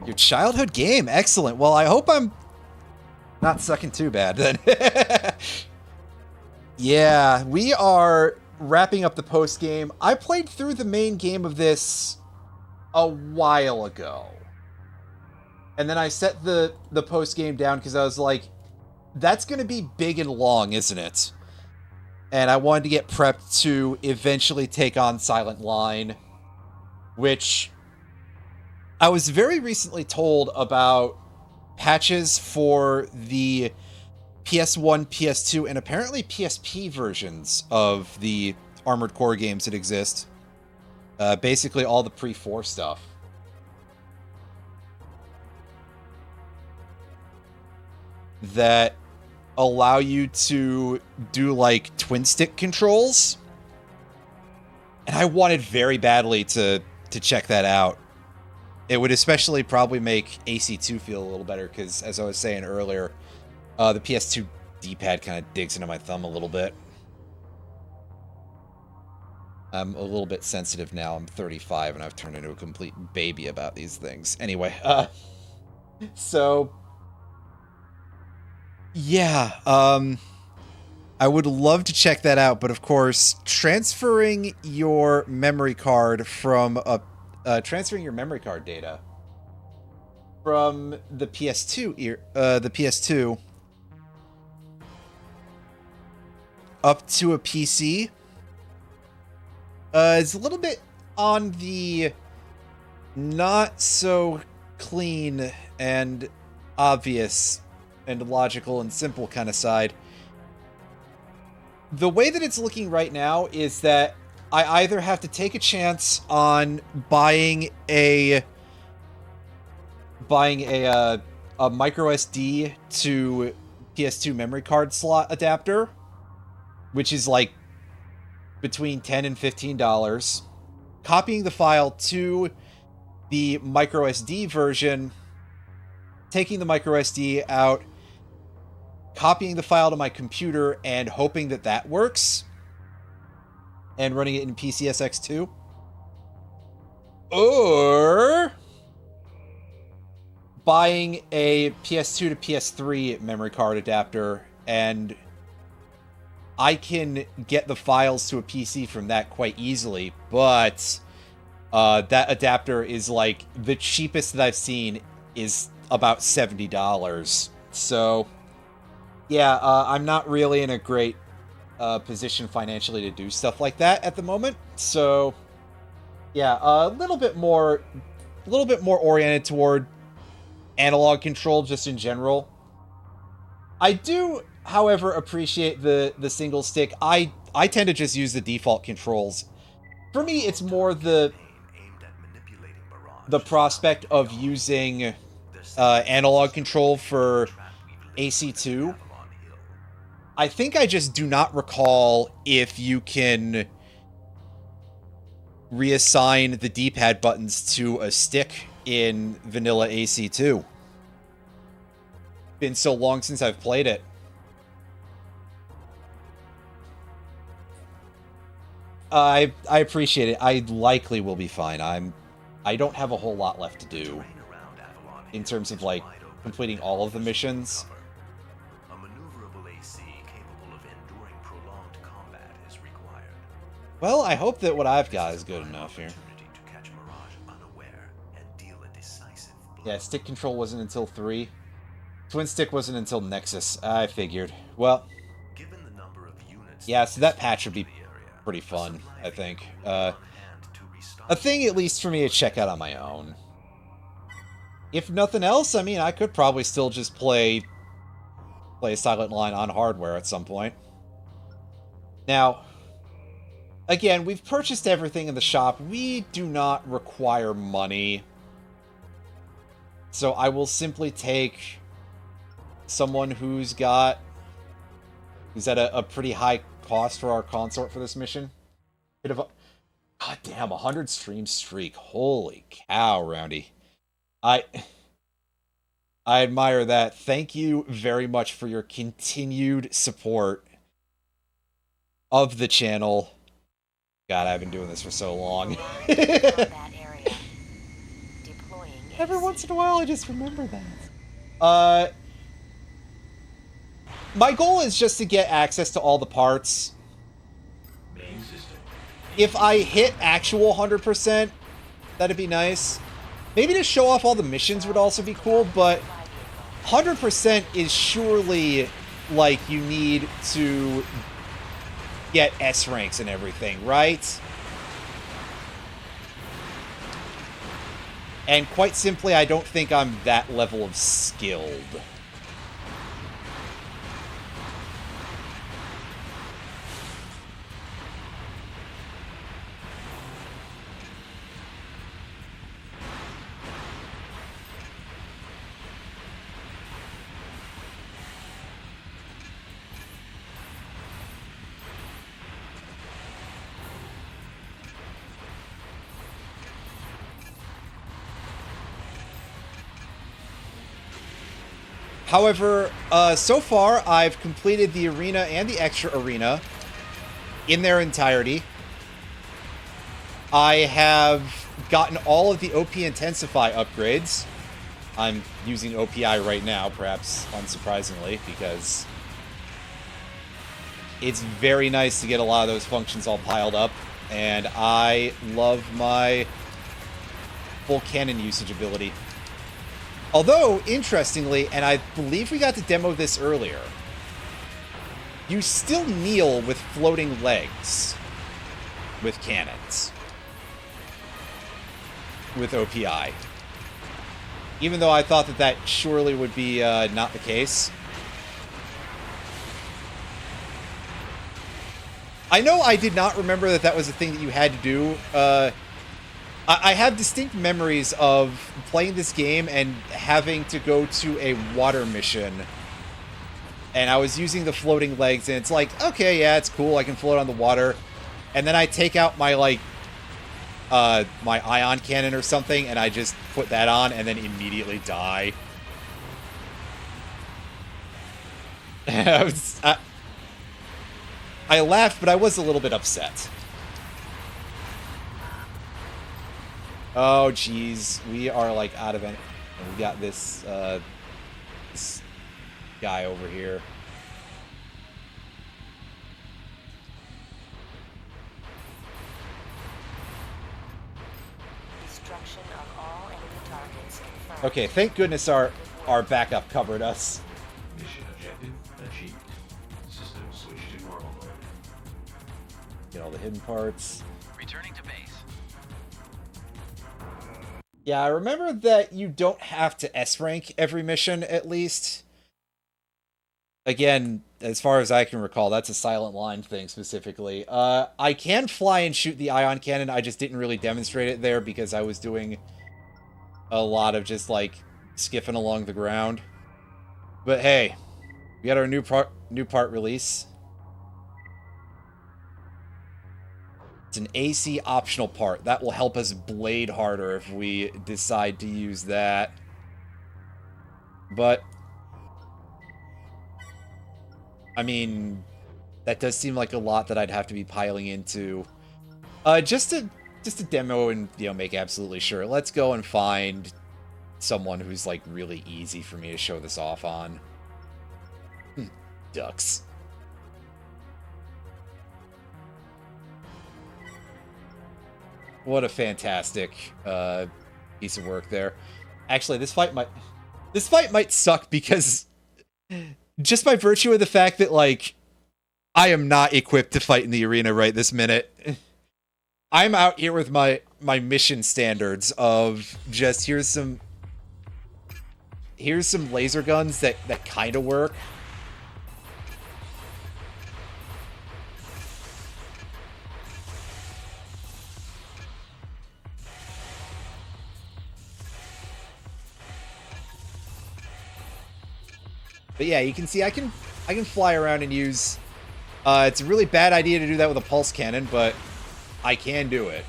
Your childhood game, excellent. Well, I hope I'm not sucking too bad then. Yeah, we are wrapping up the post game. I played through the main game of this a while ago. And then I set the post game down because I was like, that's going to be big and long, isn't it? And I wanted to get prepped to eventually take on Silent Line, which I was very recently told about patches for the PS1, PS2, and apparently PSP versions of the Armored Core games that exist. Basically all the pre-4 stuff. That allow you to do like twin stick controls. And I wanted very badly to check that out. It would especially probably make AC2 feel a little better because, as I was saying earlier, the PS2 D-pad kind of digs into my thumb a little bit. I'm a little bit sensitive now. I'm 35 and I've turned into a complete baby about these things. Anyway, so yeah, I would love to check that out, but of course, transferring your memory card from transferring your memory card data from the PS2 up to a PC is a little bit on the not so clean and obvious and logical and simple kind of side. The way that it's looking right now is that I either have to take a chance on buying a micro SD to PS2 memory card slot adapter, which is like between $10 and $15, copying the file to the micro SD version, taking the micro SD out, copying the file to my computer and hoping that that works, and running it in PCSX2, or buying a PS2 to PS3 memory card adapter and I can get the files to a PC from that quite easily, but that adapter is like the cheapest that I've seen is about $70. So yeah, I'm not really in a great position financially to do stuff like that at the moment. So yeah, a little bit more oriented toward analog control just in general. I do, however, appreciate the single stick. I tend to just use the default controls. For me, it's more the prospect of using analog control for AC2. I think I just do not recall if you can reassign the D-pad buttons to a stick in vanilla AC2. Been so long since I've played it. I appreciate it. I likely will be fine. I don't have a whole lot left to do in terms of like completing all of the missions. A maneuverable AC capable of enduring prolonged combat is required. Well, I hope that what I've got is good enough here. Opportunity to catch Mirage unaware and deal a decisive blow. Yeah, stick control wasn't until 3. Twin stick wasn't until Nexus. I figured. Well, Given the number of units yeah, so that patch would be in the area, pretty fun, supply I think. vehicle on hand to restock A thing, at least for me, to check out on my own. If nothing else, I mean, I could probably still just play Silent Line on hardware at some point. Now, again, we've purchased everything in the shop. We do not require money. So I will simply take someone who's at a pretty high cost for our consort for this mission. Bit of a... God damn, 100 stream streak. Holy cow, Roundy. I admire that. Thank you very much for your continued support of the channel. God, I've been doing this for so long. Combat area. Deploying Every AC. once in a while, I just remember that. My goal is just to get access to all the parts. Main system. If I hit actual 100%, that'd be nice. Maybe to show off all the missions would also be cool, but 100% is surely like you need to get S ranks and everything, right? And quite simply, I don't think I'm that level of skilled. However, so far, I've completed the arena and the extra arena in their entirety. I have gotten all of the OP Intensify upgrades. I'm using OPI right now, perhaps unsurprisingly, because it's very nice to get a lot of those functions all piled up, and I love my full cannon usage ability. Although, interestingly, and I believe we got to demo this earlier, you still kneel with floating legs with cannons. With OPI. Even though I thought that surely would be not the case. I know I did not remember that was a thing that you had to do. I have distinct memories of playing this game and having to go to a water mission. And I was using the floating legs, and it's like, okay, yeah, it's cool, I can float on the water. And then I take out my, like, my ion cannon or something, and I just put that on, and then immediately die. I laughed, but I was a little bit upset. Oh, jeez. We are, like, out of it. We got this, this guy over here. destruction of all enemy targets confirmed. Okay, thank goodness our backup covered us. Mission objective achieved. System switched to normal mode. Get all the hidden parts. Returning to base. Yeah, I remember that you don't have to S rank every mission, at least. Again, as far as I can recall, that's a Silent Line thing specifically. I can fly and shoot the ion cannon, I just didn't really demonstrate it there because I was doing a lot of just, like, skiffing along the ground. But hey, we got our new part release. It's an AC optional part. That will help us blade harder if we decide to use that. But I mean, that does seem like a lot that I'd have to be piling into. Just to demo and, you know, make absolutely sure. Let's go and find someone who's, like, really easy for me to show this off on. Ducks. What a fantastic piece of work there. Actually, this fight might suck because just by virtue of the fact that, like, I am not equipped to fight in the arena right this minute. I'm out here with my mission standards of just here's some laser guns that kind of work. But yeah, you can see I can fly around and use... it's a really bad idea to do that with a pulse cannon, but I can do it.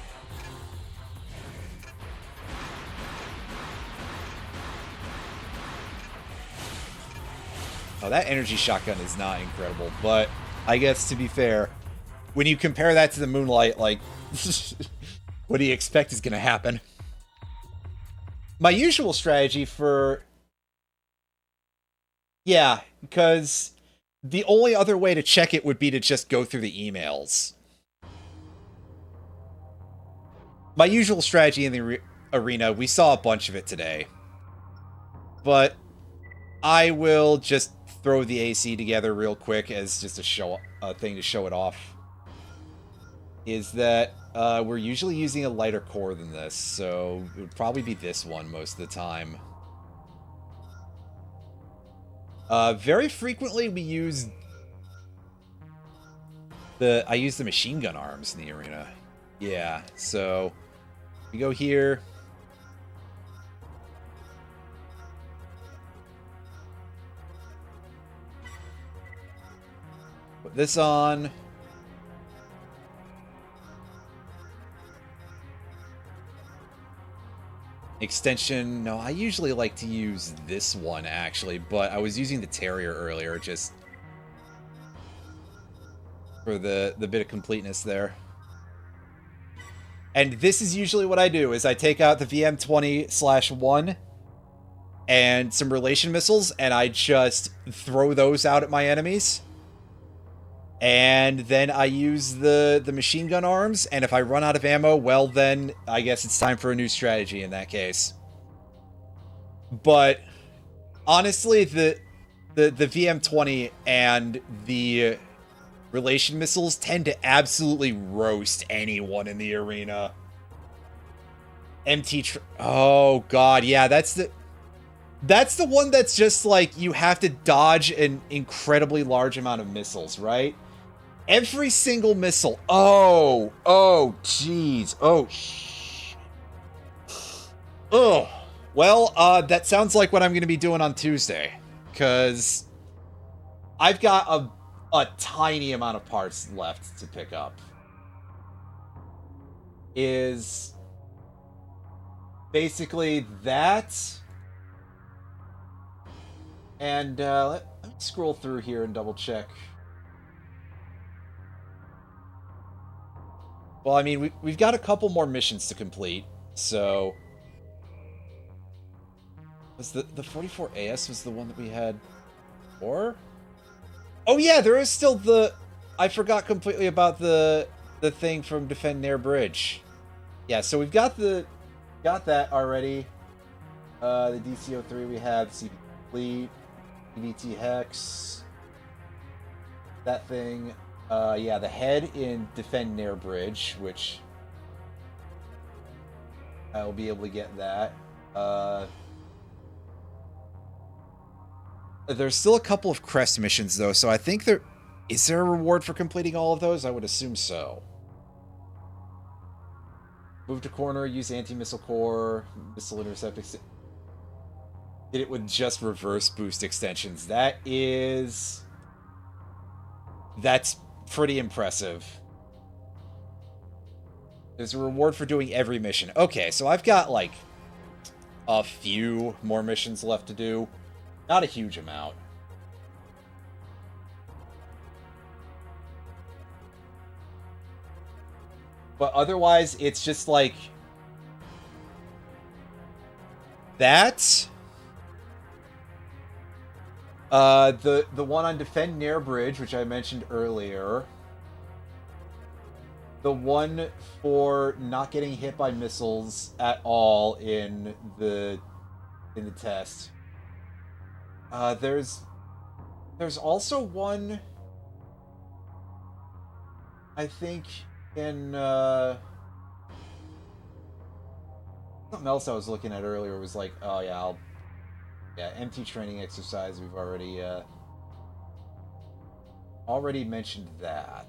Oh, that energy shotgun is not incredible, but I guess to be fair, when you compare that to the Moonlight, like, what do you expect is going to happen? My usual strategy for... Yeah, because the only other way to check it would be to just go through the emails. My usual strategy in the arena, we saw a bunch of it today. But I will just throw the AC together real quick as just a thing to show it off. Is that we're usually using a lighter core than this, so it would probably be this one most of the time. Very frequently we use I use the machine gun arms in the arena. Yeah, so we go here. Put this on. Extension, no, I usually like to use this one actually, but I was using the Terrier earlier just for the bit of completeness there. And this is usually what I do, is I take out the VM-20/1 and some relation missiles, and I just throw those out at my enemies. And then I use the machine gun arms, and if I run out of ammo, well then, I guess it's time for a new strategy in that case. But, honestly, the VM-20 and the relation missiles tend to absolutely roast anyone in the arena. Oh god, yeah, that's the one that's just like, you have to dodge an incredibly large amount of missiles, right? Every single missile. Oh, jeez. Oh, well, that sounds like what I'm going to be doing on Tuesday, because I've got a tiny amount of parts left to pick up. Is basically that, and let me scroll through here and double check. Well, I mean, we've got a couple more missions to complete, so... Was the 44 AS was the one that we had before? Oh yeah, there is still the... I forgot completely about the thing from Defend Nair Bridge. Yeah, so we've got the got that already. The DC-03 we have, CB Fleet, EVT Hex, that thing. Yeah, the head in Defend Nair Bridge, which I'll be able to get that. There's still a couple of crest missions though, so I think is there a reward for completing all of those? I would assume so. Move to corner, use anti-missile core, missile intercept. Did it with just reverse boost extensions. That's pretty impressive. There's a reward for doing every mission. Okay, so I've got like a few more missions left to do. Not a huge amount. But otherwise, it's just like that. The one on Defend Nair Bridge, which I mentioned earlier. The one for not getting hit by missiles at all in the test. There's also one, I think, in something else I was looking at earlier was like, oh yeah, empty training exercise. We've already mentioned that.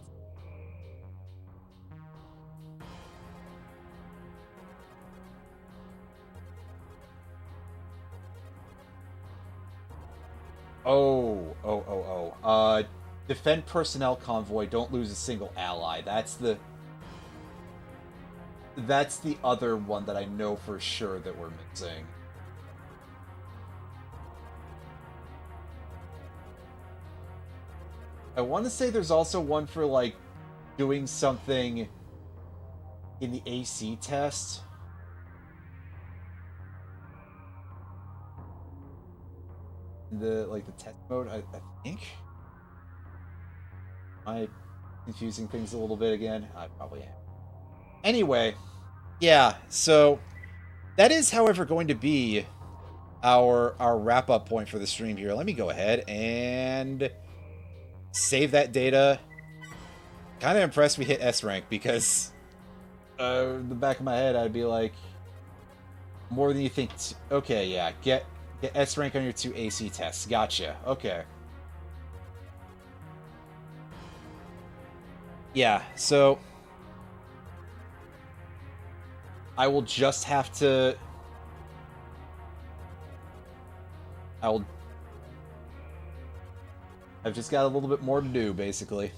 Defend personnel convoy, don't lose a single ally. That's the other one that I know for sure that we're missing. I want to say there's also one for, like, doing something in the AC test. The test mode, I think. Am I confusing things a little bit again? I probably am. Anyway, yeah, so that is, however, going to be our wrap-up point for the stream here. Let me go ahead and save that data. Kind of impressed we hit S rank because in the back of my head I'd be like, more than you think. Okay, yeah, get S rank on your 2 AC tests. Gotcha. Okay. Yeah, so I will just have to... I've just got a little bit more to do, basically.